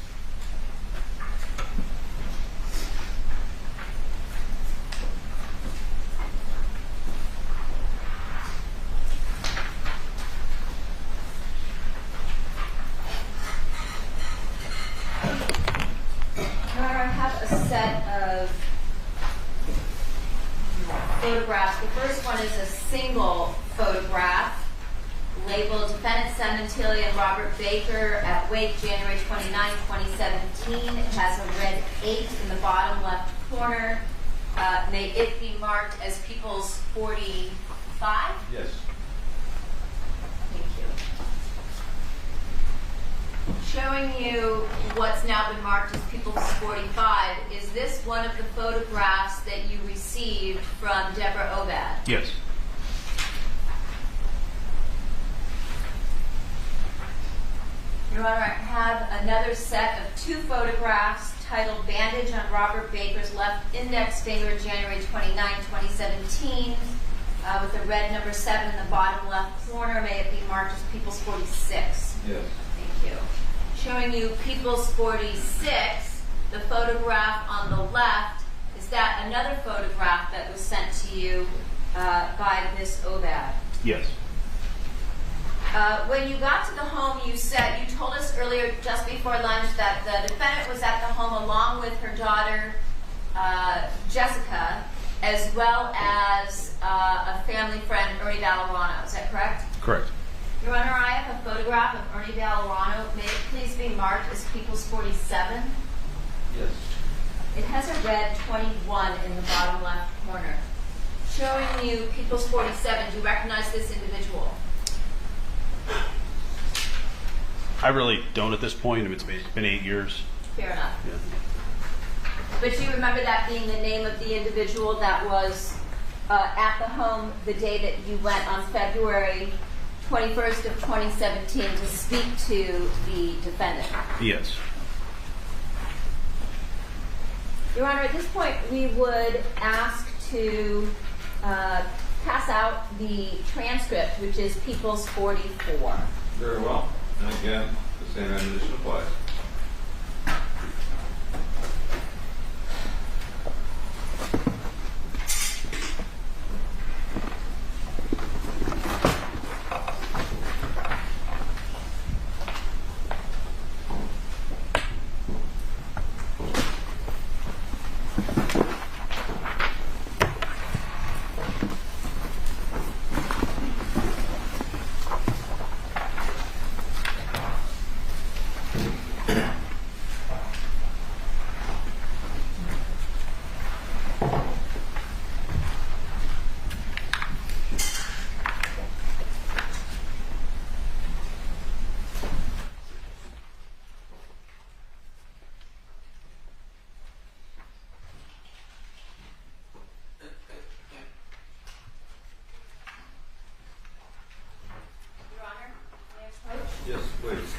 I have a set of photographs. The first one is a single photograph labeled Defendant Sementilli and Robert Baker at Wake, January 29, 2017. It has a red 8 in the bottom left corner. May it be marked as People's 45? Yes. Thank you. Showing you what's now been marked as People's 45, is this one of the photographs that you received from Deborah Obad? Yes. Your Honor, I have another set of 2 photographs titled Bandage on Robert Baker's left index finger, January 29, 2017, with the red number 7 in the bottom left corner. May it be marked as People's 46. Yes. Thank you. Showing you People's 46, the photograph on the left, is that another photograph that was sent to you by Ms. Obad? Yes. When you got to the home, you told us earlier, just before lunch, that the defendant was at the home along with her daughter, Jessica, as well as a family friend, Ernie Valorano. Is that correct? Correct. Your Honor, I have a photograph of Ernie Valorano. May it please be marked as People's 47? Yes. It has a red 21 in the bottom left corner. Showing you People's 47, do you recognize this individual? I really don't at this point. It's been 8 years. Fair enough. Yeah. But you remember that being the name of the individual that was at the home the day that you went on February 21st of 2017 to speak to the defendant? Yes. Your Honor, at this point, we would ask to pass out the transcript, which is People's 44. Very well. And again, the same ammunition applies. Your Honor, may I approach? Yes, please.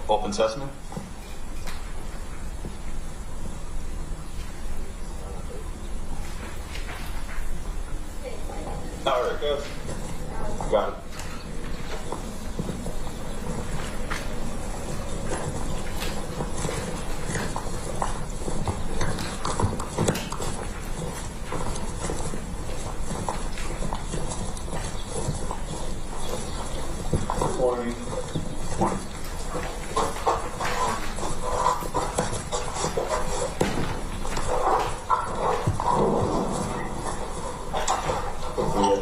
Open sesame? All right, good. Got it. Good morning.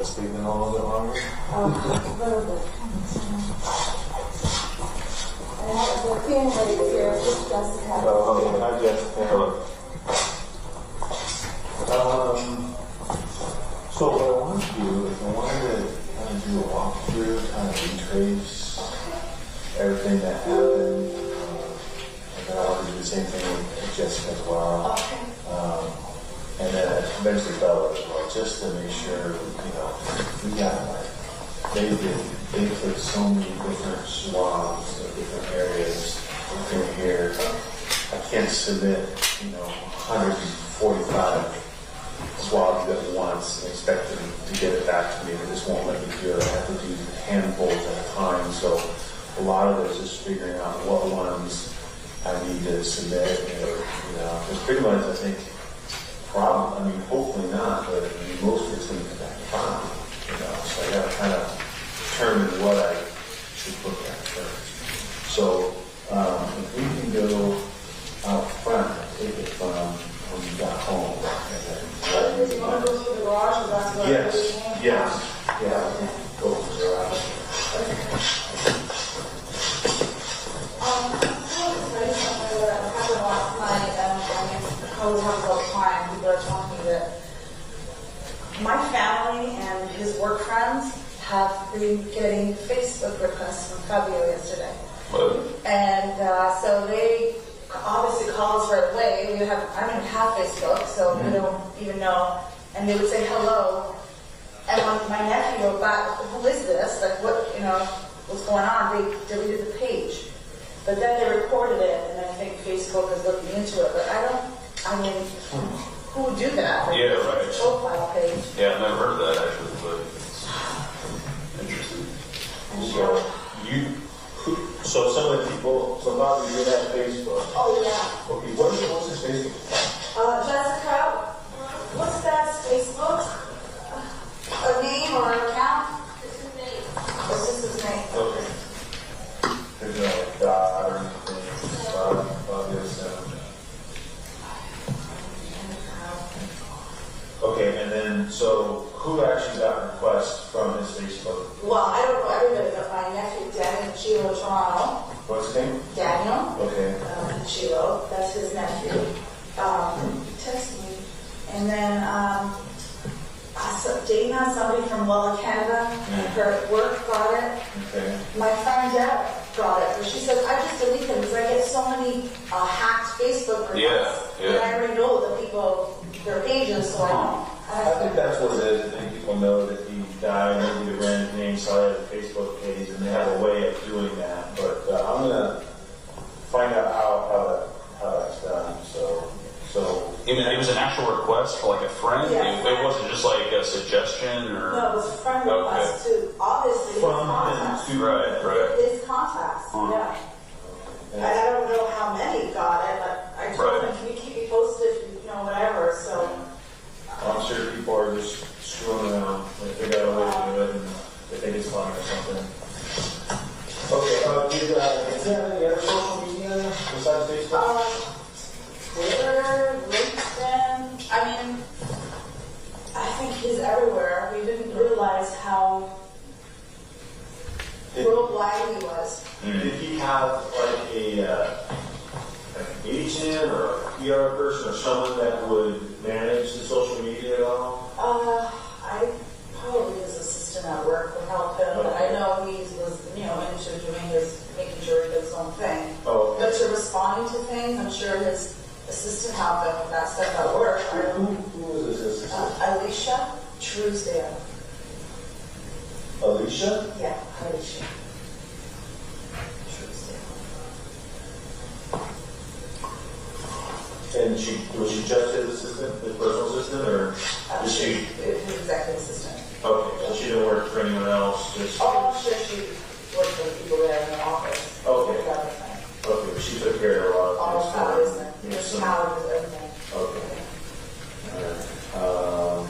just leave them a little bit longer? A little bit. And the family here, just Jessica. Oh, okay. Hi, Jessica. So what I want to do is I wanted to kind of do a walkthrough, kind of retrace everything that happened. And then I want to do the same thing with Jessica as well. And then eventually Bella as well, just to make sure, we got they took so many different swaths of different areas in here. I can't submit, 145 swaths at once and expect them to get it back to me. They just won't let me do it. I have to do handfuls at a time. So a lot of this is figuring out what ones I need to submit. Because pretty much I think, hopefully not, but most of it's going to come back fine. So I got to kind of determine what I should look at first. So if we can go out front, take it from when you got home. Did you want to go through the garage? Yes. Go to the garage. I always have all the time. People are telling me that my family and his work friends have been getting Facebook requests from Fabio yesterday. And so they obviously call us right away. I don't even have Facebook, so we don't even know. And they would say hello. And when my nephew wrote back, who is this? Like, what's going on? They deleted the page. But then they reported it, and I think Facebook is looking into it. But who would do that? Like, yeah, right. Profile page. Yeah, I've never heard of that actually, but it's interesting. So some of the people, Bobby, you have Facebook. Oh, yeah. Okay, what's his Facebook? Jessica, what's that Facebook? A name or an account? It's his name. It's just his name. Okay. There's no dot or anything. Bobby, okay, and then, so who actually got requests from his Facebook? Well, I don't know everybody, but my nephew, Daniel Chilo Toronto. What's his name? Daniel. Okay. Chilo, that's his nephew. He texted me. And then Dana, somebody from Walla, Canada, her work got it. Okay. My friend Deb got it. But she said, I just delete them because I get so many hacked Facebook requests. Yeah. And I already know the people, their pages, so I think that's what it is. I think people know that he died, maybe the brand name, so I have a Facebook page, and they have a way of doing that. But I'm gonna find out how that's done. So. It was an actual request for like a friend? Yeah. It wasn't just like a suggestion or? no, it was a friend request to obviously his From contacts. him to Right. His contacts, yeah. And I don't know how many got it, but I told him, can you keep me posted, whatever, so. I'm sure people are just screwing around. They figure out a way to do it, and they think it's fun or something. Okay, is there any other social media besides Facebook? Twitter, LinkedIn, I think he's everywhere. We didn't realize how worldwide he was. Did he have like an agent or a PR person or someone that would manage the social media at all? I probably his assistant at work would help him, but I know he was, into making sure he does his own thing. Oh, okay. But to responding to things, I'm sure his assistant helped him with that stuff at work. Who was his assistant? Alicia Truesdale. Alicia? Yeah, Alicia Truesdale. And was she just his assistant, his personal assistant, or was she? His executive assistant. Okay, so she didn't work for anyone else. Just. Oh, I'm sure she worked for the people there in the office. Okay. Everything. Okay, but she took care of a lot of All things. of that is the calendars, everything. Okay. All right.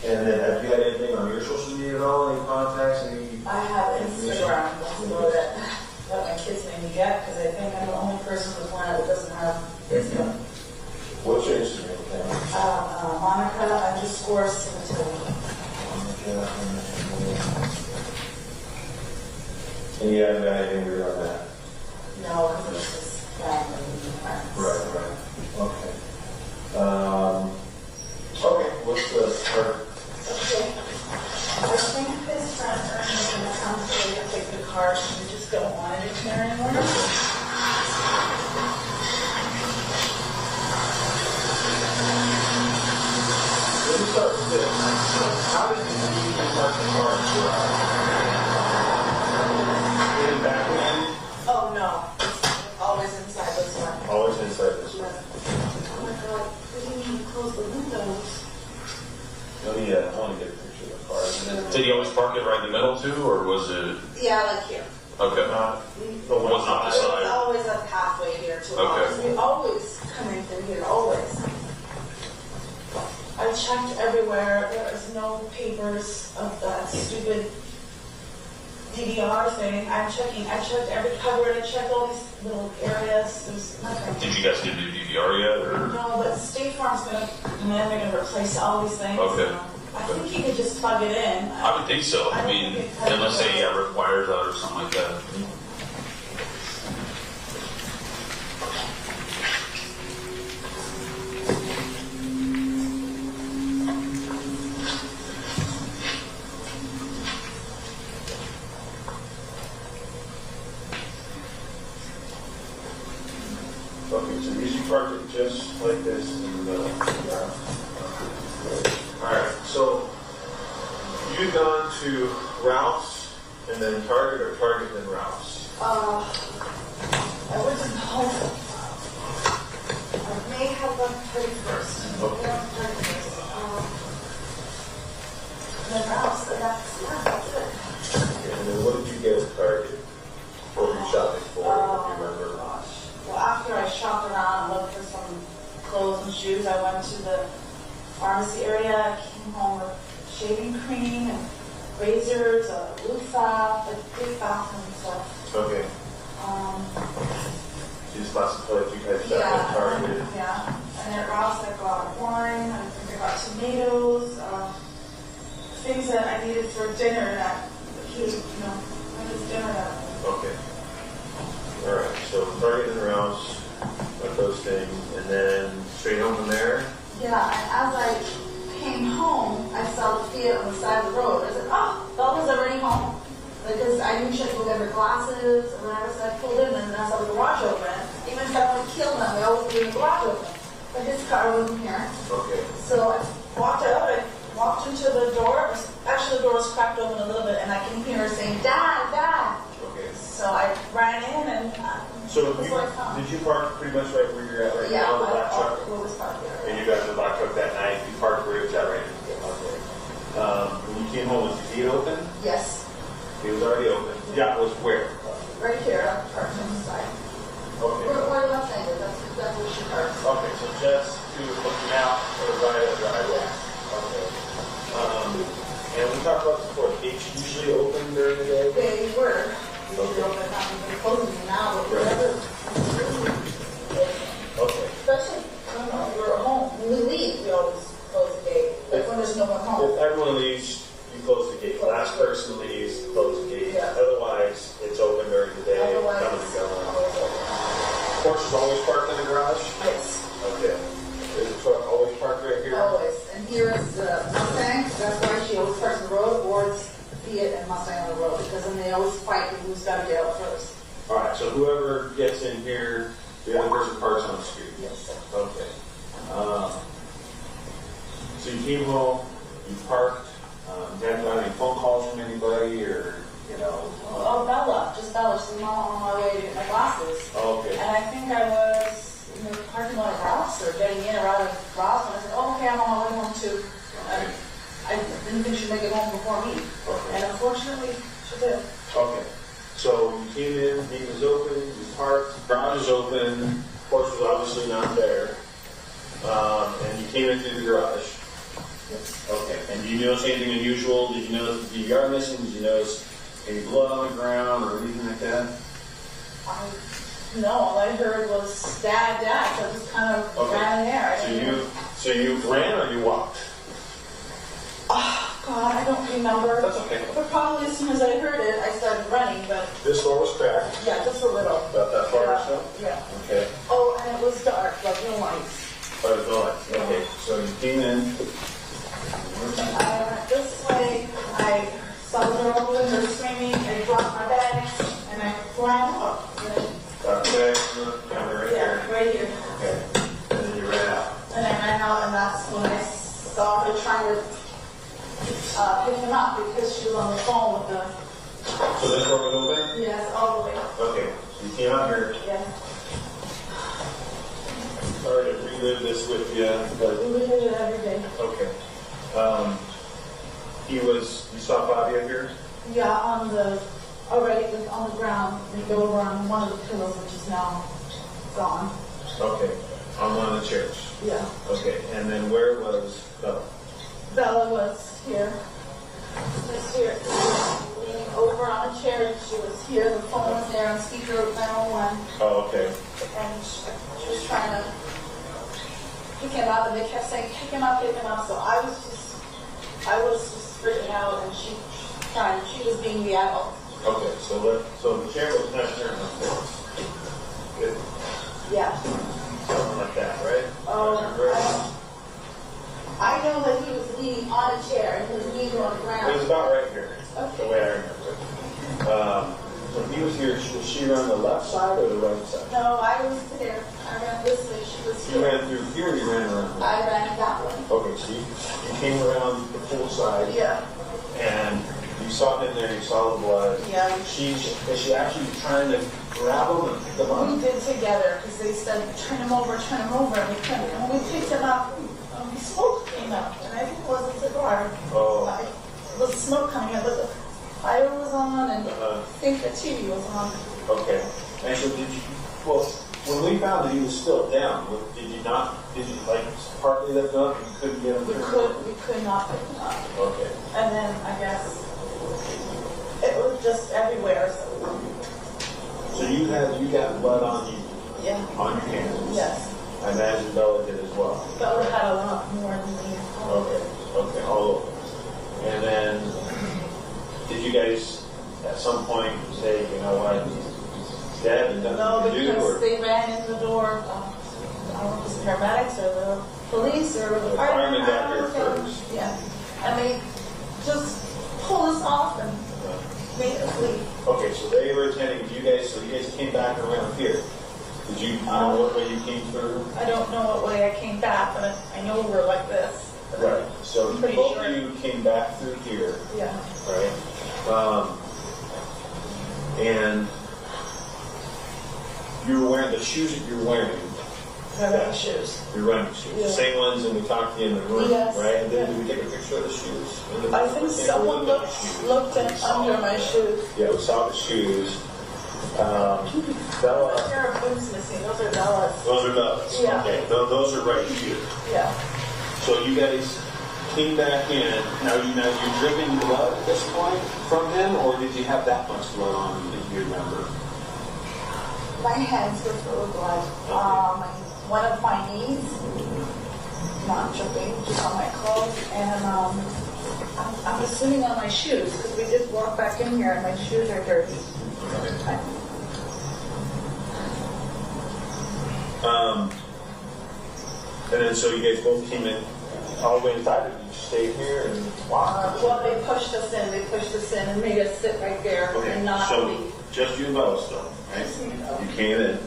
And then, have you had anything on your social media at all? Any contacts? I have Instagram. That's the one that my kids made me get because I think I'm the only person with one that doesn't have Facebook. What's your Instagram account? Monica _Sementilli. And you haven't got anything weird on that? No, because it's just family and friends. Right. Okay. Okay, what's the start? Okay. I think his friends are going to come today to take the car. We just don't want it in here anymore. Let me start with this. How did you park the car in the garage? In the back end? Oh, no. It's always inside this one. Always inside this one. Oh my God. We didn't even close the windows. Oh yeah, I want to get a picture of the car. Did he always park it right in the middle too, or was it? Yeah, like here. Okay. The Was not the There's side. always a pathway here to Okay. ours. We always come in through here, always. I checked everywhere. There is no papers of that stupid DVR thing. I checked every cupboard. I checked all these little areas. There's nothing. Did you guys get a new DVR yet, or? No, but State Farm's gonna come in. They're gonna replace all these things. Okay. I think you could just plug it in. I would think so. I mean, unless they rip wires out or something like that. Okay, so usually park it just like this in the middle. Alright, so you've gone to Ralph's and then Target, or Target then Ralph's? I wasn't home. I may have left 31st. Okay. Yeah, 31st. The house, that's it. Okay, and then what did you get at Target? What were you shopping for, if you remember? Gosh. Well, after I shopped around and looked for some clothes and shoes, I went to the pharmacy area. I came home with shaving cream and razors, loofah, like big bathroom stuff. Okay, just lots of toilet you guys shop at Target. Yeah. And at Ralph's I got wine, I think I got tomatoes, things that I needed for dinner that he was, I needed dinner that. Okay. Alright, so Target and Ralph's, got those things, and then straight home from there? Yeah, and as I came home, I saw the Fiat on the side of the road. I said, oh, Bella's already home. Because I knew she had to go get her glasses, and then I pulled in, and then I saw the garage open. Even if I would kill them, we always leave the garage open. But his car wasn't here. Okay. So I walked out, I walked into the door. Actually, the door was cracked open a little bit, and I can hear her saying, Dad, Dad. Okay. So I ran in, and So it was like fun. did you park pretty much right where you're at right Yeah, now, the black truck? it was parked there. And you got in the black truck that night, you parked where it was at right now? Okay. When you came home, was the gate open? Yes, It was already open. Yeah, it was where? right here, parked on the side. Okay. Where left finger, that's where she parked. Okay, so just to looking out or right of the driveway. Okay. And we talked about this before, gates usually open during the day? They were. Usually open, not even closing them now, but whatever. Okay. Especially, I don't know, we're at home. When we leave, we always close the gate. Like when there's no one home. If everyone leaves, you close the gate. Last person leaves, close the gate. Yeah. Otherwise, it's open during the day. Otherwise, Coming and it's going. always open. Horse is always parked in the garage? Yes, Okay. Is the truck always parked right here? always. And here is the Mustang, that's why she always parks on the road, or it's Fiat and Mustang on the road, because then they always fight who's got to get out first. All right, so whoever gets in here, the other person parks on the street? Yes. Okay. So you came home, you parked, you haven't got any phone calls from anybody, or, Oh, Bella, just Bella. She's on my way to get my glasses. Okay. And I think I was in the parking lot of Ralph's or getting in or out of Ralph's, and I said, oh, okay, I'm on my way home too. And I didn't think she'd make it home before me. Okay. And unfortunately, she did. Okay. So you came in, gate was open, you parked, garage is open, horse was obviously not there, and you came into the garage. Yes. Okay. And did you notice anything unusual? Did you notice the DVR missing? Did you notice any blood on the ground or anything like that? No, all I heard was Dad, Dad. So I just kind of ran in there. So you ran or you walked? Oh, God, I don't remember. That's okay. But probably as soon as I heard it, I started running, but This door was cracked, yeah, just a little. about that far or so? Yeah. Okay. Oh, and it was dark, like no lights. Oh, there's no lights. Okay, so you came in. I went this way, I saw the girl over there screaming, I dropped my bags, and I ran up. Got the bag, camera right there. Yeah, right here. Okay. And then you ran out. And I ran out, and that's when I saw her trying to pick him up because she was on the phone with the. So this door was open? Yes, all the way. Okay, so you came out here. Yeah. Sorry to relive this with you, but We would do it every day. okay. You saw Bobby up here? Yeah, on the ground. We go over on one of the pillows, which is now gone. Okay, on one of the chairs. Yeah. Okay, and then where was Bella? Bella was here. Just here. Leaning over on a chair. She was here. The phone was there on speaker 901. Oh, okay. And she was trying to pick him up, and they kept saying, pick him up, pick him up. So I was just freaking out, and she was being the adult. Okay, so the chair was not here on the floor. Good. Yeah. Something like that, right? Oh, I know that he was leaning on a chair, and he was leaning on the It was ground. about right here, Okay. the way I remember it. When he was here, was she on the left side or the right side? No, I was there. I ran this way. She was You here. ran through here, or you ran around? I ran that way. Okay, so you came around the pool side, Yeah. and you saw him in there, you saw the blood. Yeah. Is she actually trying to grab him and pick him We up? did together because they said, turn him over, and we couldn't. And when we picked him up, the smoke came out, and I think it was a cigar. Oh. The smoke coming out, the fire was on, and Uh-huh. I think the TV was on. Okay. And so well, when we found that he was still down, did you like partly lift him up and you couldn't get him We through? could not pick him up. Okay. And then I guess it was just everywhere. So you got blood on you, Yeah. on your hands. Yes. I imagine Bella did as well. Bella had a lot more than me. Okay, all over. And then, did you guys at some point say, you know what, Dad, you No, nothing to do? because Or they ran in the door. I don't know if it was the paramedics or the police or the the firemen. firemen got here first. Yeah. And they just pulled us off and made us leave. Okay, so they were attending. So you guys came back around here. Did you know what way you came through? I don't know what way I came back, but I know we were like this. Right. So I'm pretty both sure. of you came back through here, Yeah. right? And you were wearing the shoes that you're wearing. Running shoes. Your running shoes, Yeah. the same ones that we talked to you in the room, Yes. right? And then Yeah. did we take a picture of the shoes? I think someone looked at under my shoes. Yeah, we saw the shoes. Bella, There are boots missing. Those are Bella's. those are Bella's. Yeah. Okay, those are right here. Yeah. So you guys came back in. Now you're dripping blood at this point from him, or did you have that much blood on you that you remember? My hands were full of blood. One of my knees, not dripping, just on my clothes, and I'm assuming on my shoes because we just walked back in here and my shoes are dirty. And then so you guys both came in all the way inside, or did you stay here and watch? Well, they pushed us in. They pushed us in and made us sit right there Okay, and not so leave. just you and Bella still, right? Just me and Bella. You came in,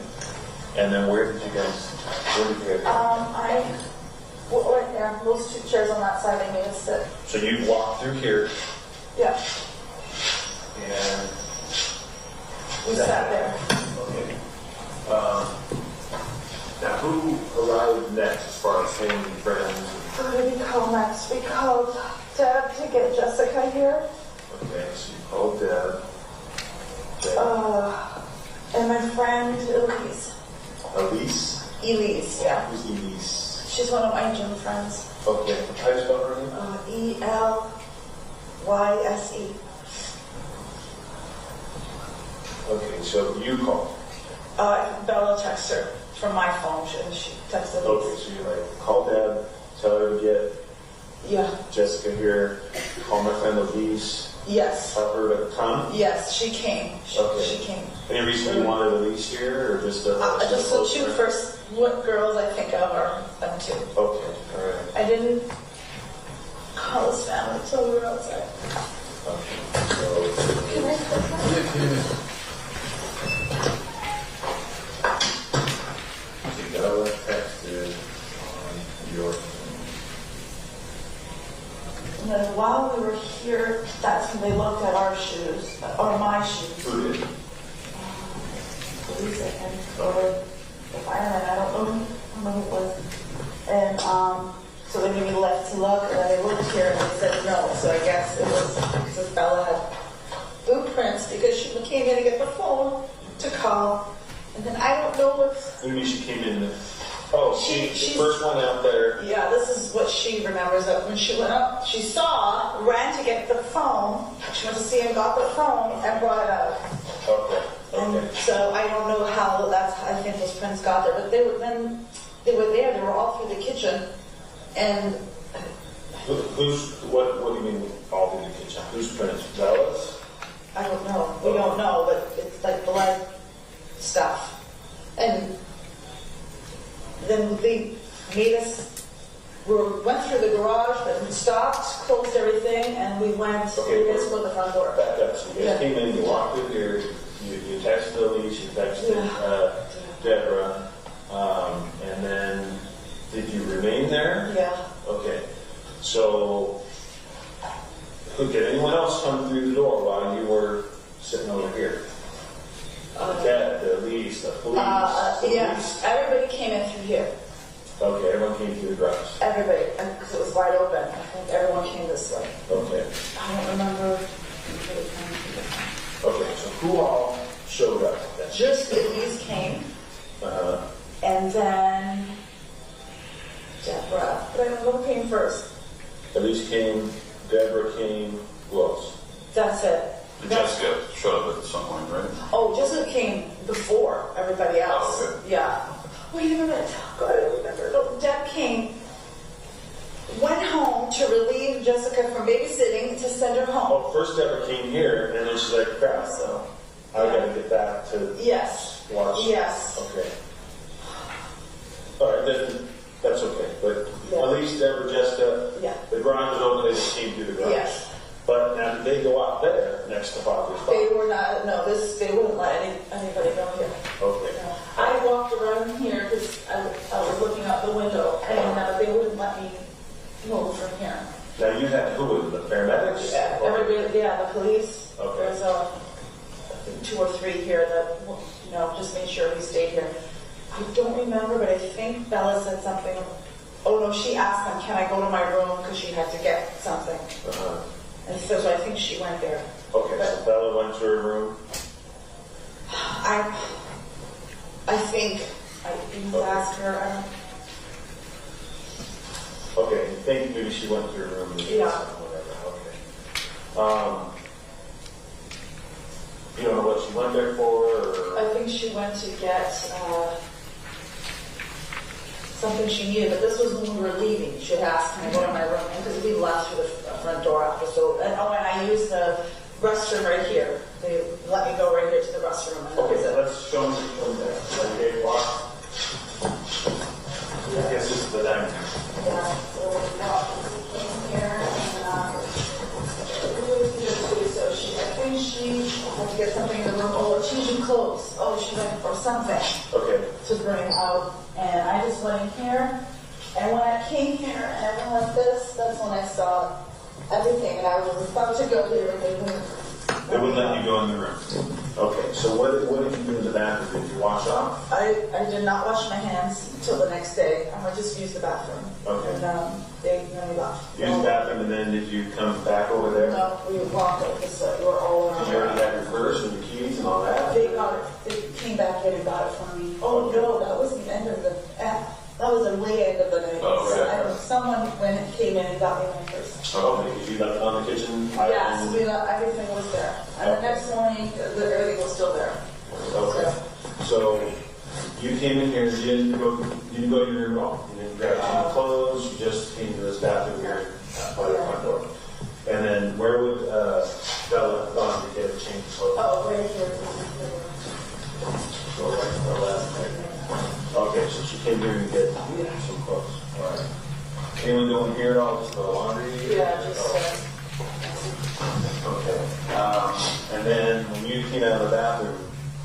and then where did you guys Well, right there, those two chairs on that side, they made us sit. So you walked through here, Yeah, and we sat there. okay. Now, who arrived next as far as family and friends? Who did we call next? We called Deb to get Jessica here. Okay, so you called Deb. And my friend Elise. Elise? Elise, yeah. Who's Elise? She's one of my gym friends. Okay, how do you spell her name? Elyse. Okay, so you called. Bella texted her from my phone, and she texted Okay, Elise. so you like call Deb, tell her to get Yeah. Jessica here, call my friend Elise, Yes. tell her to come. Yes, she came. Okay. She came. Any reason you wanted Elise here, or just Just so she first, what girls I think of are them two. Okay, all right. I didn't call his family until we were outside. Okay. Can I put that? Bella texted on your And then while we were here, that's when they looked at our shoes, or my shoes. Who did? Lisa and or the fireman, I don't know who it was. And so they gave me left to look, and then they looked here and they said no. So I guess it was because Bella had blueprints because she came in to get the phone to call. And then I don't know if What do you mean she came in? Oh, she's the first one out there. yeah, this is what she remembers that when she went up, she saw, ran to get the phone. She went to see him, got the phone, and brought it out. Okay. And so I don't know how that's. I think those prints got there, but they were then. They were there. They were all through the kitchen, and What do you mean all through the kitchen? Whose prints? Bella's? I don't know. We don't know, but it's like blood stuff. And then they made us. We went through the garage, but we stopped, closed everything, and we went. Okay, We just go to the front door. Back up. So you guys Yeah. came in, you walked through here, you texted Elise, you texted Deborah, and then did you remain there? Yeah. Okay. So, did anyone else come through the door while you were sitting over here? Dad, the Elise, the police? Yes. Everybody came in through here. Okay, everyone came through the garage. Everybody, because it was wide open. I think everyone came this way. Okay. I don't remember. Okay, so who all showed up then? Just Elise came, Uh-huh. and then Deborah. But I don't know who came first. Elise came, Deborah came, who else? That's it. Jessica showed up at some point, right? Oh, Jessica came before everybody else. Oh, okay. Yeah. Wait a minute. God, I don't remember. No, Deb came, went home to relieve Jessica from babysitting to send her home. Oh, first Deborah came here, and then she's like, crap, so I gotta get back to Yes. watch. Yes. Okay. All right, then, that's okay. But Yeah. Elise, Deborah, Jessica, Yeah. the garage was open, they just came through the garage. Yes. But now, did they go out there next to Father's They Farm? were not, no, they wouldn't let anybody go here. Okay. No. I walked around here because I was looking out the window and they wouldn't let me move from here. Now, you had, who was it, the paramedics? Yeah, everybody, the police. Okay. There's I think 2 or 3 here that, just made sure we stayed here. I don't remember, but I think Bella said something. Oh no, she asked them, can I go to my room because she had to get something. Uh-huh. And so I think she went there. Okay, so Bella went to her room. I think I didn't ask her. Okay, you think maybe she went to her room. Yeah. Whatever, okay. You don't know what she went there for, or? I think she went to get something she needed, but this was when we were leaving. She had asked, can I go to my room? Because we left through the front door after. And I used the restroom right here. They let me go right here to the restroom. And Okay, that was it. let's show them that. Okay, walk. I guess this is the dining room. Yeah, so we walked in here and so I think she had to get something in the room. Oh, changing clothes. Oh, she went for something Okay. to bring out. And I just went in here. And when I came here and I went like this, that's when I saw everything. And I was about to go here and they wouldn't let you go in the room. Okay, so what did you do in the bathroom? Did you wash off? I did not wash my hands until the next day. I just used the bathroom. Okay. And they left. You used the bathroom, and then did you come back over there? No, we walked over this we were all around. Did you already have your purse and your keys and all that? They got it. They came back in and got it for me. Oh no, that was the end of the. That was the way end of the night. Oh, okay. Someone came in and got me my purse. Oh, okay, you left it on the kitchen? Yes, everything was there. And the next morning, everything was still there. Okay. So you came in here, you didn't go to your room at all. You didn't grab any clothes, you just came to this bathroom here. came out of the bathroom,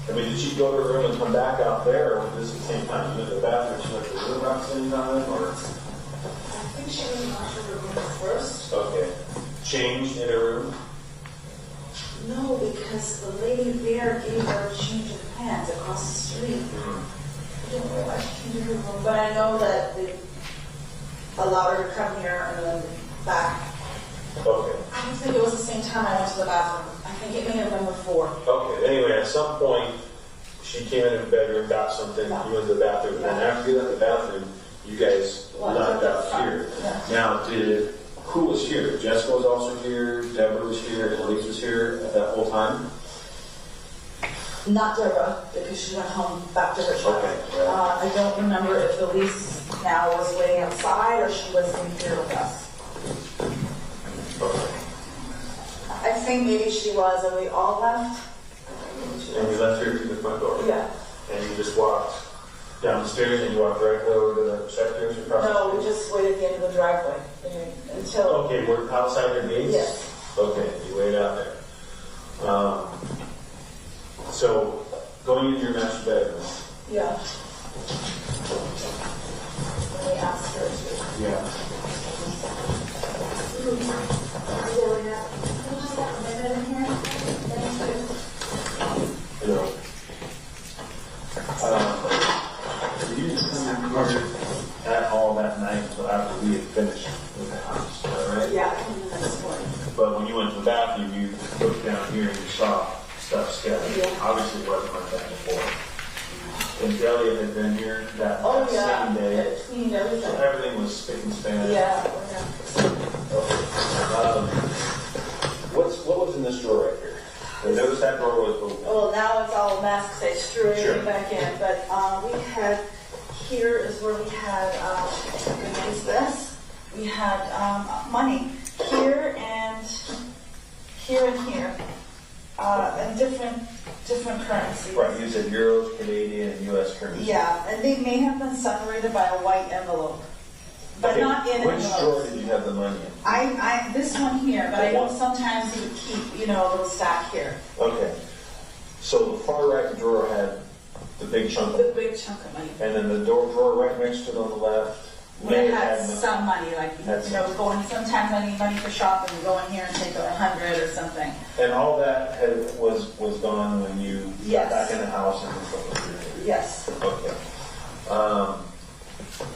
I mean, did she go to her room and come back out there, or was this at the same time? She went to the bathroom, she went to the room at the same time, or? I think she was not to the room first. Okay. Changed in her room? No, because the lady there gave her a change of pants across the street. I don't know why she came to her room, but I know that they allowed her to come here and then back. Okay. I don't think it was the same time I went to the bathroom. I think it may have been before. Okay, anyway, at some point, she came in the bedroom, got something, you went to the bathroom, and then after you left the bathroom, you guys knocked out here. Yeah. Now, who was here? Jessica was also here, Deborah was here, and Elise was here at that whole time? Not Deborah, because she went home back to her child. Okay, right. I don't remember if Elise now was waiting outside or she was in here with us. Okay. I think maybe she was, and we all left. And you left here through the front door? Yeah. And you just walked down the stairs and you walked directly over to the stairs across the No, street? we just waited at the end of the driveway until. Okay, we're outside the gates? Yes. Okay, you waited out there. So, going into your master bedroom. Yeah. When we asked her to. Yeah. You know. You just come in here at all that night until after we had finished with the house, is that right? Yeah, I came in this morning. But when you went to the bathroom, you looked down here and you saw stuff scattered. Yeah. Obviously, it wasn't like that before. And Elliot had been here that Oh, yeah. same day. It cleaned everything. So everything was spick and span. Yeah. What was in this drawer right here? I noticed that drawer was open. Well, now it's all a mess because I threw everything Sure. back in. But we had, here is where we had, use this. We had money here and here and here. And different currencies. Right, you said euros, Canadian, and U.S. currency. Yeah, and they may have been separated by a white envelope, but Okay, not in which envelopes. drawer did you have the money in? I this one here, but I know sometimes you would keep, a little stack here. Okay. So the far right drawer had the big chunk of The big chunk of money. and then the drawer right next to it on the left We may had have some money, like, Had some. going, sometimes I need money for shopping, go in here and take 100 or something. And all that was gone when you Yes. got back in the house and stuff. Yes. Okay.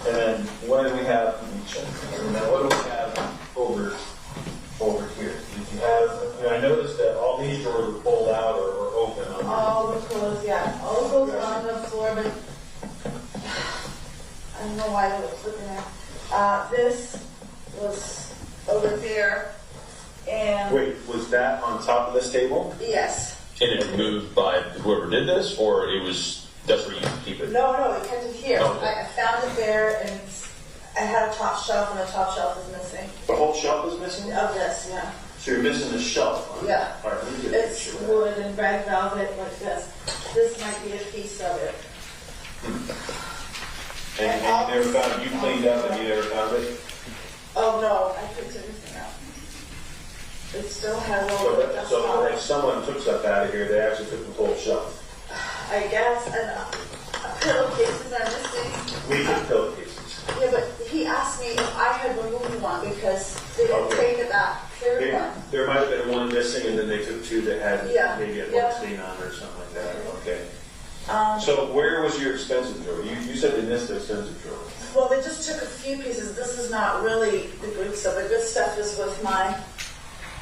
And then what do we have? And then what do we have over here? Did you have? I noticed that all these drawers were pulled out or open. All the clothes, yeah. All the clothes were on the floor, but I don't know why they were flipping there. This was over there, and Wait, was that on top of this table? yes. And it moved by whoever did this, or that's where you keep it? No, we kept it here. Okay. I found it there, and I had a top shelf, and the top shelf is missing. The whole shelf is missing? Of this, yeah. So you're missing the shelf. Yeah. All right, let me get a It's picture of wood and red velvet like this. This might be a piece of it. that. And you never found it? You cleaned up and you never found it? Oh, no, I picked everything up. It still has all the dust So on like it. someone took stuff out of here, they actually took the whole shelf. I guess, and pillowcases are missing. We took pillowcases. Yeah, but he asked me if I had removed one because they didn't Okay. take that third one. There might have been one missing and then they took two that had Yeah. maybe a Yeah. blood stain on it or something like that. Okay. Um, So where was your expensive drawer? You said they missed the expensive drawer. Well, they just took a few pieces. This is not really the good stuff. The good stuff is with my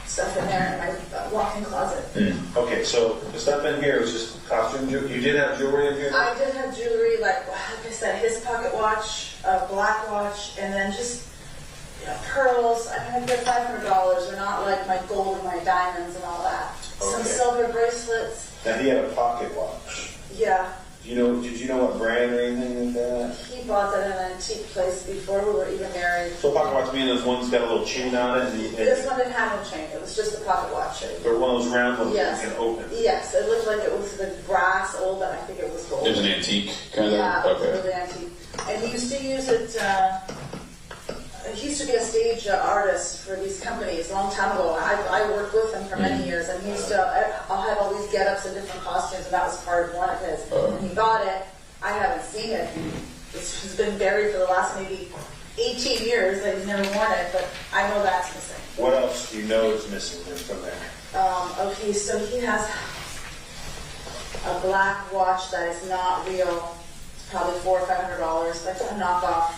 stuff in there in my walk-in closet. Okay, so the stuff in here was just costume jewelry. You did have jewelry in here? I did have jewelry, like I said, his pocket watch, a black watch, and then just pearls. I mean, they're $500. They're not like my gold and my diamonds and all that. Some Okay. silver bracelets. And he had a pocket watch. Yeah, Did you know what brand or anything like that? he bought that in an antique place before we were even married. So pocket watch mean those ones got a little chain on it, This one didn't have no chain. It was just a pocket watch. they're one of those round ones Yes. that you can open. Yes, it looked like it was the brass old, and I think it was gold. It was an antique kind Yeah, of? it was Okay. really antique. And he used to use it, he used to be a stage artist for these companies a long time ago. I worked with him for many years, and he used to, I'll have all these get-ups and different costumes, and that was part of one of his. And he got it. I haven't seen it. It's been buried for the last maybe 18 years. I've never worn it, but I know that's missing. What else do you know is missing from there? Okay, so he has a black watch that is not real. It's probably $400 or $500. That's a knockoff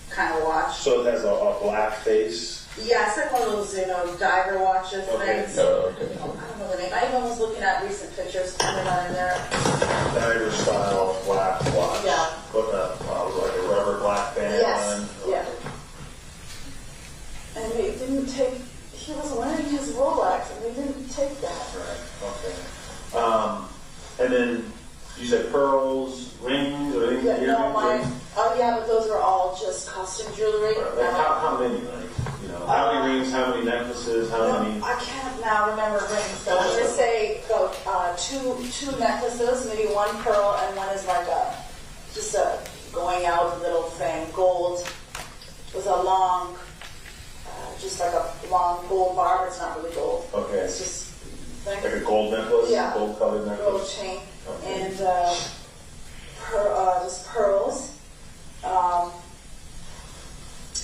kind of watch. So it has a black face? Yeah, it's like one of those, diver watches things. Oh, okay. I don't know the name. I even was looking at recent pictures coming on in there. Diver style black watch. Yeah. With like a rubber black band Yes. on. Yeah. And they didn't take, he was wearing his Rolex, and they didn't take that. Right, okay. And then you said pearls, rings, or anything? Yeah, no, yeah, but those are all just costume jewelry. Like how many, how many rings, how many necklaces, how many? I can't now remember rings, so I'm going to say about two necklaces, maybe one pearl, and one is like just a going out little thing, gold, with a long, just like a long gold bar, but it's not really gold. Okay. It's just like a gold necklace? Yeah. Gold colored necklace? Gold chain. Okay. And just pearls.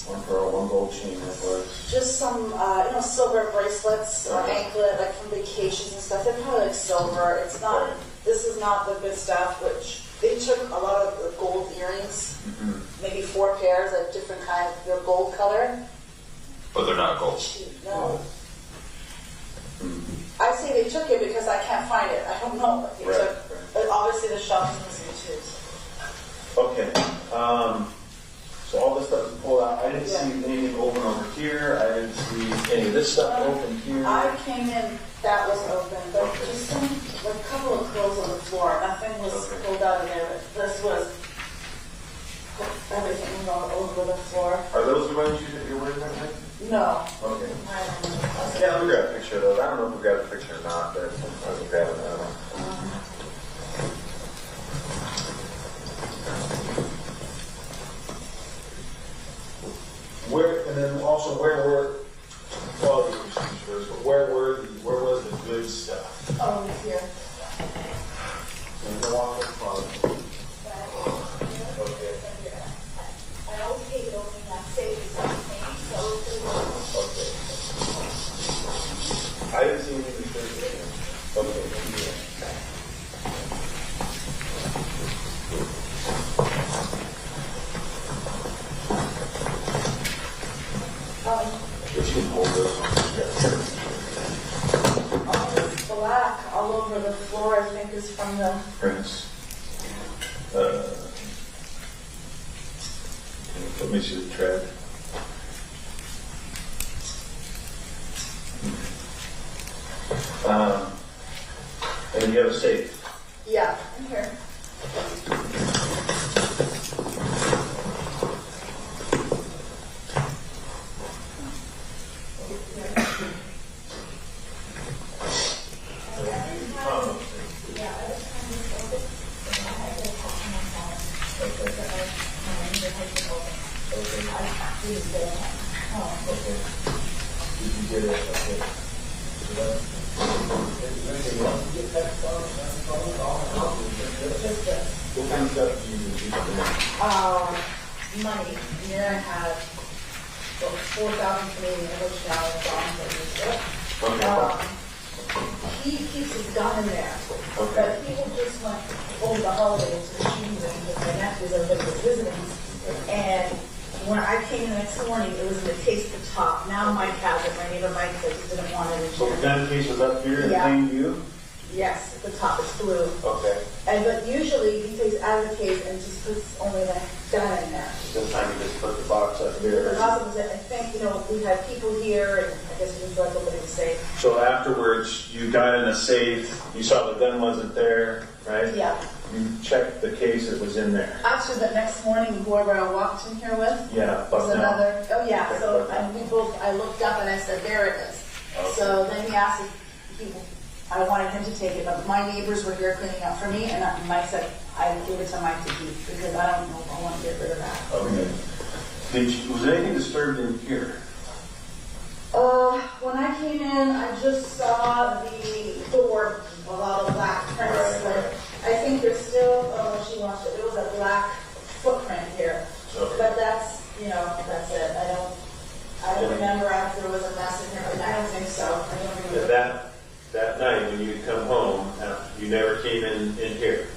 One pearl, one gold chain necklace. Just some, silver bracelets or anklet, like from vacations and stuff. They're probably like silver. It's not, this is not the good stuff, which they took a lot of the gold earrings, maybe 4 pairs of different kinds. They're gold color. But they're not gold. No. I say they took it because I can't find it. I don't know what they took. But obviously the shop is missing too. Okay. So all this stuff is pulled out. I didn't see anything open over here. I didn't see any of this stuff open here. I came in, that was open, but just a couple of clothes on the floor. Nothing was pulled out of there. This was, everything was all over the floor. Are those the ones you're wearing right now? No. Okay. I don't know. Yeah, we got a picture of those. I don't know if we got a picture or not, but I think we have another one. And then also where were quality procedures? Where was the good stuff? Oh, here. In the walk-up closet. Okay. I always take it open that safe something, so Okay. I didn't see any restrictions. Okay. She can hold this one. Black all over the floor, I think, is from the Prince. Let me see the tread. And then you have a safe. Yeah, in here. Money. Here I have 4,000 Canadian, which now is he keeps his gun in there. But people just went over the holidays to shooting range with my nephews, everybody was visiting. And when I came in the next morning, it was in the case at the top. Now Mike has it. My neighbor Mike said he didn't want it in So here. the gun case was up here in plain view? Yes, at the top it's blue. Okay. But usually he takes out of the case and just puts only the gun in there. This time you just put the box up The here. problem is that I think, we had people here, and I guess we just let nobody safe. So afterwards, you got in a safe, you saw the gun wasn't there, right? Yeah. You checked the case, it was in there. Actually, the next morning, whoever I walked in here with Yeah, was but now. another. Oh yeah. So I looked up and I said, there it is. Okay. So then he asked if I wanted him to take it, but my neighbors were here cleaning up for me, and Mike said I give it to Mike to keep because I don't know if I want to get rid of that. Okay. Was anything disturbed in here? When I came in, I just saw the door with a lot of black prints. Right, But right. I think there's still, she wants it. It was a black footprint here. Okay. But that's, that's it. I don't remember if there was a mess in here, but I don't think so. I don't remember. That night when you come home, you never came in here.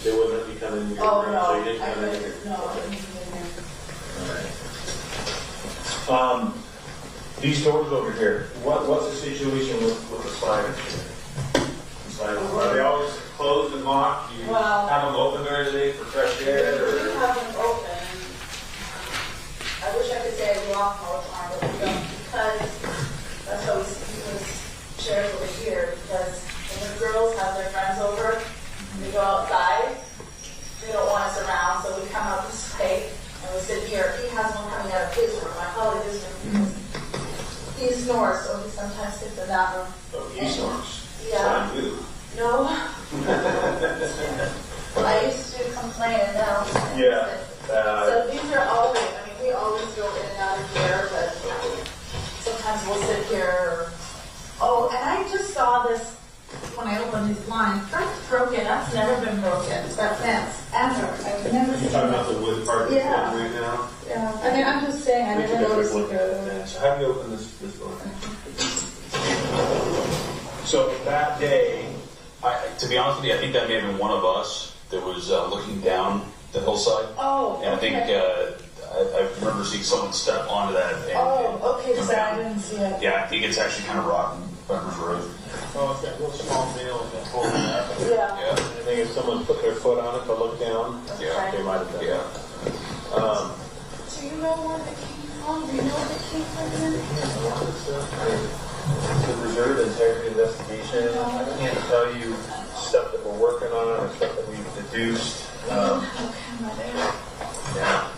There wasn't you come in your Oh, room, no. so you didn't come in here. No, I didn't come in here. All right. These doors over here. What's the situation with the sliders here? The sliders, are they always closed and locked? Do you Well- have them open during the day for fresh air? We Or? have them open. I wish I could say I lock all the time, but we don't, because that's how we use chairs over here, because when the girls have their friends over, they go outside, they don't want us around, so we come out this way, and we sit here. He has one coming out of his room, I call it his room, because he snores, so he sometimes sits in that room. Oh, he snores. Yeah. Fine, too. No. I used to complain, and now. Yeah. So these are always, we always go in and out of here, but sometimes we'll sit here. Oh, and I just saw this when I opened these blinds. That's broken. That's never been broken. That fence. Ever. I've never You're seen talking that. about the wood part that's Yeah. right now? Yeah. I'm just saying, I We never took a quick noticed look it. at that. So how do you open this door? So that day, To be honest with you, I think that may have been one of us that was looking down the hillside. Oh, And I think okay. I remember seeing someone step onto that. And, Oh, okay, come so I down. didn't see it. Yeah, I think it's actually kind of rotten. Butler's Road. oh, it's that little small nail that's holding it up. Yeah. Yeah. I think if someone put their foot on it to look down, Yeah. they might have done Yeah. that. Do you know where they came from? Do you know where they came from? The reserve integrity investigation, I can't tell you stuff that we're working on or stuff that we've deduced. Yeah,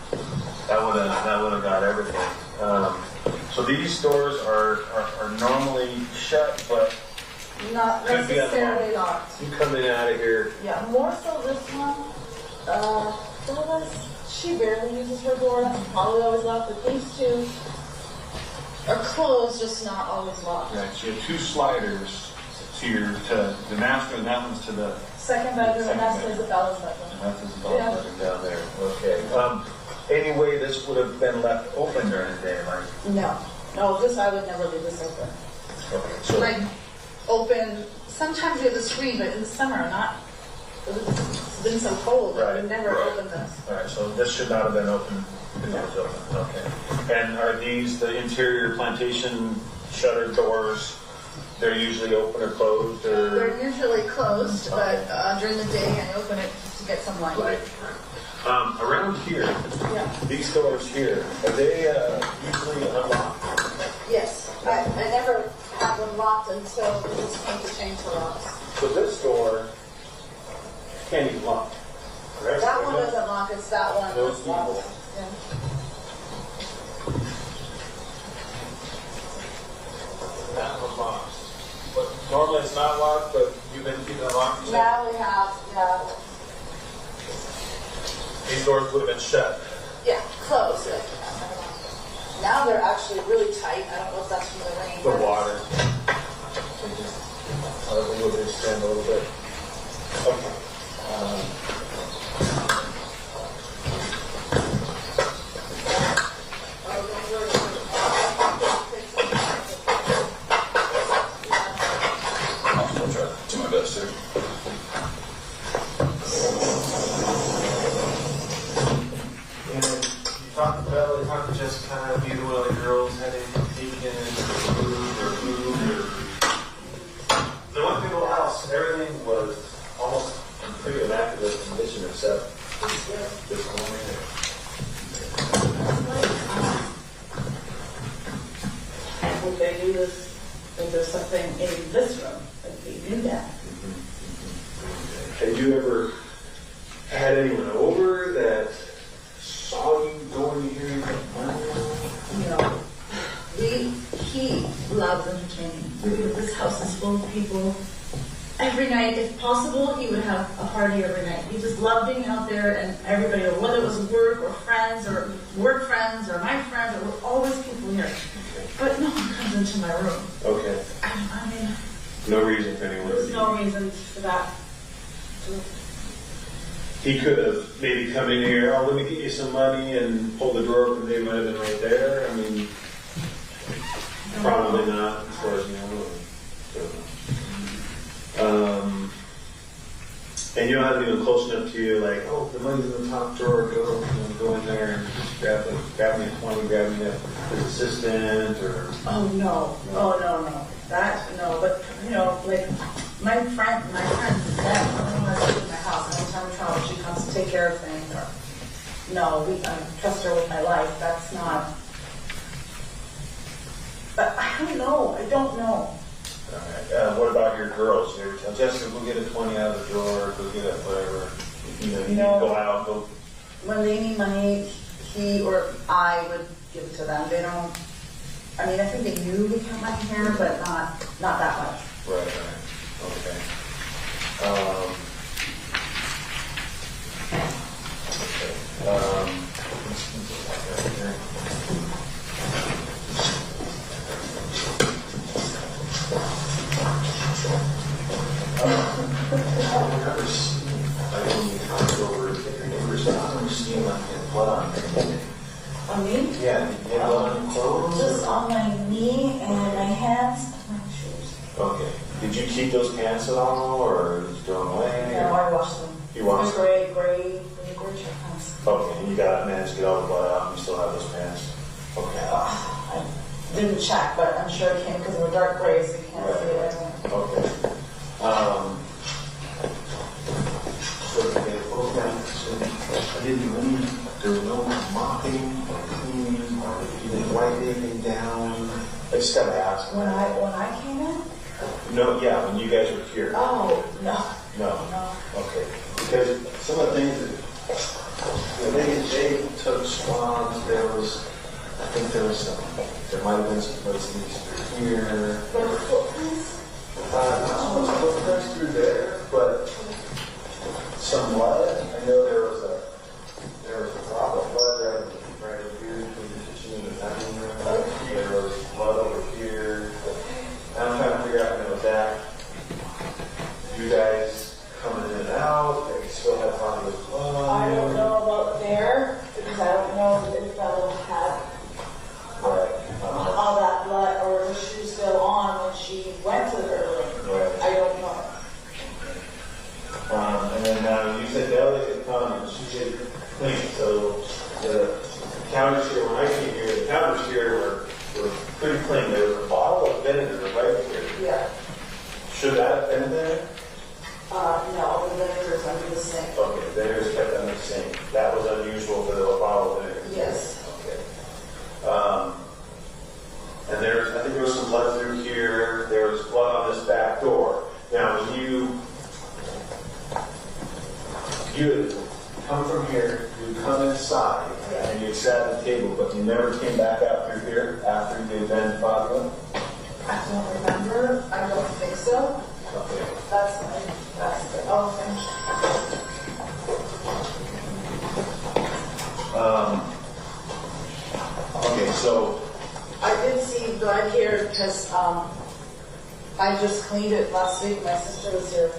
that would have got everything. So these doors are normally shut, but Not could be necessarily unlocked. locked. You coming out of here, Yeah, more so this one. Phyllis, she barely uses her door. That's probably always locked. But these two are closed, just not always locked. right, so you have two sliders to the master, and that one's to the, Second bedroom, and that's Second Isabella's bedroom. and that's Isabella's Yeah. bedroom down there. Okay. Anyway, this would have been left open during the day, right? No, this I would never leave this open. Okay. So Like open. Sometimes we have a screen, but in the summer, not. It's been so cold that we Right, never right. open this. all right, so this should not have been open if it was open. Okay. And are these the interior plantation shutter doors? They're usually open or closed, or They're usually closed, but during the day I open it to get some light. like around here? Yeah. These doors here, are they usually unlocked? Yes. I never had them locked until we just came to change the locks. So this door can't be locked, correct? That one isn't locked, it's that one No that's locked. keyhole. Yeah. That one's locked. But normally it's not locked, but you've been keeping it locked. you said? Now we have, These doors would have been shut. yeah, closed. Now they're actually really tight. I don't know if that's from the rain. The water. We'll just extend a little bit. Okay. I'll still try to do my best too. And then you talked to Bella, you talked to Jessica, neither one of the girls had anything taken or food. The one thing about the house, everything was almost in pretty immaculate condition except this one area. Would they do this, if there's something in this room, if they do that? Had you ever had anyone over that saw you going to hear No. He loves entertaining. This house is full of people every night, if possible, he would have a party every night. He just loved being out there and everybody, whether it was work or friends or work friends or my friends, there were always people here. But no one comes into my room. Okay. I mean, No reason for anyone to there's be. no reason for that. He could have maybe come in here, oh, let me get you some money, and pull the drawer open. They might have been right there. I mean, probably not, as far as you know. And you don't have anyone close enough to you, like, oh, the money's in the top drawer, go in there and just grab me a 20, grab me his assistant, or... Oh, no. Oh, no. That, no. But, you know, like, my friend, them, everyone that's in my house, anytime we travel, she comes to take care of things. Or, no, I trust her with my life. That's not... But I don't know. All right. What about your girls? You tell Jessica, go get a 20 out of the drawer, go get a whatever. You go out, go... When they need money, he or I would give it to them. They don't... I mean, I think they knew we kept money here, but not that much. Right. Okay. On me? Yeah, you have blood on your clothes? Just on my knee and my hands and my shoes. Okay. Did you keep those pants at all, or did you throw them away? No, I washed them. You washed them? They're gray check pants. Okay, and you managed to get all the blood out, and you still have those pants? Okay. I didn't check, but I'm sure it came because they were dark gray, so you can't see it anyway. Okay. So they both I didn't leave. There was no mopping or cleaning, or you didn't wipe anything down. I just gotta ask. When I came in? No, yeah, when you guys were here. Oh, no. No. Okay. Because some of the things that they took swabs. I think there might have been some places through here. But footprints? Not so much footprints through there, but some blood. I know there was a drop of blood right over here between the kitchen and the dining room. There was blood over here. I'm trying to figure out if it was that. You guys coming in and out, they still have plenty of blood. I don't know about there, because I don't know if fellow had all that blood, or was she still on when she went to her room. Right. I don't know. And then you said Deli had come and she said clean. So the counters here, when I came here, the counters here were pretty clean. There was a bottle of vinegar right here. Yeah. Should that have been there? No, the vinegar's under the sink. Okay, vinegar's kept under the sink. That was unusual for the bottle of vinegar. Yes. Okay. And I think there was some blood through here. There was blood on this back door. Now, when you had come from here, you come inside, and you sat at the table, but you never came back out through here after you had been Fabio? I don't remember. I don't think so. Okay. That's the Okay, so I did see blood here because I just cleaned it last week. My sister was here.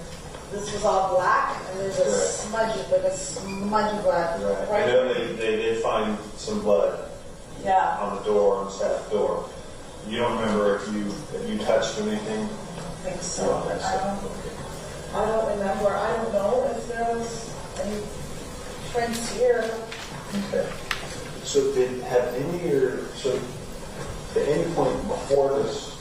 This was all black, and there's a smudge of blood. right. I know they did find some blood on the door, on the staff door. You don't remember if you touched anything? I think so, but I don't remember. I don't know if there was any prints here. Okay. So at any point before this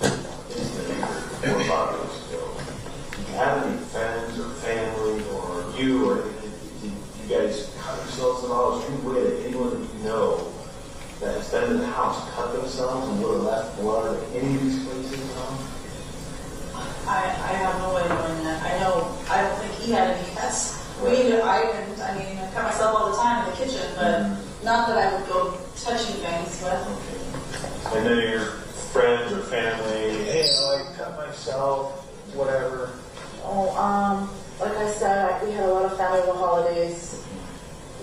incident, or about this, did you have any friends or family or you, or did you guys cut yourselves at all? Is there any way that anyone that you know that has been in the house cut themselves and would have left blood at any of these places at all? I have no way of knowing that. I don't think he had any pets. I didn't. I mean, I cut myself all the time in the kitchen, but not that I would go touching things with. Okay. And then your friends or family, hey, I cut myself, whatever. Oh, like I said, we had a lot of family holidays.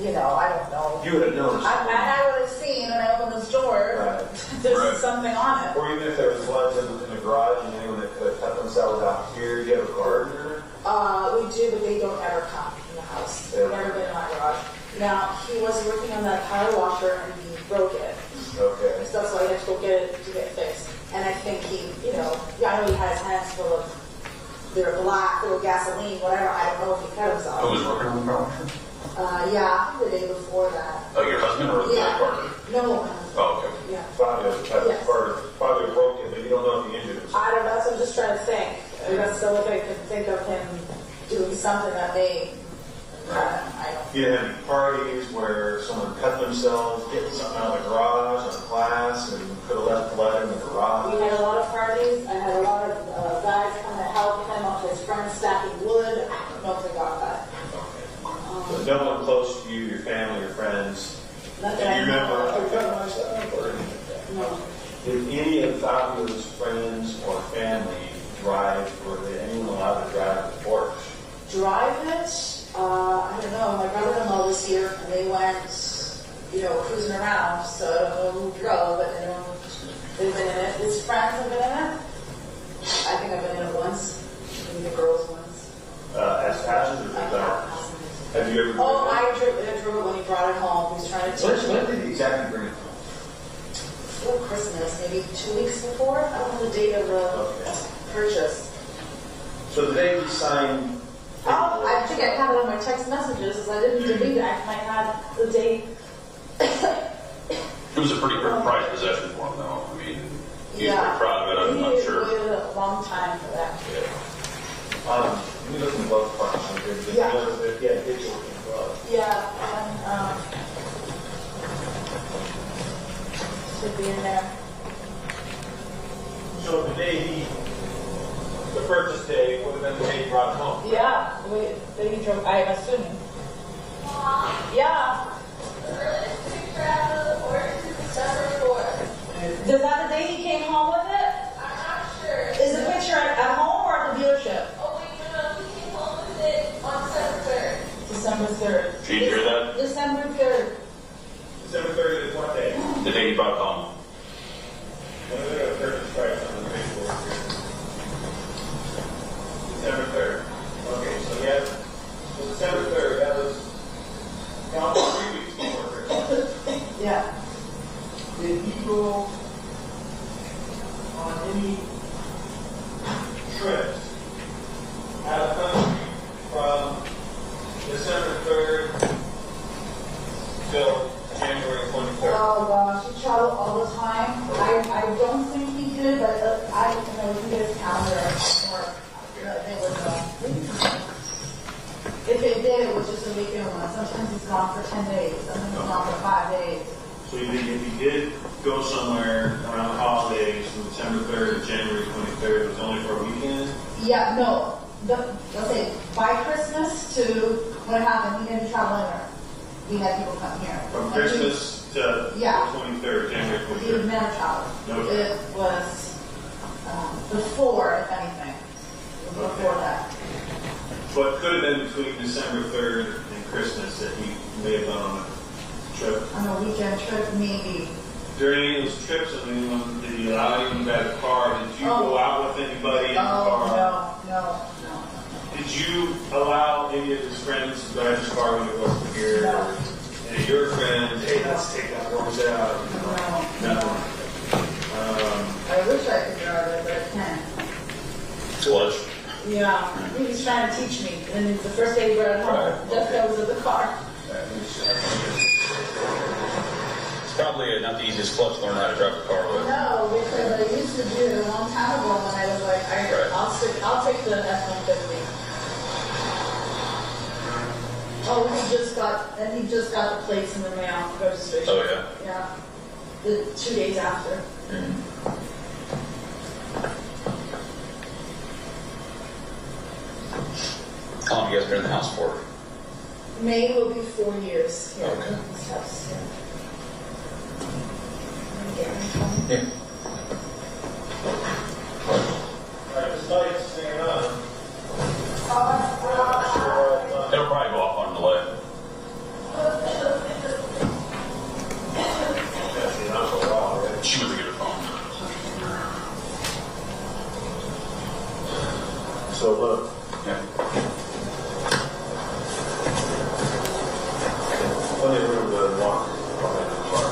You know, I don't know. You would have noticed. I would have seen when I opened this door, Right. there's something on it. Or even if there was ones in the garage and anyone that could have cut themselves out here, you have a gardener. We do, but they don't ever come in the house. They've never been in my garage. Now, he was working on that power washer and he broke it. Okay. So that's why he had to go get it to get fixed. And I think he, you know, I know he had his hands full of their black, little gasoline, whatever. I don't know if he cut himself. Who was working on the power washer? Yeah, the day before that. Oh, your husband or the partner? No. Oh, okay. Yeah. Fabio broke it, but you don't know if he injured himself. I don't know, so I'm just trying to think. That's the only thing I could think of him doing something that may, I don't. You didn't have any parties where someone cut themselves, getting something out of the garage on glass, and could have left blood in the garage. We had a lot of parties. I had a lot of guys come to help him up his friends stacking wood. I don't know if they got that. So no one close to you, your family, your friends. Not And that I you remember, know I of. cut myself or anything like that. No. Did any of Fabio's friends or family drive, or did anyone allowed to drive the Porsche? Drive it? I don't know. My brother-in-law was here and they went, you know, cruising around. So I don't know who drove, but you know, they've been in it. His friends have been in it. I think I've been in it once. Maybe the girls once. As passengers or drivers? Have you ever? Oh, I drove it when he brought it home. He was trying to teach me. When did he exactly bring it home? Before Christmas, maybe 2 weeks before. I don't know the date of the purchase. So the day he signed. Oh, I think I have it on my text messages because I didn't delete it. I might have the date. It was a pretty prized possession for him, though. I mean, he's Yeah. pretty proud of it, I'm sure. He waited a long time for that. Let me look in the glove box. Yeah. Yeah, digital in the glove. Yeah, and should be in there. So the day the purchase day would have been the day he brought it home. Yeah, he drove. I'm assuming. Yeah. Is that the day he came home with it? I'm not sure. Is the picture at home or at the dealership? Oh wait, no, he came home with it on December 3rd. December 3rd. Did you hear that? December 3rd. December 30th is what day? The day he brought it home. When did the purchase price on the paperwork here? December 3rd. Okay, so yeah, so December 3rd, that was almost 3 weeks before Christmas. Yeah. Did he go on any trips out of country from December 3rd till January 23rd? Oh gosh, he traveled all the time. I don't think he did, but I don't know if he did his calendar or it was. If it did, it was just a weekend one. Sometimes he's gone for 10 days. Sometimes he's gone for 5 days. So if he did go somewhere around the holidays from December 3rd to January 23rd, it was only for a weekend? Yeah, no. Let's say by Christmas to what happened, he didn't travel anywhere. We had people come here. From Christmas to Yeah. the 23rd, January He 23rd? never traveled. Okay. It was before, if anything. It was before that. But could have been between December 3rd and Christmas that he may have gone on a trip. On a weekend trip, maybe. During any of those trips, I mean, did he allow you to drive a car? Did you go out with anybody in the car? No. Did you allow any of his friends to drive his car when he wasn't here? No. Or any of your friends, hey, let's take that horse out? No. I wish I could drive it, but I can't. Clutch. Yeah, he was trying to teach me, and the first day we brought it home, Jessica was in the car. It's probably not the easiest clutch to learn how to drive a car with. No, because I used to do it a long time ago when I was like, I'll take the F-150. Oh, he just got the plates in the mail, registration. Oh, yeah? Yeah. The 2 days after. How long have you guys been in the house for? May will be 4 years here Okay. in this house. Yeah. All right, this light's staying on. Oh, So look. Yeah. Plenty of room to walk behind the car.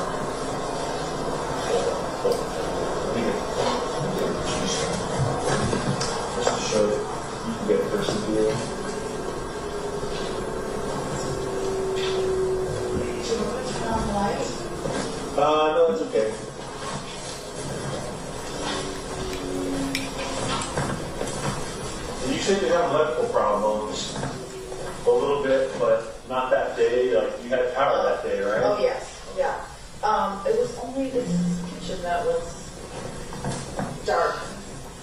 Just to show that you can get a person here. Should we turn on the light? No, it's okay. You said you have electrical problems a little bit, but not that day. Like you had power that day, right? Oh, yes, yeah. It was only this kitchen that was dark.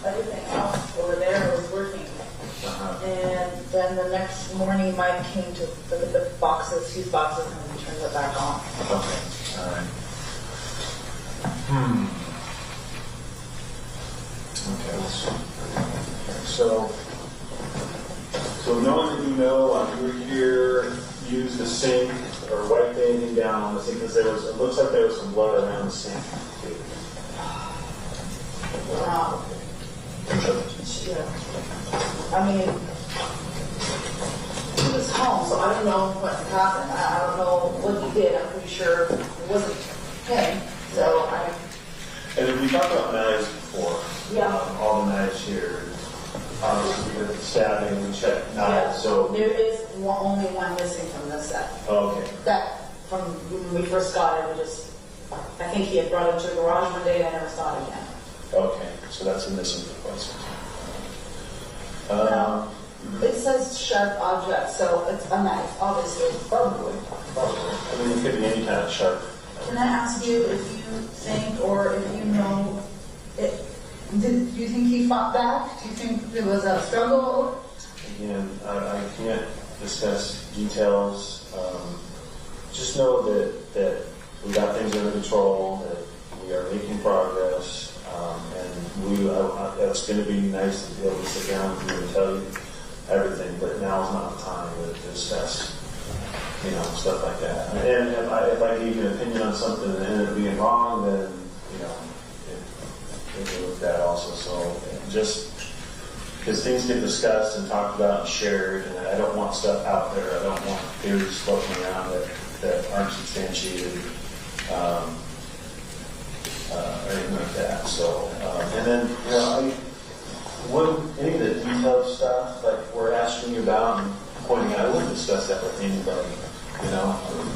Everything else over there was working. And then the next morning, Mike came to look at the boxes, fuse boxes, and we turned it back on. Okay, all right. Okay, so knowing that you know while you were here, use the sink or wipe anything down on the sink because it looks like there was some blood around the sink. Yeah. I mean, he was home, so I don't know what happened. I don't know what he did. I'm pretty sure it wasn't him. So And we talked about knives before. Yeah. All the knives here. Obviously, we did the stabbing, we checked knives. Yeah. So There is only one missing from this set. okay. That, from when we first got it, I think he had brought it to the garage one day and I never saw it again. Okay, so that's a missing request. It says sharp object, so it's a knife, obviously. Probably. I mean, it could be any kind of sharp. Can I ask you if you think, or if you know, do you think he fought back? Do you think there was a struggle? Again, I can't discuss details. Just know that we got things under control, that we are making progress, and it's going to be nice to be able to sit down with you and tell you everything, but now is not the time to discuss, stuff like that. And if I gave you an opinion on something and it ended up being wrong, then, it would look that also. So just because things get discussed and talked about and shared, and I don't want stuff out there. I don't want theories floating around that aren't substantiated, or anything like that. So, and then, any of the detailed stuff like we're asking you about and pointing out, I wouldn't discuss that with anybody.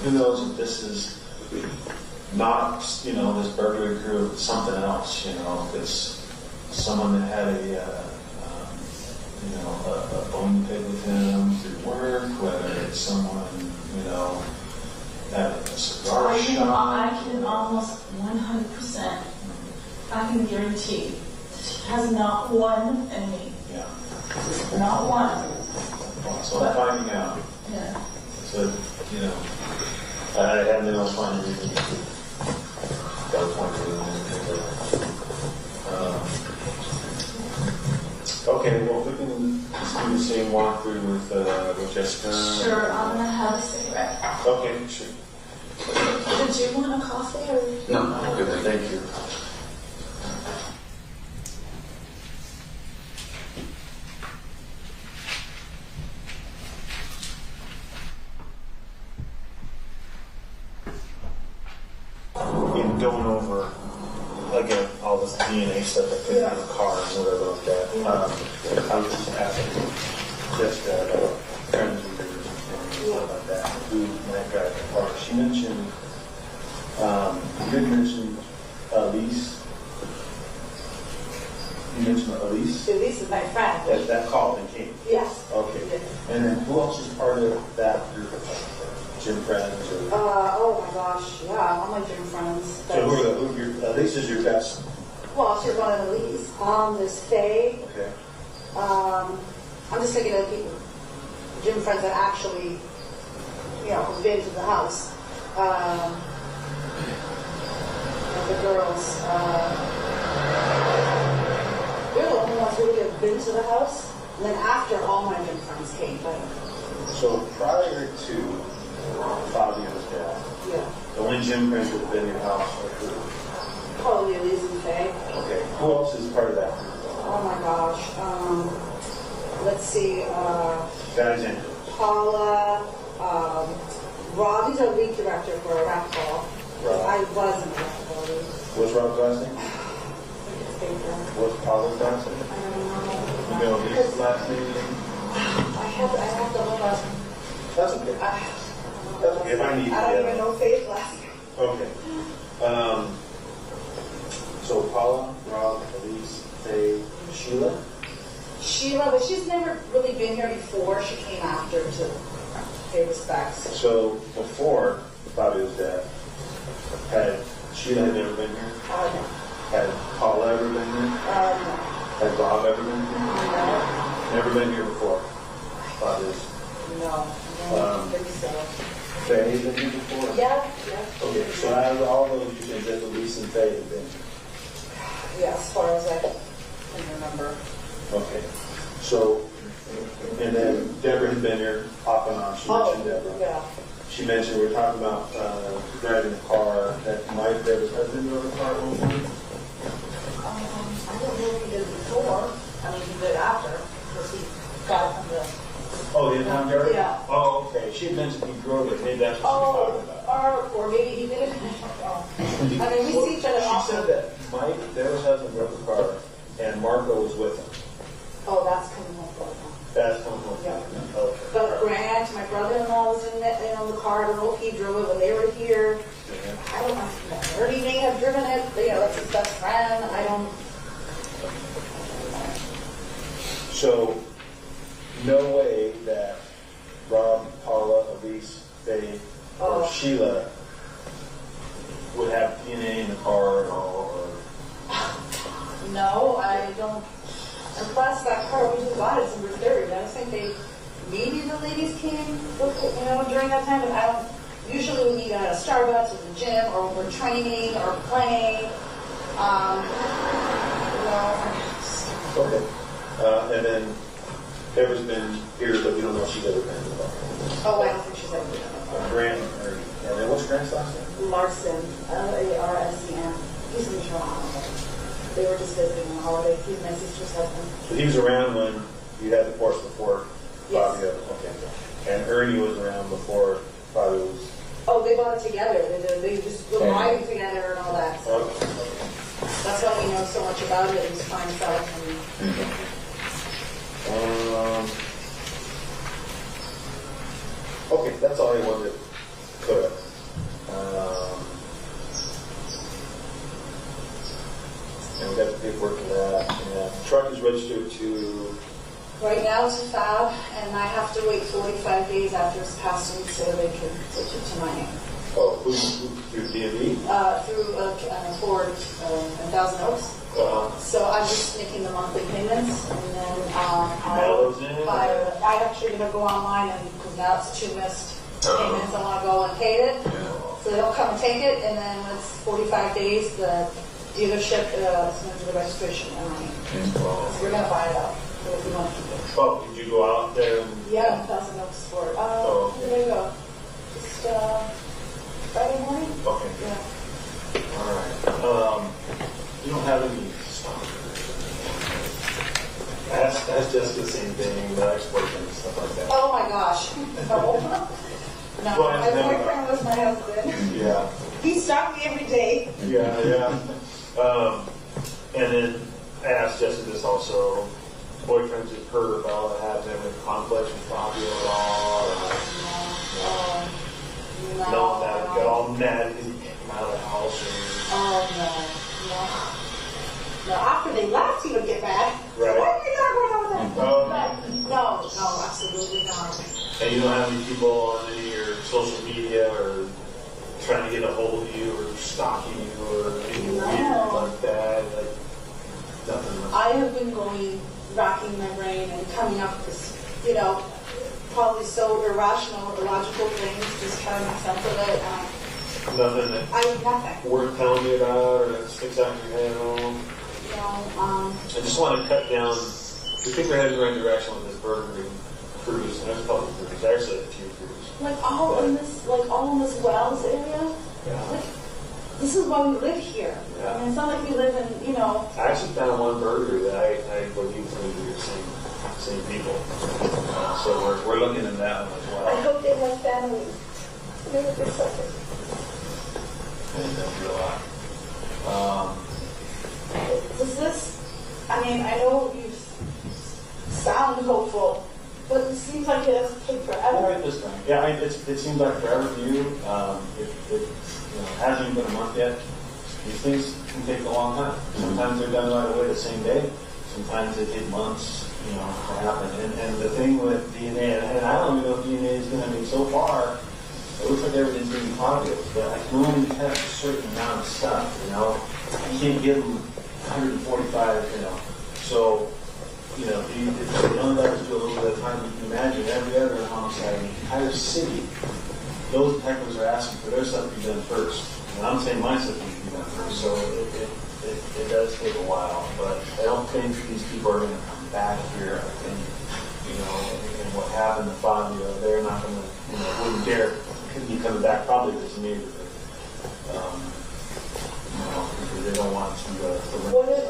Who knows if this is not, this burglary crew, it's something else. If it's someone that had a bone pig with him through work, whether it's someone, at a cigar shop. I can almost 100%, I can guarantee, she has not one enemy. Yeah. Not one. So I'm finding out. Yeah. So, I haven't been able to find anything that was pointed okay, well, we can just do the same walkthrough with Jessica. Sure, I'm going to have a cigarette. Okay, sure. Did you want a coffee or? No, good. Thank you. In going over, again, all this DNA stuff that could be in the car and whatever like that, I was just asking Jessica about friends of yours and stuff like that, who might drive the car. She mentioned, you did mention Elise. You mentioned Elise? Elise is my friend. That called and came? Yes. Okay. And then who else is part of that group of friends? Gym friends? Or? Oh my gosh, yeah, all my gym friends. So who are your, Elise is your best? Well, she's one of Elise. There's Faye. Okay. I'm just thinking of people, gym friends that actually, have been to the house. The girls, they're the only ones who really have been to the house. And then after, all my gym friends came. But So prior to Fabio's death, the only gym friends that have been in your house are who? probably Elise and Faye. Okay. Who else is part of that group? Oh my gosh. let's see, Alexander. Paula, Rob, he's our lead director for a racquetball. Rob. I was in a racquetball league. What's Rob's last name? What's Paula's last name? I don't You know. know his last name? I have to look up. That's okay. That's okay. If I need to I don't get even it. know Faith's last name. Okay. So Paula, Rob, Elise, Faye, Sheila. Sheila, but she's never really been here before. She came after to pay respects. So before Fabio's death, had Sheila had never been here? No. Had Paula ever been here? No. Had Rob ever been here? No. Never been here before. Fabio's. No. I don't think so. Faye been here before? Yeah, yeah. Okay, so out of all those, you think that Elise and Faye have been here? Yeah, as far as I can remember. Okay. So, and then Deborah had been here off and on. She mentioned Deborah. Yeah. She mentioned, we were talking about driving the car, that Mike, Deborah's husband, drove the car at one point. I don't know if he did before. I mean, he did after, because he got it from the... Oh, the in-town driver? Yeah. Oh, okay. She had mentioned he drove it. Maybe that's what she was talking about. Or maybe he did it. I mean, we see each other She often. said that Mike, Deborah's husband, drove the car, and Marco was with him. Oh, that's coming up right now. That's coming home. Yeah. Okay. But Grant, my brother-in-law, was in the car. I don't know if he drove it when they were here. I don't know. Ernie may have driven it. You know, it's his best friend. I don't... So, no way that Rob, Paula, Elise, Faye, or Sheila would have DNA in the car at all, or... No, I don't. And plus, that car we just bought, it's in reserve. I don't think maybe the ladies came, during that time, but I don't. Usually we meet at a Starbucks, or the gym, or we're training, or playing. Okay. And then Deborah's been here, but we don't know if she's ever been in the car. Oh, I don't think she's ever been in the Grant, and then what's Grant's last name? Larson, Larscn. He's in Toronto. They were just visiting on holiday. He's my sister's husband. So he was around when you had the Porsche before Yes. Fabio. Okay. And Ernie was around before Fabio was. Oh, they bought it together. They just were riding together and all that. So Okay. that's why we know so much about it. He's a fine fellow. Okay, that's all I wanted to clear up. And we got the paperwork for that. And the truck is registered to. Right now it's a fab, and I have to wait 45 days after it's passed in so they can switch it to my name. Oh, through DMV? Through Ford in Thousand Oaks. So I'm just making the monthly payments, and then Mail those in? I'm actually going to go online, and because now it's 2 missed payments, I want to go and pay it. So they'll come and take it, and then when it's 45 days, the dealership is going to do the registration and my name. So we're going to buy it out. If we want to keep it. Oh, did you go out there? Yeah, in Thousand Oaks Ford. okay. There you go. Just Friday morning? Okay. Yeah. All right. You don't have any stock. That's just the same thing, the ex-boyfriend and stuff like that. Oh my gosh. No. No, Well, my boyfriend was my husband. Yeah. He stalked me every day. Yeah. And then I asked Jessica this also. Boyfriends have heard about having any conflicts with Fabio at all? No, that got all mad because he came out of the house. No, after they left, he would get mad. Right. Why are you not going over Oh, there? No, absolutely not. And you don't have any people on any of your social media or trying to get a hold of you or stalking you or anything weird like that? Like, nothing. I have been racking my brain and coming up with this, probably so irrational, illogical things, just trying to make sense of it. Nothing that Nothing. worth telling me about or that sticks out in your head at all? I just want to cut down. We think we're heading in the right direction with this burglary cruise, and there's a couple of cruises. Actually, a few cruises. All in this Wells area. Yeah. This is why we live here. Yeah. I mean, it's not like we live in, I actually found one burglary that I believe to be the same people. family. Maybe they're suffering. And that's a lot. Does this, I mean, I know you sound hopeful, but it seems like it has to take All forever. right, this time. Yeah, it seems like forever to you. It hasn't even been a month yet. These things can take a long time. Sometimes they're done right away the same day. Sometimes they take months, to happen. And the thing with DNA, and I don't even know if DNA is going to be so far. It looks like everything's being positive, but I can only test a certain amount of stuff. You can't give them 145. So. They only let us do a little bit of time. You can imagine every other homicide in the entire city, those detectives are asking for their stuff to be done first. And I'm saying my stuff needs to be done first. So it does take a while. But I don't think these people are going to come back here. I think, and what happened to Fabio, they're not going to, wouldn't dare be coming back probably to this neighborhood. Because they don't want to What if,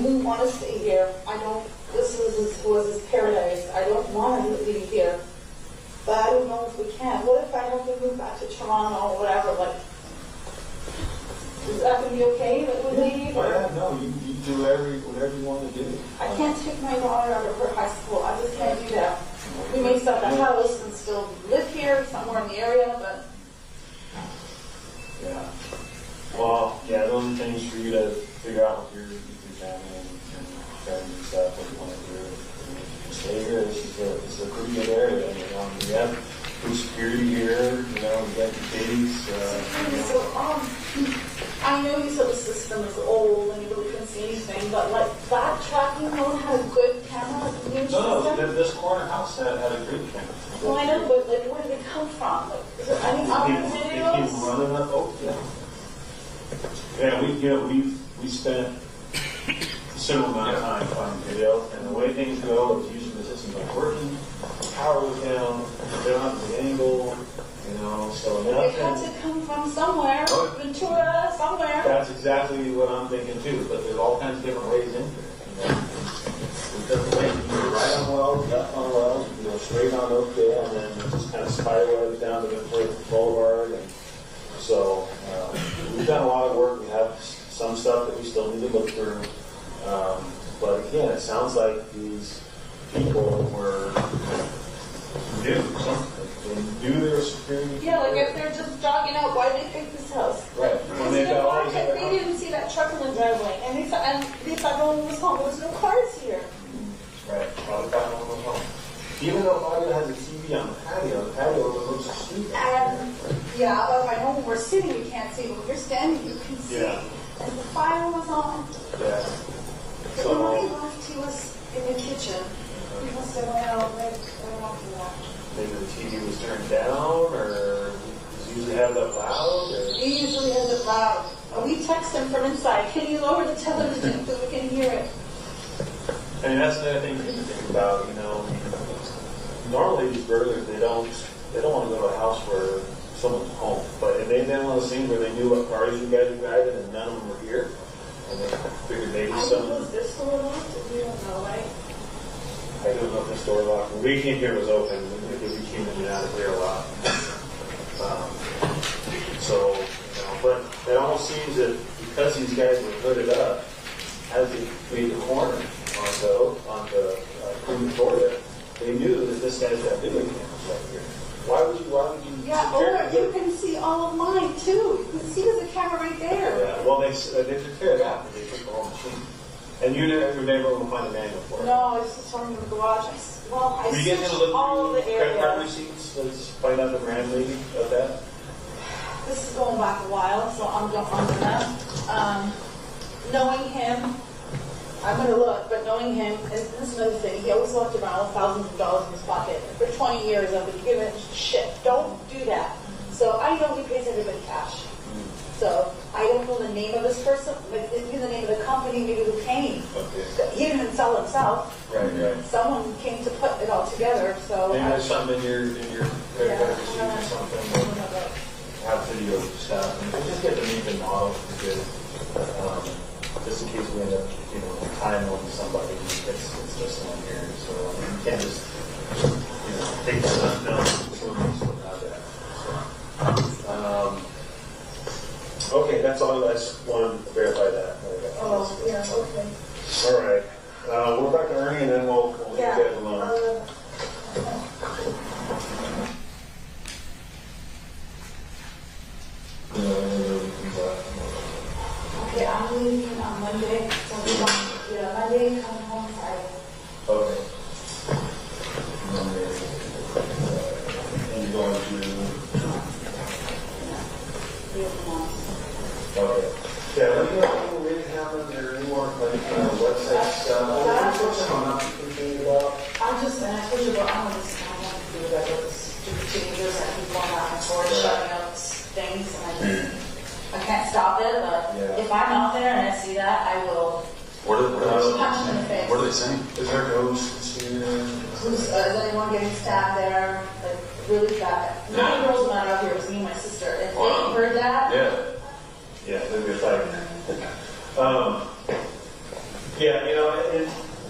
we want to stay here. This was his paradise. I don't want to leave here. But I don't know if we can. What if I have to move back to Toronto or whatever? Is that going to be okay that we leave? No, you do whatever you want to do. I can't take my daughter out of her high school. I just can't do that. We may sell the house and still live here somewhere in the area, but... Yeah. Well, those are things for you to figure out with your family and friends and stuff, what you want to do. Stay here. This is a pretty good area. We have good security here. We got the police. I know you said the system is old and you really couldn't see anything, but that tracking mode had a good camera. No, this corner house had a great camera. Well, I know, but where did it come from? Is there any other videos? They keep running up. Oh, yeah. Yeah, we spent a considerable amount of time finding video, and the way things go is usually the system's not working, power was down, they don't have the angle, so it had to come from somewhere, Ventura, somewhere. That's exactly what I'm thinking too, but there's all kinds of different ways into it. We've got the way you go right on Wells, left on Wells, you go straight on Oakdale, and then just kind of spirals down to Ventura Boulevard. And so we've done a lot of work. We have some stuff that we still need to look through. But again, it sounds like these people were new something. They knew they were security. Yeah, if they're just jogging out, why did they pick this house? Right. Because they didn't see that truck in the driveway, and they thought no one was home. There was no cars here. Right. Probably thought no one was home. Even though Fabio has a TV on the patio overlooks the street. And I know when we're sitting you can't see, but when you're standing you can see. Yeah. And the fire was on. Yeah. So when he left, he was in the kitchen. He must have went out right after that. Maybe the TV was turned down, or does he usually have that loud? Or? He usually has it loud. And we text him from inside, can you lower the television so we can hear it? I mean, that's another thing to think about, Normally these burglars, they don't want to go to a house where someone's home. But they've been one of those things where they knew what cars you guys were driving and none of them were here. And they figured maybe someone... Was this door locked? We don't know, right? I don't know if this door locked. When we came here, it was open. We came in and out of here a lot. But it almost seems that because these guys were hooded up, as they made the corner onto Queen Victoria, they knew that this guy's got video cameras right here. Why would you? Yeah, or you can see all of mine too. You can see there's a camera right there. Yeah, well, they took care of that, but they took the whole machine. And you were never able to find a manual for it. No, I was just talking in the garage. I Were you getting to look all the through credit card areas. receipts? Let's find out the brand lady of that. This is going back a while, so I'm going on to that. Knowing him, I'm going to look, but knowing him, and this is another thing, he always walked around with thousands of dollars in his pocket. For 20 years, I've been giving him shit. Don't do that. So I know he pays everybody cash. So I don't know the name of this person, but maybe the name of the company, maybe who came. Okay. He didn't sell himself. Right. Someone came to put it all together. So Maybe there's something in your credit card receipt or something. Have video stuff. And just get the make and model because just in case we end up, tying on somebody, it's just on here. So you can't just take this All right. We're back to Ernie, and then we'll leave you guys alone. Okay, I'm leaving on Monday, so Monday, come home Friday. Okay. And you're going to... Okay. Yeah, let me know when we have there any more website stuff. What's coming up you thinking about? I told you about, I want to do that with stupid teenagers that keep going out and forth, shutting up things, and I can't stop it, but if I'm out there and I see that, I will What are punch them in the face. What are they saying? Is there ghosts in there? Is anyone getting stabbed there? Like, really bad. None of the girls were not out here, it was me and my sister. If they heard that, Yeah, there'd be a fight. Yeah,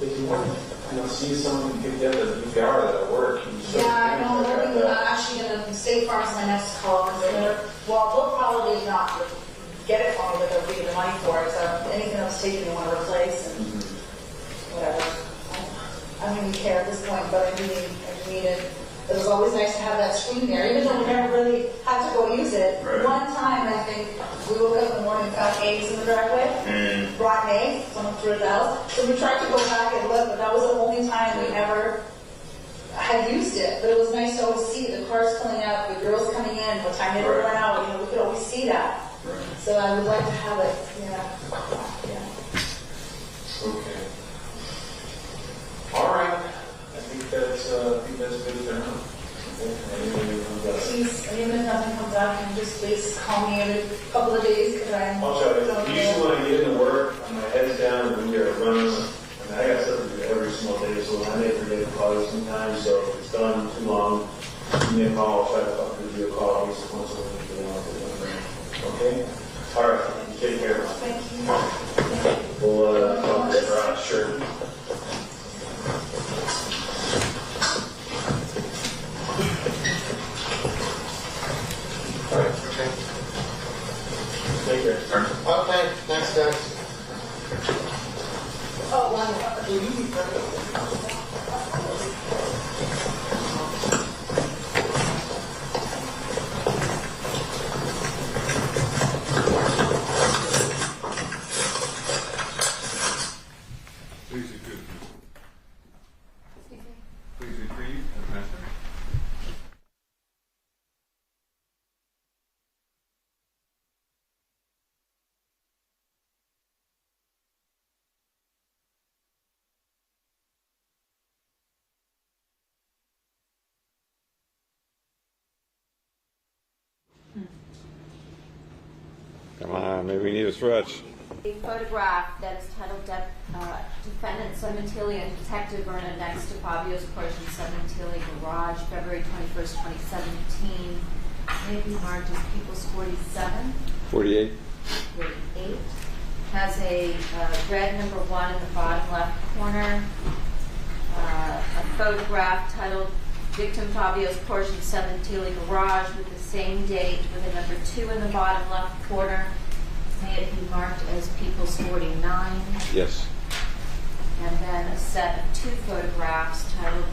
if you see someone pick up a DVR at work. I know. I'm actually going to State Farm's my next call because they'll probably not get it for me, but they'll give me the money for it. So anything that was taken, they want to replace and whatever. I don't even care at this point, but I do need it. It was always nice to have that screen there, even though we never really had to go use it. Right. One time, I think, we woke up in the morning and found eggs in the driveway, rotten eggs, someone threw it out. So we tried to go back and look, but that was the only time we ever had used it. But it was nice to always see the cars coming out, the girls coming in, what time they were going out. We could always see that. Right. So I would like to have it. Okay. All right. I think that's good for now. Please, even if nothing comes out, you can just please call me every couple of days because I'm. I'll try to. Usually when I get into work, my head's down and we are running. I got stuff to do every single day, so I may forget to call you sometimes. So if it's done too long, give me a call. I'll try to give you a call at least once a week. Okay? All right. You take care. Thank you. We'll talk to you. Sure. All right, okay. Take care. Okay, thanks, guys. Oh, one. Please retrieve. Please retrieve and transfer. Come on, maybe we need a stretch. A photograph that is titled Defendant Sementilli and Detective Verna next to Fabio's Porsche in Sementilli Garage, February 21st, 2017. Maybe marked as People's 47. 48. 48. Has a red number 1 in the bottom left corner. A photograph titled Victim Fabio's Porsche in Sementilli Garage with the same date with a number 2 in the bottom left corner. May it be marked as People's 49. Yes. And then a set of 2 photographs titled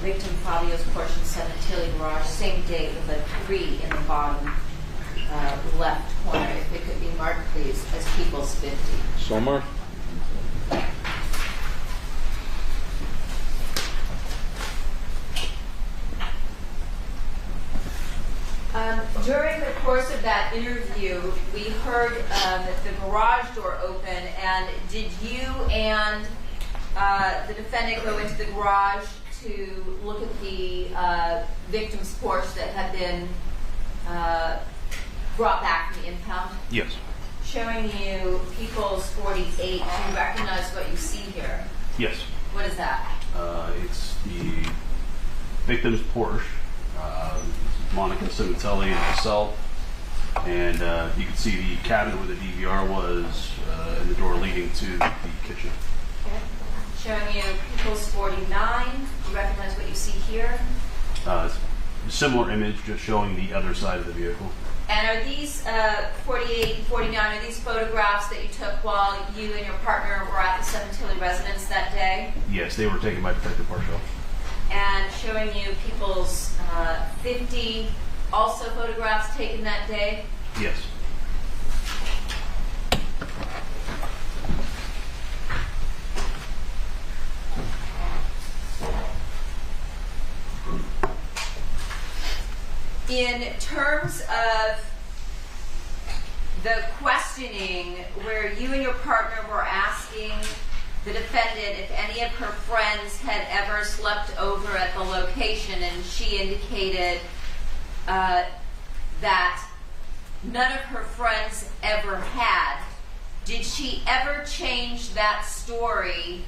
Victim Fabio's Porsche in Sementilli Garage, same date with a 3 in the bottom left corner. If it could be marked, please, as People's 50. So marked. During the course of that interview, we heard the garage door open, and did you and the defendant go into the garage to look at the victim's Porsche that had been brought back from the impound? Yes. Showing you People's 48, do you recognize what you see here? Yes. What is that? It's the victim's Porsche. Monica Sementilli and herself, and you can see the cabinet where the DVR was and the door leading to the kitchen. Okay. Showing you People's 49. Do you recognize what you see here? Similar image, just showing the other side of the vehicle. And are these 48 and 49, are these photographs that you took while you and your partner were at the Sementilli residence that day? Yes, they were taken by Detective Marshall. And showing you people's 50 also photographs taken that day? Yes. In terms of the questioning where you and your partner were asking the defendant if any of her friends had ever slept over at the location, and she indicated that none of her friends ever had, did she ever change that story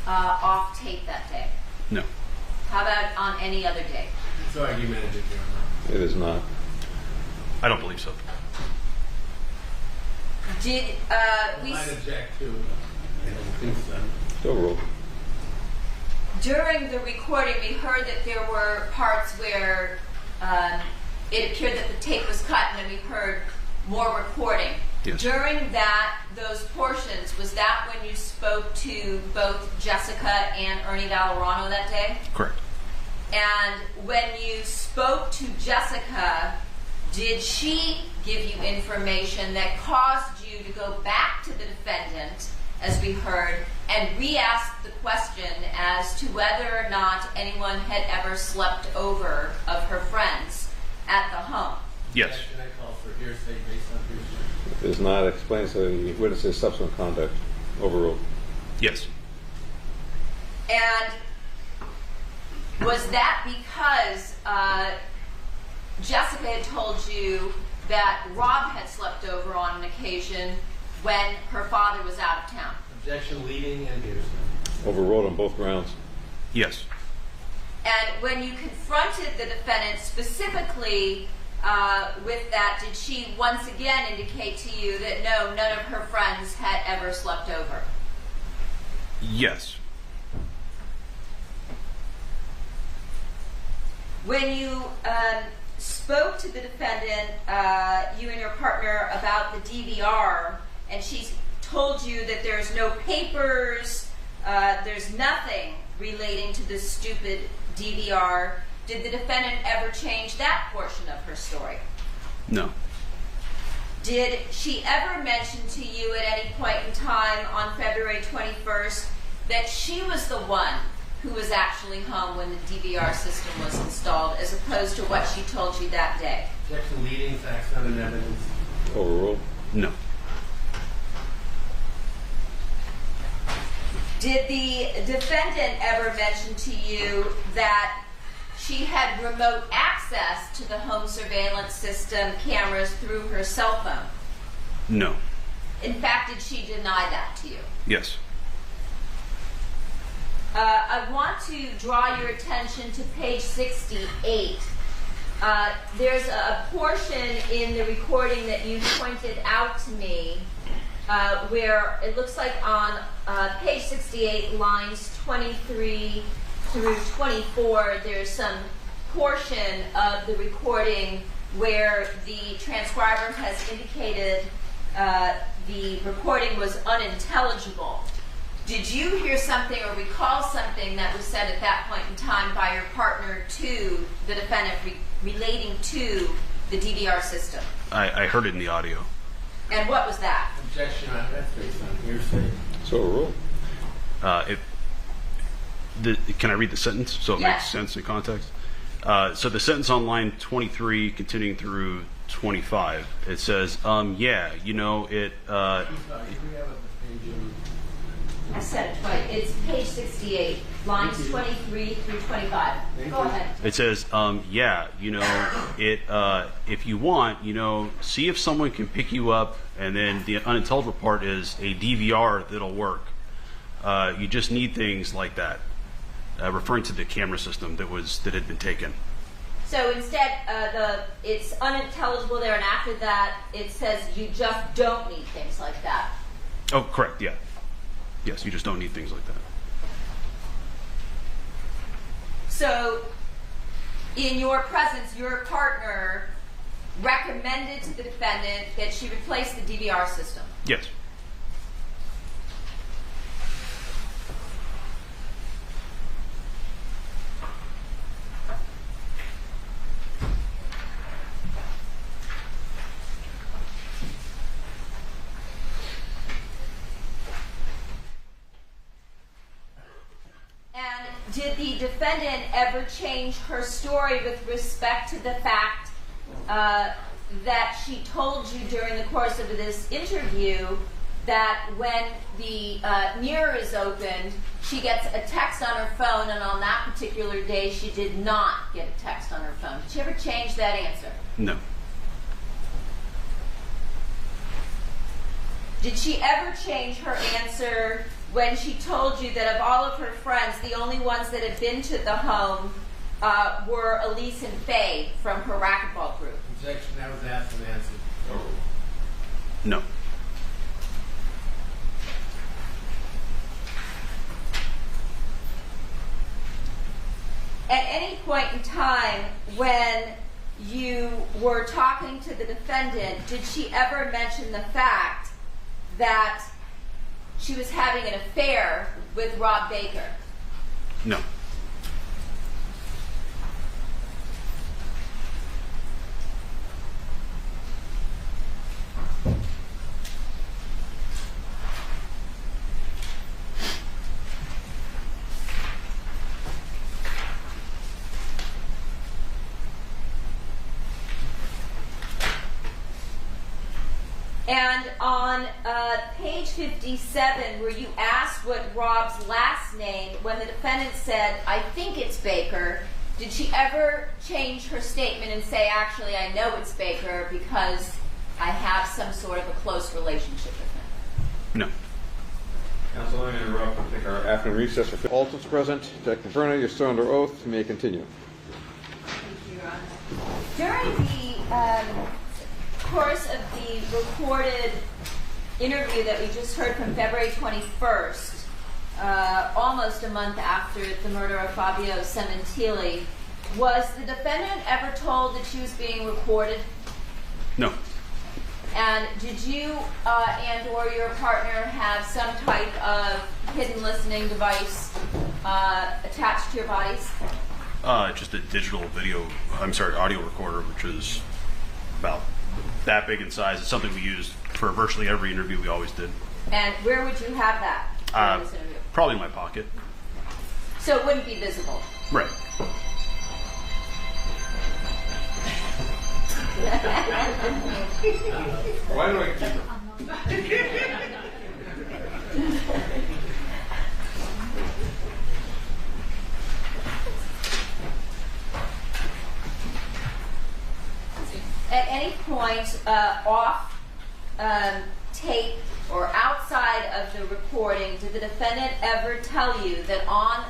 off tape that day? No. How about on any other day? It's argumentative, Your Honor. It is not. I don't believe so. Did we... I object to I don't think so. Still rule. During the recording, we heard that there were parts where it appeared that the tape was cut, and then we heard more recording. Yes. During those portions, was that when you spoke to both Jessica and Ernie Valorano that day? Correct. And when you spoke to Jessica, did she give you information that caused you to go back to the defendant, as we heard, and re-ask the question as to whether or not anyone had ever slept over of her friends at the home? Yes. Objection, I call for hearsay based on hearsay. It is not explained, so the witness's subsequent conduct overruled. Yes. And was that because Jessica had told you that Rob had slept over on an occasion when her father was out of town? Objection, leading and hearsay. Overruled on both grounds. Yes. And when you confronted the defendant specifically with that, did she once again indicate to you that no, none of her friends had ever slept over? Yes. When you spoke to the defendant, you and your partner, about the DVR, and she told you that there's no papers, there's nothing relating to this stupid DVR, did the defendant ever change that portion of her story? No. Did she ever mention to you at any point in time on February 21st that she was the one who was actually home when the DVR system was installed, as opposed to what she told you that day? Objection, leading, facts not in evidence. Overruled. No. Did the defendant ever mention to you that she had remote access to the home surveillance system cameras through her cell phone? No. In fact, did she deny that to you? Yes. I want to draw your attention to page 68. There's a portion in the recording that you pointed out to me where it looks like on page 68, lines 23 through 24, there's some portion of the recording where the transcriber has indicated the recording was unintelligible. Did you hear something or recall something that was said at that point in time by your partner to the defendant relating to the DVR system? I heard it in the audio. And what was that? Objection, that's based on hearsay. So overruled. Can I read the sentence so it Yes. makes sense in context? So the sentence on line 23 continuing through 25, it says, yeah, you know, it... Sorry, do we have a page in? I said it twice. It's page 68, lines 23 through 25. Go ahead. It says, yeah, you know, it. If you want, you know, see if someone can pick you up, and then the unintelligible part is a DVR that'll work. You just need things like that, referring to the camera system that had been taken. So instead, it's unintelligible there, and after that, it says you just don't need things like that. Oh, correct. Yeah. Yes, you just don't need things like that. So, in your presence, your partner recommended to the defendant that she replace the DVR system. Yes. And did the defendant ever change her story with respect to the fact that she told you during the course of this interview that when the mirror is opened, she gets a text on her phone, and on that particular day, she did not get a text on her phone? Did she ever change that answer? No. Did she ever change her answer when she told you that of all of her friends, the only ones that had been to the home were Elise and Faye from her racquetball group? Objection, that was asked and answered. No. At any point in time when you were talking to the defendant, did she ever mention the fact that she was having an affair with Rob Baker? No. And on page 57, where you asked what Rob's last name, when the defendant said, "I think it's Baker," did she ever change her statement and say, "Actually, I know it's Baker because I have some sort of a close relationship with him"? No. Counsel, I'm going to interrupt and take our afternoon recess. For Alton's present. Detective Verna, you're still under oath. You may continue. During the course of the recorded interview that we just heard from February 21st, almost a month after the murder of Fabio Sementilli, was the defendant ever told that she was being recorded? No. And did you and or your partner have some type of hidden listening device attached to your bodies? Just a digital audio recorder, which is about that big in size. It's something we used for virtually every interview we always did. And where would you have that during this interview? Probably in my pocket. So it wouldn't be visible? Right. Why do I keep it? At any point off tape or outside of the recording, did the defendant ever tell you that on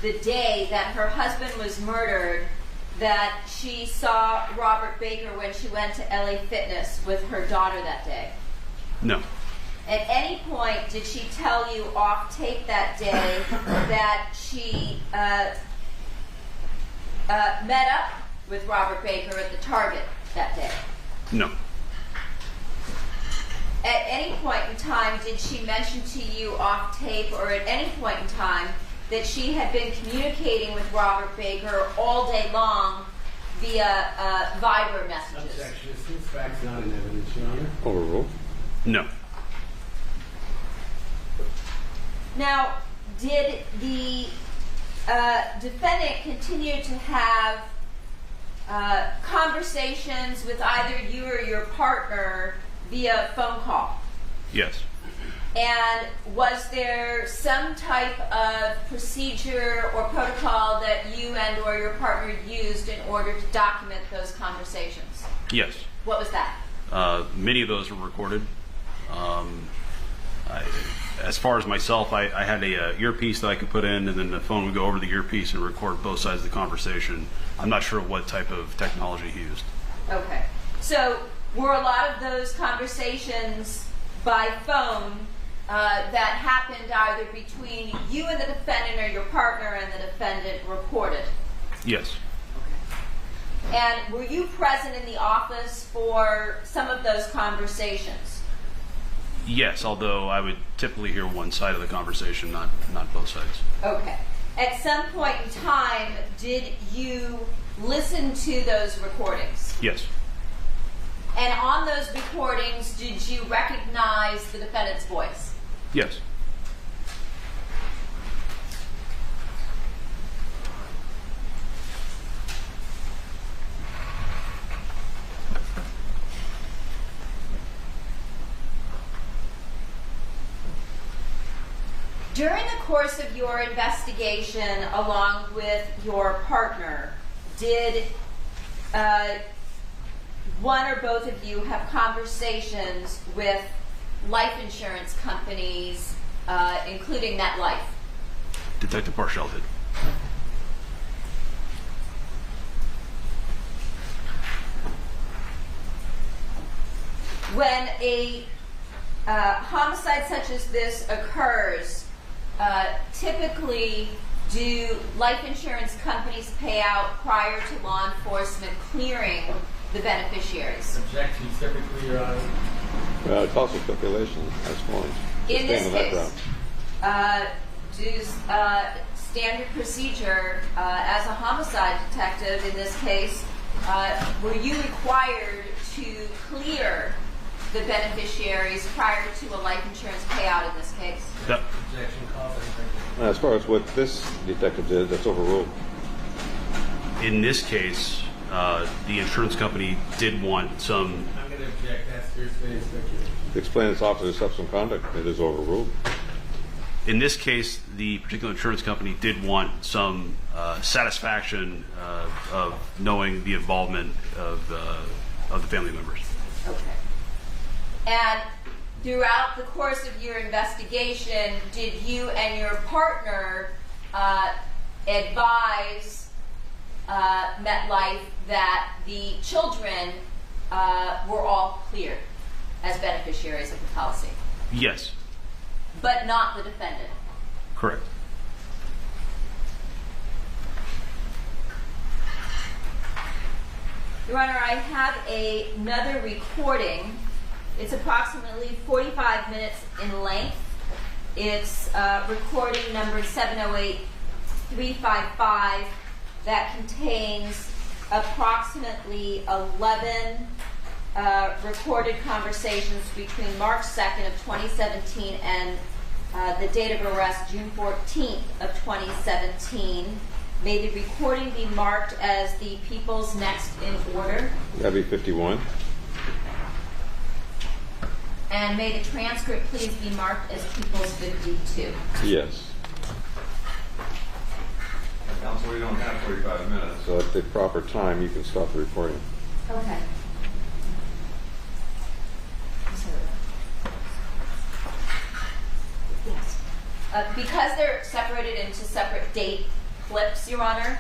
the day that her husband was murdered, that she saw Robert Baker when she went to LA Fitness with her daughter that day? No. At any point, did she tell you off tape that day that she met up with Robert Baker at the Target that day? No. At any point in time, did she mention to you off tape or at any point in time that she had been communicating with Robert Baker all day long via Viber messages? Objection. It seems facts not in evidence, Your Honor. Overruled. No. Now, did the defendant continue to have conversations with either you or your partner via phone call? Yes. And was there some type of procedure or protocol that you and or your partner used in order to document those conversations? Yes. What was that? Many of those were recorded. As far as myself, I had a earpiece that I could put in, and then the phone would go over the earpiece and record both sides of the conversation. I'm not sure what type of technology he used. Okay. So were a lot of those conversations by phone that happened either between you and the defendant or your partner and the defendant recorded? Yes. And were you present in the office for some of those conversations? Yes, although I would typically hear one side of the conversation, not both sides. Okay. At some point in time, did you listen to those recordings? Yes. And on those recordings, did you recognize the defendant's voice? Yes. During the course of your investigation, along with your partner, did one or both of you have conversations with life insurance companies, including MetLife? Detective Parshall did. When a homicide such as this occurs, typically do life insurance companies pay out prior to law enforcement clearing the beneficiaries? Objection, typically, Your Honor. It's also speculation, I suppose. In this Stand on that case, standard procedure, as a homicide detective in this case, were you required to clear the beneficiaries prior to a life insurance payout in this case? Yep. Objection, called. As far as what this detective did, that's overruled. In this case, the insurance company did want some. I'm going to object. That's hearsay and speculation. Explain its officer's subsequent conduct. It is overruled. In this case, the particular insurance company did want some satisfaction of knowing the involvement of the family members. Okay. And throughout the course of your investigation, did you and your partner advise MetLife that the children were all cleared as beneficiaries of the policy? Yes. But not the defendant? Correct. Your Honor, I have another recording. It's approximately 45 minutes in length. It's recording number 708355 that contains approximately 11 recorded conversations between March 2nd of 2017 and the date of arrest, June 14th of 2017. May the recording be marked as the people's next in order. That'd be 51. And may the transcript please be marked as people's 52. Yes. Counsel, we don't have 45 minutes. So at the proper time, you can stop the recording. Okay. Yes. Because they're separated into separate date clips, Your Honor,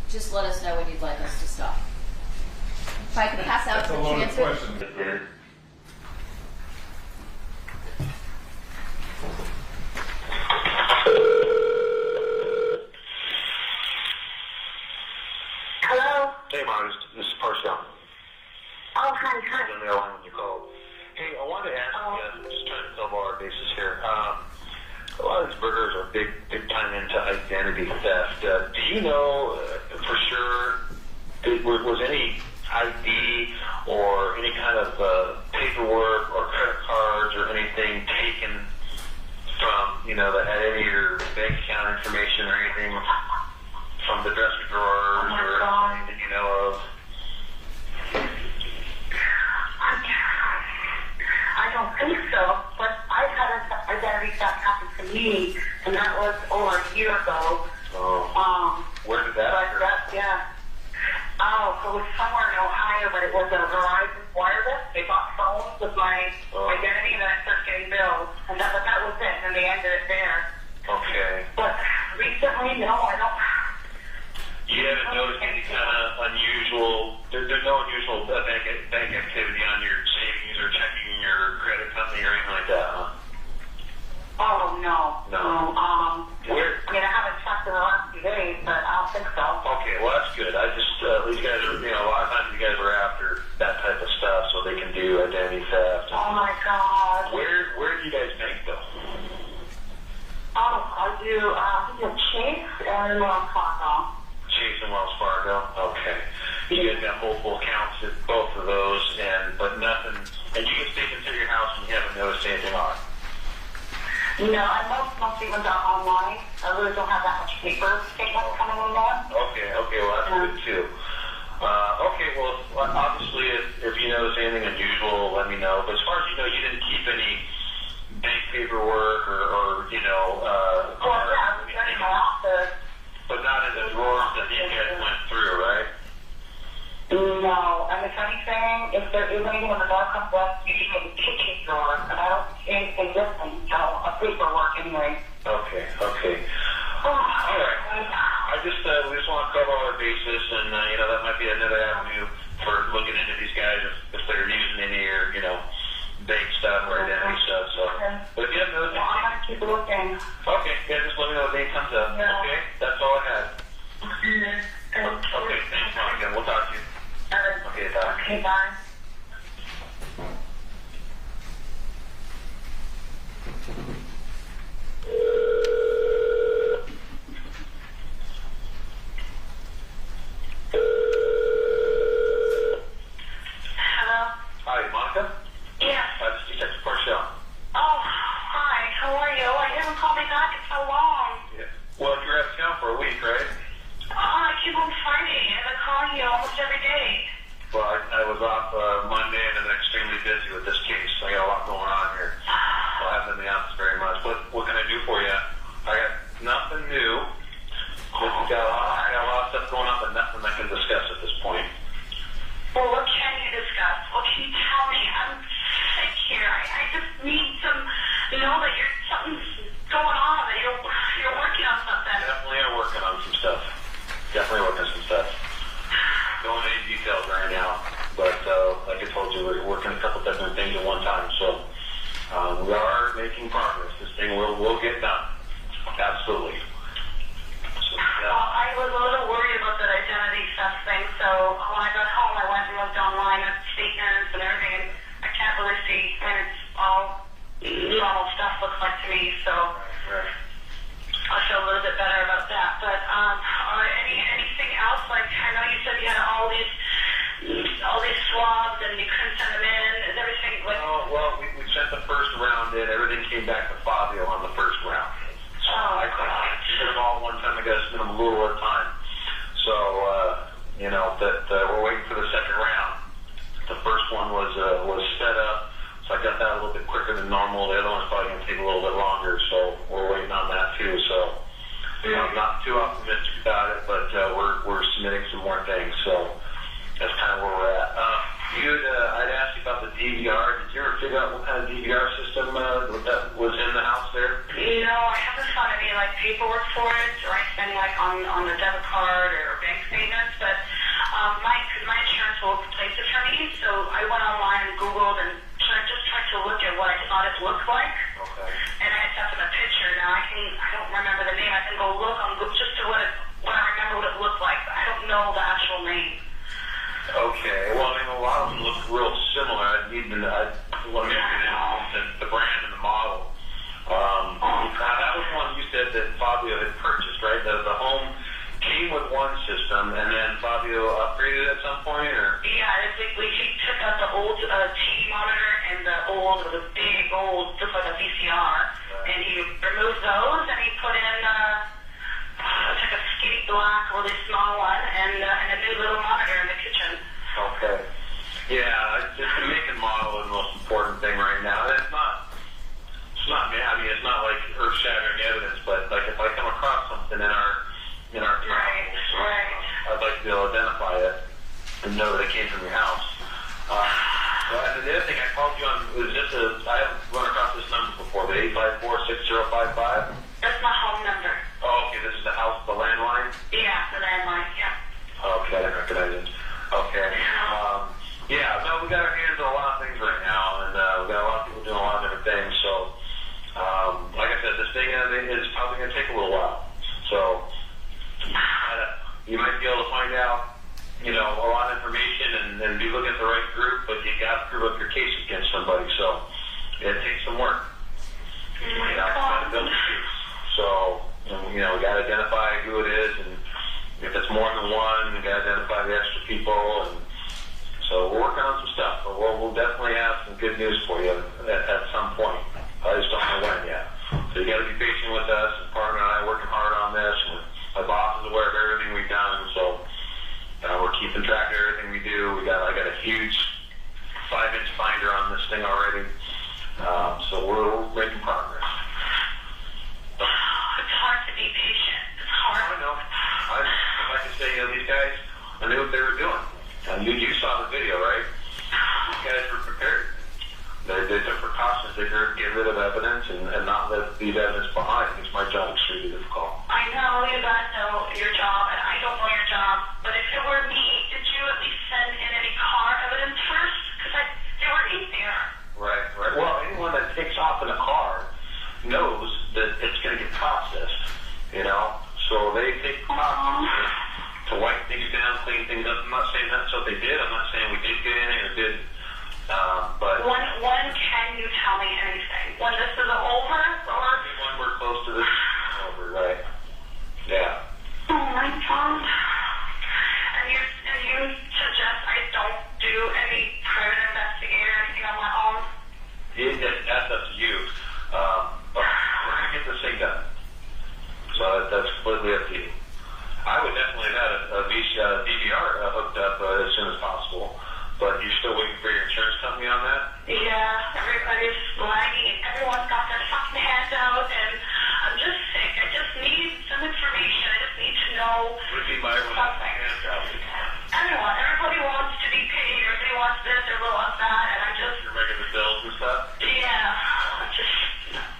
just let us know when you'd like us to stop. If I could pass out the transcript. Hello? Hey, Mom, this is Parshall. Oh, hi, I was on the line when you called. Hey, I wanted to ask you, just trying to cover our bases here. A lot of these burglars are big time into identity theft. Do you know for sure, was any ID or any kind of paperwork or credit cards or anything taken from, that had any of your bank account information or anything from the dresser drawers or anything that you know of? I don't think so, but I've had an identity theft happen to me, and that was over a year ago. Oh. Where did that occur? Yeah. Oh, it was somewhere in Ohio, but it was a Verizon wireless. They bought phones with my identity, and then I started getting bills, and that was it, and they ended it there. Okay. But recently, no, I don't. You haven't noticed any kind of unusual, there's no unusual bank activity on your savings or checking your credit company or anything like that, huh? Oh, no. No. I mean, I haven't checked in the last few days, but I don't think so. Okay, well, that's good. I just, these guys are Chase and Wells Fargo. Chase and Wells Fargo. Okay. You guys got multiple accounts at both of those, but nothing. And you can speak into your house and you haven't noticed anything odd. No, I most statements are online. I really don't have that much paper statements coming in there. Okay, well that's good too. Okay, well obviously if you notice anything unusual, let me know. But as far as you know, you didn't keep any bank paperwork or Yeah, in my office. but not in the drawers that you guys went through, right? No, and if anything, if there is anything in the door comes up, you can make a kitchen drawer, and I don't see anything different, a paperwork anyway. Okay. All right. I just we just want to cover all our bases, and that might be another avenue for looking into these guys if they're using any of your bank stuff or identity stuff. So, but if you have those, I'm gonna keep looking. okay, yeah, just let me know if anything comes up. Yeah. Okay, that's all I had. Okay, thanks, Monica. We'll talk to you. Okay, bye. Okay, bye. Hello? Hi, Monica. Yes. This is Detective Parcell. Oh, hi. How are you? I haven't called me back in so long. Yeah. Well, you're out of town for a week, right? I came home Friday and I call you almost every day. Well, I was off Monday and I've been extremely busy with this case. I got a lot going on here. So I haven't been in the office very much. What can I do for you? I got nothing new. I got a lot of stuff going on, but nothing I can discuss at this point. Well, what can you discuss? What can you tell me? I'm sick here. I just need some, that something's going on, that you're working on something. Definitely are working on some stuff. Don't need details right now, but like I told you, we're working a couple different things at one time. So we are making progress. This thing will get done. Absolutely. So, yeah. Well, I was a little worried about that identity theft thing, so when I got home, I went and looked online at statements and everything, and I can't really see when it's all normal stuff looks like to me, so Right. I feel a little bit better about that. But anything else? Like, I know you said you had all these swabs and you couldn't send them in. Is everything like? Oh, well, we sent the first round in. Everything came back to Fabio on the first round. So I can't send them all at one time. I got to send them a little at a time. So, we're waiting for the second round. The first one was set up, so I got that a little bit quicker than normal. The other one's probably going to take a little bit longer, so we're waiting on that too. So I'm not too optimistic about it, but we're submitting some more things. So that's kind of where we're at. I'd asked you about the DVR. Did you ever figure out what kind of DVR system that was in the house there? No, I haven't found any paperwork for it, or anything on the debit card or bank statements. But my insurance will replace it for me, so I went online and Googled and tried to look at what I thought it looked like. Okay. And I sent them a picture. Now I don't remember the name. I can go look on Google just to what I remember what it looked like. But I don't know the actual name. Okay. Well, a lot of them look real similar. I need to look at the brand and the model. That was one you said that Fabio had purchased, right? The home came with one system, and then Fabio upgraded at some point, or? Yeah, he took out the old TV monitor and the big old, just like a VCR, and he removed those, and he put in took a skinny black, really small one, and a new little monitor in the kitchen. Okay. Yeah, just the make and model is the most important thing right now. And it's not it's not like earth-shattering evidence, but like if I come across something in our Right. I'd like to be able to identify it and know that it came from your house. And the other thing I called you on was I haven't run across this number before, but 854-6055. That's my home number. Oh, okay, this is the house, the landline? Yeah, the landline, yeah. Okay, I recognize it. Okay. We got our hands on a lot of things right now, and we got a lot of people doing a lot of different things, so like I said, this thing is probably going to take a little while. So you might be able to find out, a lot of information and be looking at the right group, but you got to prove up your case against somebody. So it takes some work. So good news for you at some point. I just don't know when yet. So you got to be patient with us. Partner and I are working hard on this. And my boss is aware of everything we've done, so we're keeping track of everything we do. I got a huge 5-inch binder on this thing already, so we're making progress. It's hard to be patient. It's hard. I know. Like I say, these guys, I knew what they were doing. You saw the video, right? These guys were prepared. They took precautions. They get rid of evidence and not leave evidence behind. It's my job extremely difficult. I know you guys know your job, and I don't know your job. But if it were me, did you at least send in any car evidence first? Because they were in there. Right. Well, anyone that takes off in a car knows that it's going to get processed, So they take precautions to wipe things down, clean things up. I'm not saying that's what they did. I'm not saying we did get anything or didn't. But when can you tell me anything? When this is over? Or when we're close to this over, right? Yeah. oh my God! And you suggest I don't do any private investigating or anything on my own? That's up to you. But we're gonna get this thing done. So that's completely up to you. I would definitely have a DVR hooked up as soon as possible. But you're still waiting for your insurance company on that? Yeah, everybody's lagging. Everyone's got their fucking hands out, and I'm just sick. I just need some information. I just need to know Would be my something. Everybody wants to be paid, or they want this, or they want that, and I just... Your regular bills and stuff?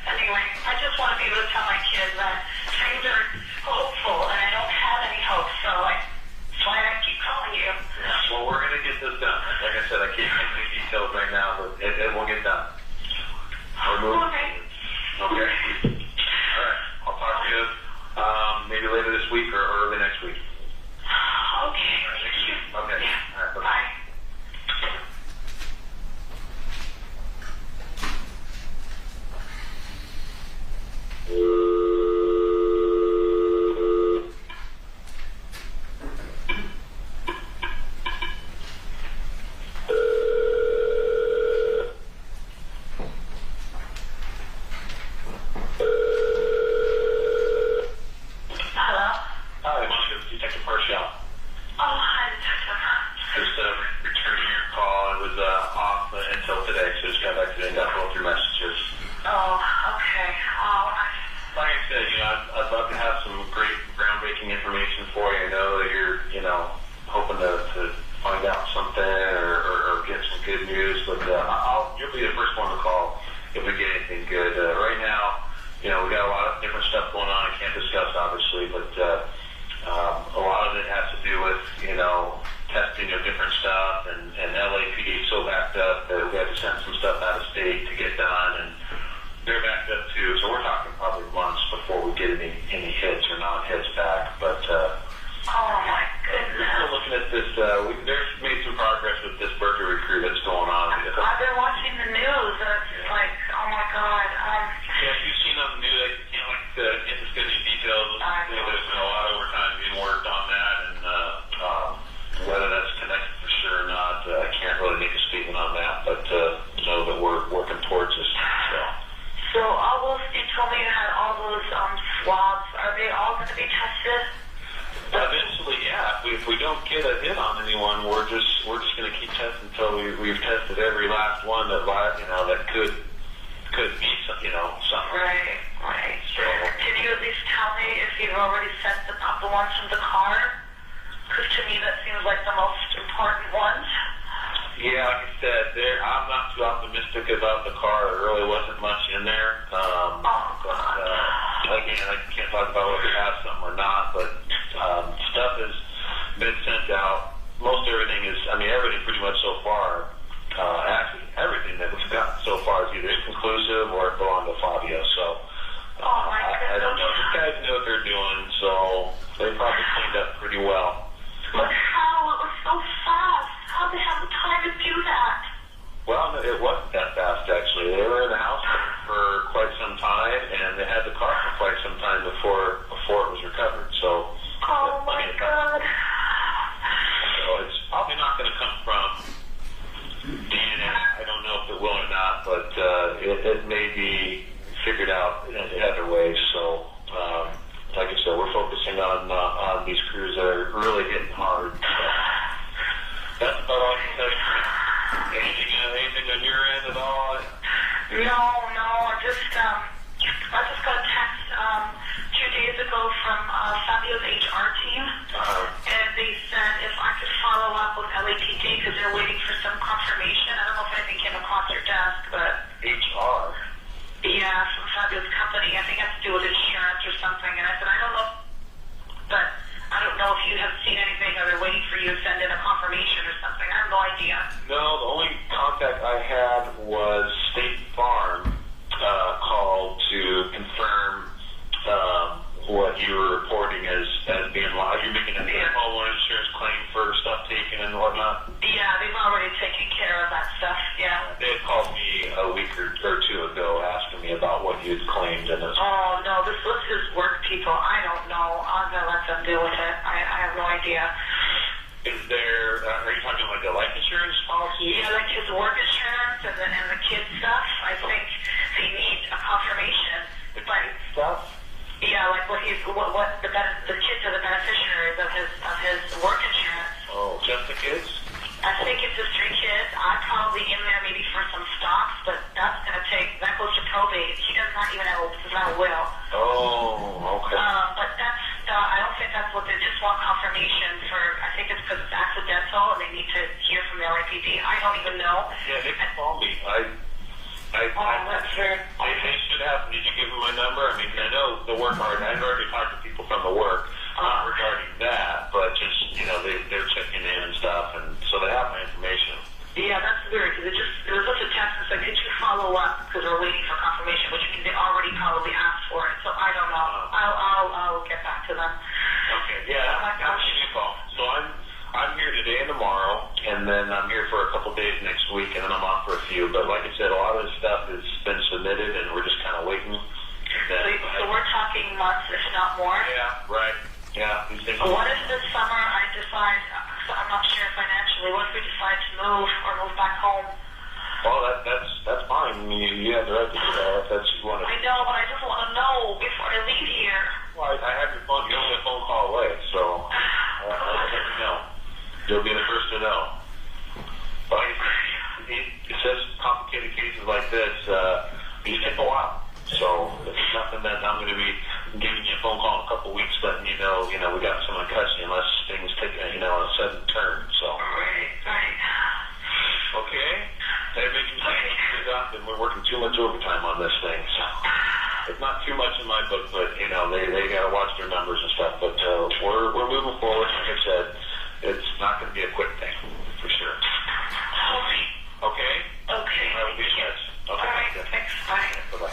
Anyway, I just want to be able to tell my kids that things are hopeful, and I don't have any hope, so that's why I keep calling you. Well, we're going to get this done. Like I said, I can't get into details right now, but it will get done. We're moving. Okay. Okay? All right. I'll talk to you maybe later this week or early next week. Okay. Thank you. Okay. Yeah. All right. Bye. Hello? Hi, Monica. Detective Marshall. Oh, hi, Detective. Just returning your call. It was off until today, so just got back today and got both your messages. Oh, okay. Like I said, I'd love to have some great groundbreaking information for you. I know that you're, hoping to find out something or get some good news, but you'll be the first one to call if we get anything good. Right now, we got a lot of different stuff going on. I can't discuss, obviously, but a lot of it has to do with, testing of different stuff, and LAPD is so backed up that we have to send some stuff out of state to get done, and they're backed up too. So we're talking probably months before we get any hits or non-hits back. But oh my goodness. we're still looking at this. There's made some progress with this burglary crew that's going on. I've been watching the news. It's like, oh my God. Yeah, if you've seen on the news, I can't get into any details. There's been a lot of overtime being worked on that, and whether that's connected for sure or not, I can't really make a statement on that. But know that we're working towards this. So all those, you told me you had all those swabs. Are they all going to be tested? Eventually, yeah. If we don't get a hit on anyone, we're just going to keep testing until we've tested every last one that could be something. Right. So, can you at least tell me if you've already sent up the ones from the car? Because to me that seems like the most important ones. Yeah, like I said, I'm not too optimistic about the car. There really wasn't much in there. Again, I can't talk about whether we have some or not, but stuff has been sent out. Most everything everything pretty much so far, actually everything that we've gotten so far is either inconclusive or it belonged to Fabio. So I don't know. These guys know what they're doing, so they probably cleaned up pretty well. But how? It was so fast. How did they have the time to do that? Well, it wasn't that fast, actually. They were in the house for quite some time, and they had the car for quite some time before it was recovered. So, oh my God. So it's probably not going to come from DNA. I don't know if it will or on these crews that are really hitting hard. So that's about all I can tell you. Anything on your end at all? No, I just got a text 2 days ago from Fabio's HR team, and they said if I could follow up with LAPD because they're waiting for some confirmation. I don't know if anything came across your desk, but HR? Yeah, from Fabio's company. I think it has to do with insurance or something. And I said, I don't know, but I don't know if you have seen anything or they're waiting for you to send in a confirmation or something. I have no idea. No, the only contact I had was State Farm called to confirm what you were reporting as being live. You're making a homeowner insurance claim for stuff taken and whatnot? Yeah, they've already taken care of that stuff, yeah. They had called me a week or two ago asking me about what you'd claimed. And oh, no, this was his work people. I don't know. I'm going to let them deal with it. I have no idea. Is there, are you talking like a life insurance policy? Yeah, like his work insurance and the kid stuff. I think they need a confirmation. The kid stuff? Yeah, like what kids are the beneficiaries of his work insurance. Oh, just the kids? I think it's just 3 kids. I'm probably in there maybe for some stocks, but that goes to probate. He does not even have a will. Oh, okay. But I don't think that's what they just want confirmation for. I think it's because it's accidental and they need to hear from the LAPD. I don't even know. Yeah, they can call me. That's fair. They should have. Did you give them my number? I mean, I know the work hard. I've already talked to people from the work regarding that, but just they're checking in and stuff, and so they have my information. Yeah, that's weird because it was such a text that said, "Could you follow up?" Because we're waiting for confirmation, which means they already probably asked for it. So I don't know. I'll get back to them. Okay. Yeah. I'll give you a call. So I'm here today and tomorrow, and then I'm here for a couple days next week, and then I'm off for a few. But like I said, a lot of this stuff has been submitted, and we're just kind of waiting. So we're talking months, if not more? Yeah, right. Yeah. What if this summer I decide, I'm not sure financially, what if we decide to move or move back home? Well, that's fine. I mean, you have the right to do that if that's what you want to do. I know, but I just want to know before I leave here. Well, I have your phone. You're only a phone call away, so I'll let you know. You'll be the first to know. But it says complicated cases like this, these take a while. So it's nothing that I'm going to be giving you a phone call in a couple of weeks, letting you know, we got someone custody unless things take a sudden turn. So. Right. Okay. Everything's good up, and we're working too much overtime on this thing. So it's not too much in my book, but they got to watch their numbers and stuff. But we're moving forward. Like I said, it's not going to be a quick thing for sure. Okay. Okay. All right. We'll be in touch. Okay. All right. Thanks. Bye. Bye-bye.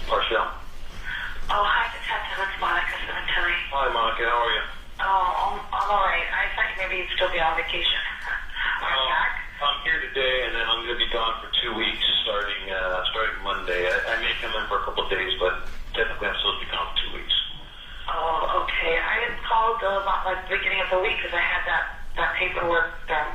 Marshall. Oh, hi, Detective. It's Monica Sementilli. Hi, Monica. How are you? Oh, I'm all right. I thought maybe you'd still be on vacation. Are you back? I'm here today, and then I'm going to be gone for 2 weeks starting Monday. I may come in for a couple of days, but typically I'm supposed to be gone for 2 weeks. Oh, okay. I had called about the beginning of the week because I had that paperwork done.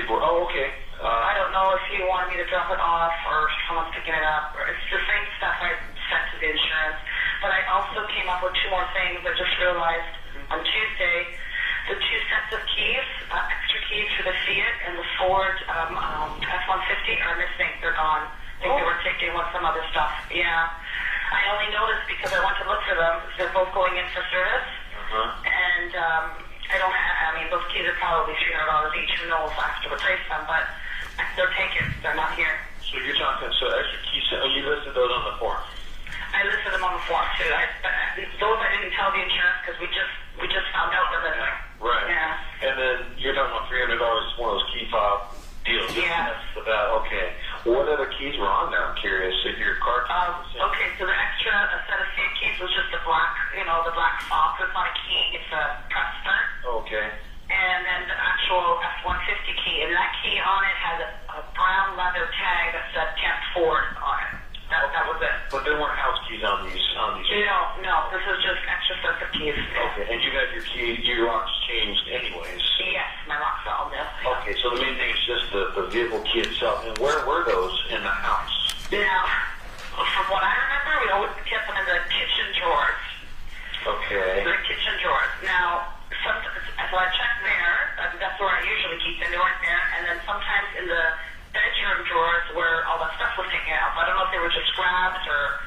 Oh, okay. I don't know if you wanted me to drop it off or if someone's picking it up. Or it's the same stuff I sent to the insurance. But I also came up with 2 more things. I just realized on Tuesday, the 2 sets of keys, extra keys for the Fiat and the Ford F-150 are missing. They're gone. I think they were taken with some other stuff. Yeah. I only noticed because I went to look for them. They're both going in for service. And those keys are probably $300 each. Who knows? I have to replace them, but they're taken. They're not here. So you're talking, extra keys, you listed those on the form? I listed them on the form, too. Those I didn't tell the insurance because we just found out they're missing. Right. Yeah. And then you're talking about $300 is one of those key fob deals. Yeah. Okay. What other keys were on there? I'm curious. If your car keys. Okay, so the extra set of Fiat keys was just the black fob. It's not a key. It's a press start. Okay. And then the actual F-150 key, and that key on it has a brown leather tag that said Temp Ford on it. That was it. But there weren't house keys on these. No. This is just extra sets of keys. Okay. And you had your locks changed anyways. Yes. Okay, so the main thing is just the vehicle key itself. And where were those in the house? Now, from what I remember, we always kept them in the kitchen drawers. Okay. The kitchen drawers. Now, so I checked there. That's where I usually keep them. They weren't there. And then sometimes in the bedroom drawers where all that stuff was taken out. I don't know if they were just grabbed or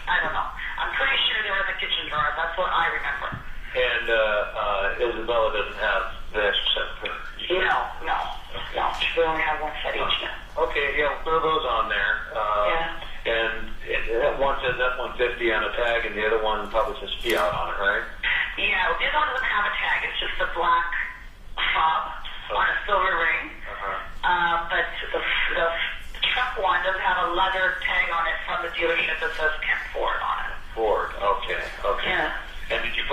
I don't know. I'm pretty sure they were in the kitchen drawers. That's what I remember. And Isabella doesn't have the extra set of her? No. We only have one set each now. Okay, yeah, throw those on there. And one says F-150 on a tag, and the other one probably says Fiat on it, right? Yeah, this one doesn't have a tag. It's just a black fob on a silver ring. But the truck one doesn't have a leather tag on it from the dealership that says Kent Ford on it. Ford, okay. Yeah. And did you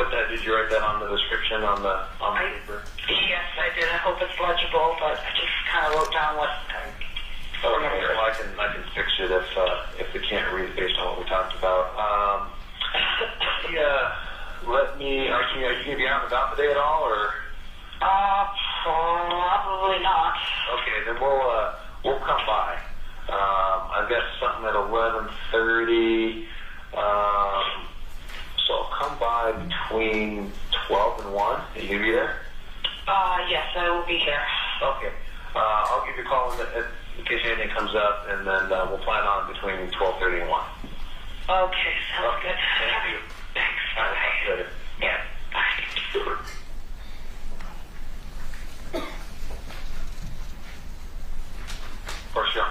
write that on the description on the paper? Yes, I did. I hope it's legible, but I just kind of wrote down what I Okay, well, I can fix it if we can't read it based on what we talked about. Are you going to be out and about today at all, or? Probably not. Okay, then we'll come by. I've got something at 11:30. So I'll come by between 12 and 1. Are you going to be there? Yes, I will be here. Okay. I'll give you a call in case anything comes up, and then we'll plan on between 12:30 and 1. Okay, sounds good. Thank you. Thanks. All right, talk to you later. Yeah, bye. Portia.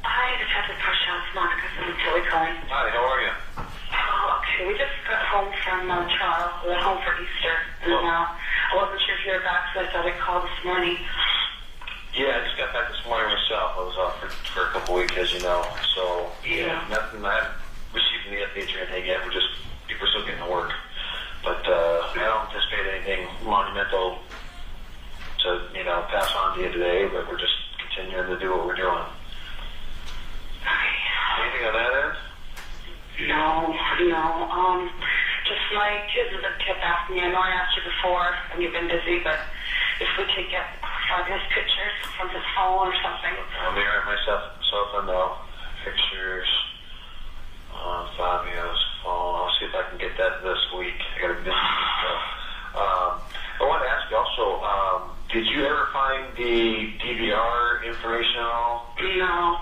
Hi, Detective Portia. It's Monica Sementilli calling. Hi, how are you? Oh, okay. We just got home from trial. We went home for Easter, and I wasn't sure if you were back, so I thought I'd call this morning. Yeah, I just got back this morning myself. I was off for a couple weeks, as you know. So, nothing. I haven't received any updates or anything yet. We're still getting to work. But I don't anticipate anything monumental to, pass on to you today, but we're just continuing to do what we're doing. Anything on that end? No. Just my kids have kept asking me. I know I asked you before, and you've been busy, but if we could get his pictures from his phone or something. Let me write myself a note. Pictures on Fabio's phone. I'll see if I can get that this week. I got a busy week, though. I wanted to ask you also, did you ever find the DVR information at all? No.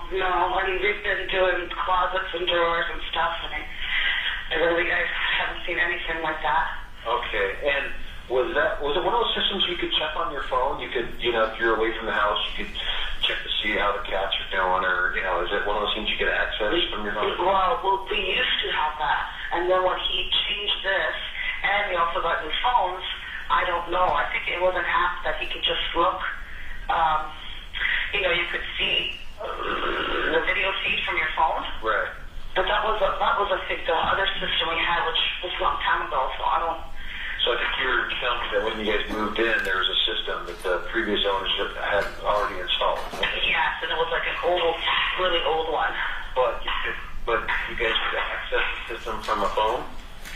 I mean, we've been doing closets and drawers and stuff, and I haven't seen anything like that. Okay, and was it one of those systems you could check on your phone? You could, if you're away from the house, you could check to see how the cats are doing, or, is it one of those things you could access from your phone? Well, we used to have that, and then when he changed this, and we also got new phones, I don't know. I think it was an app that he could just look. You could see the video feed from your phone. Right. But that was I think the other system we had, which was a long time ago. So I don't. So I think you were telling me that when you guys moved in, there was a system that the previous ownership had already installed. Yes, and it was like an old, really old one. But you guys could access the system from a phone?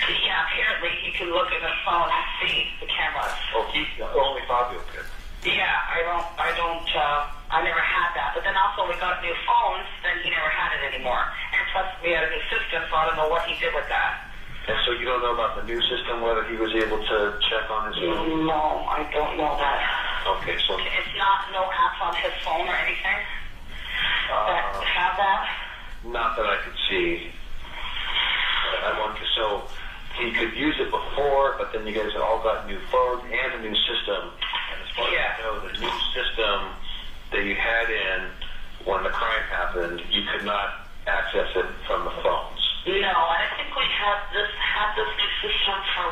Yeah, apparently you can look at the phone and see the cameras. Oh, only Fabio could. Yeah, I never had that. But then also we got new phones, then he never had it anymore. And plus we had a new system, so I don't know what he did with that. And so you don't know about the new system, whether he was able to check on his phone? No, I don't know that. Okay, so... It's not no apps on his phone or anything that have that? Not that I could see. So he could use it before, but then you guys all got new phones and a new system. And as far as I know, the new system that you had in when the crime happened, you could not access it from the phones. No, I think we had this new system for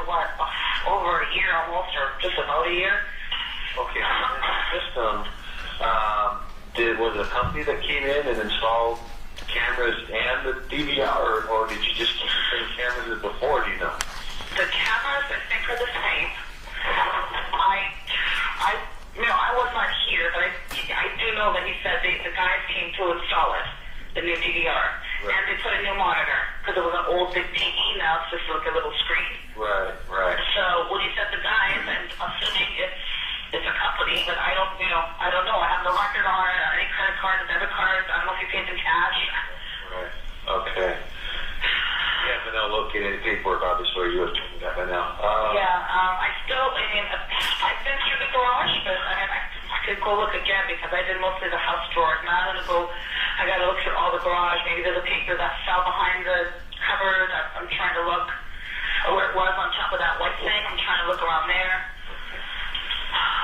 over a year almost, or just about a year. Okay, so the system, was it a company that came in and installed cameras and the DVR, or did you just keep the same cameras as before, do you know? The cameras, I think, are the same. I was not here, but I do know that he said the guys came to install it, the new DVR, and they put a new monitor, because it was an old big TV, now it's just like a little screen. Right. So, he said the guys, and assuming it's a company, but I don't I don't know. I have no record on it, any credit cards, debit cards. I don't know if you paid in cash. Right. Okay. Yeah, but now locate any paperwork, obviously, you have taken that by now. I've been through the garage, but I could go look again because I did mostly the house drawers. Now I gotta look through all the garage. Maybe there's a paper that fell behind the cupboard. I'm trying to look where it was on top of that white thing. I'm trying to look around there.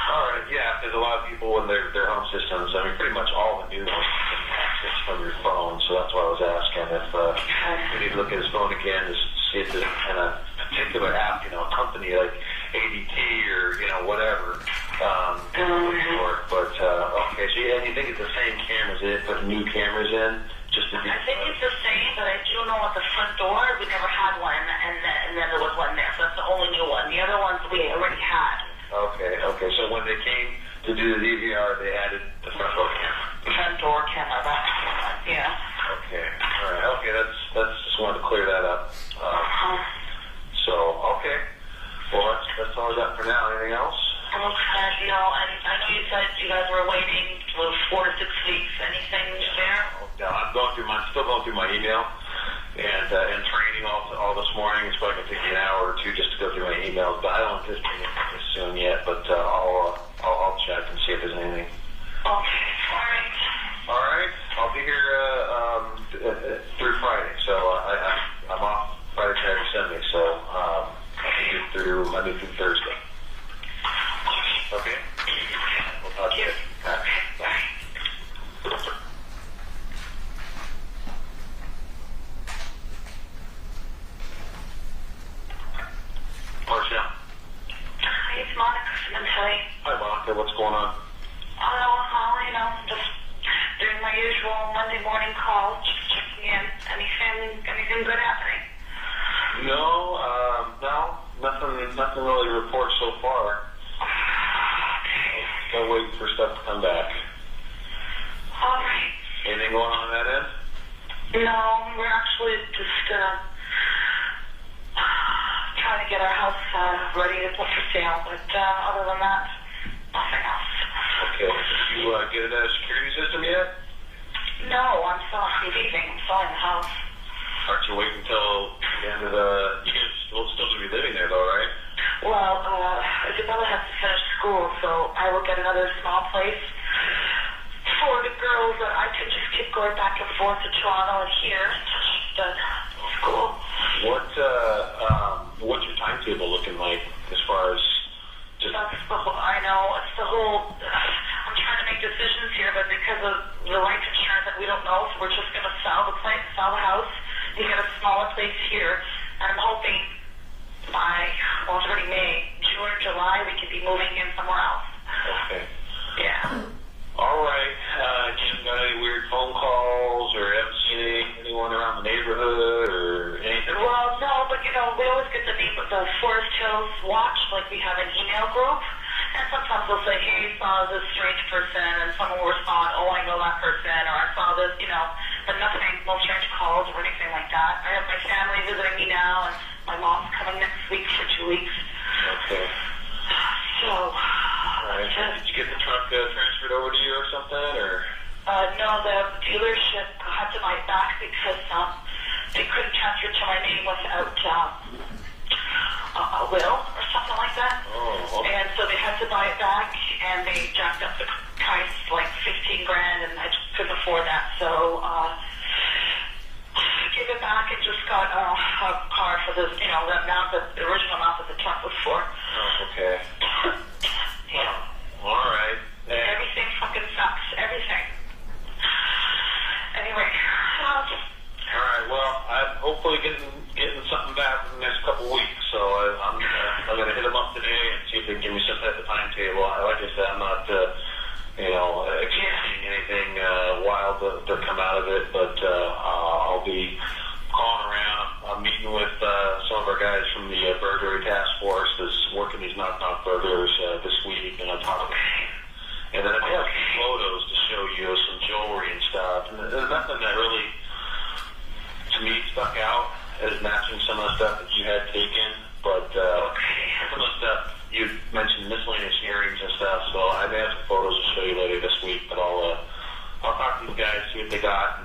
All right, yeah, there's a lot of people in their home systems. I mean, pretty much all the new ones can access from your phone, so that's why I was asking if we need to look at his phone again to see if there's any kind of particular app, a company like ADT or, whatever. But, okay, so you think it's the same cameras, they put new cameras in? I think it's the same, but I do know at the front door, we never had one, and then there was one there, so that's the only new one. The other ones we already had. Okay, so when they came to do the DVR, they added the front door camera. Front door camera, yeah. Okay, all right, okay, that's just wanted to clear that up. Okay, well, that's all I got for now. Anything else? Okay, no, and I know you said you guys were waiting for 4 to 6 weeks. Anything there? No, I'm still going through my email and training all this morning. It's probably going to take me an hour or two just to go through my emails, but I don't anticipate anything soon yet. But I'll check and see if there's anything. Okay, all right. All right, I'll be here through Friday, so I'm off Friday, Saturday, Sunday, so I'll be here through Monday through Thursday. Okay? We'll talk to you. All right. Bye. Marcia. Hi, it's Monica Sementilli. Hi, Monica. What's going on? Just doing my usual Monday morning call, just checking in. Anything good happening? No, nothing really to report so far. Still waiting for stuff to come back. All right. Anything going on that end? No, we're actually just trying to get our house ready to put for sale, but other than that, nothing else. Okay. Did you get it out of security system yet? No, I'm leaving. I'm selling the house. Aren't you waiting until the end of the... You're still going to be living there, though, right? Well, Isabella has to finish school, so I will get another small place for the girls that I can just keep going back and forth to Toronto and here until she's done school. What's your timetable looking like as far as just... I know, it's the whole... I'm trying to make decisions here, but because of the life insurance that we don't know, so we're just going to sell the place, sell the house, and get a smaller place here. And I'm hoping by, it's already May, June or July, we could be moving in somewhere else. Okay. Yeah. All right. You got any weird phone calls or haven't seen anyone around the neighborhood or anything? Well, no, but we always get the Forest Hills Watch, like we have an email group. And sometimes they'll say, hey, saw this strange person, and someone will respond, oh, I know that person, or I saw this, but nothing, no strange calls or anything like that. I have my family visiting me now, and my mom's coming next week for 2 weeks. Okay. So, all right. Did you get the truck transferred over to you or something, or? No, the dealership had to buy it back because they couldn't transfer it to my name without a will or something like that. Oh, okay. And so they had to buy it back, and they jacked up the price like $15,000, and I just couldn't afford that. So gave it back and just got a car for the the original amount that the truck was for. Oh, okay. Yeah. All right. Everything fucking sucks. Everything. Anyway. All right. Well, I'm hopefully getting something back in the next couple weeks. So I'm going to hit them up today and see if they can give me some type of timetable. Like I said, I'm not expecting anything wild to come out of it, but I'll be calling around. I'm meeting with some of our guys from the burglary task force that's working these knock-knock burglars this week, and I'll talk about it. And then I have some photos to show you, some jewelry and stuff. And there's nothing that really, to me, stuck out as matching some of the stuff that you had taken. But some of the stuff, you mentioned miscellaneous earrings and stuff, so I may have some photos to show you later this week. But I'll talk to these guys, see what they got,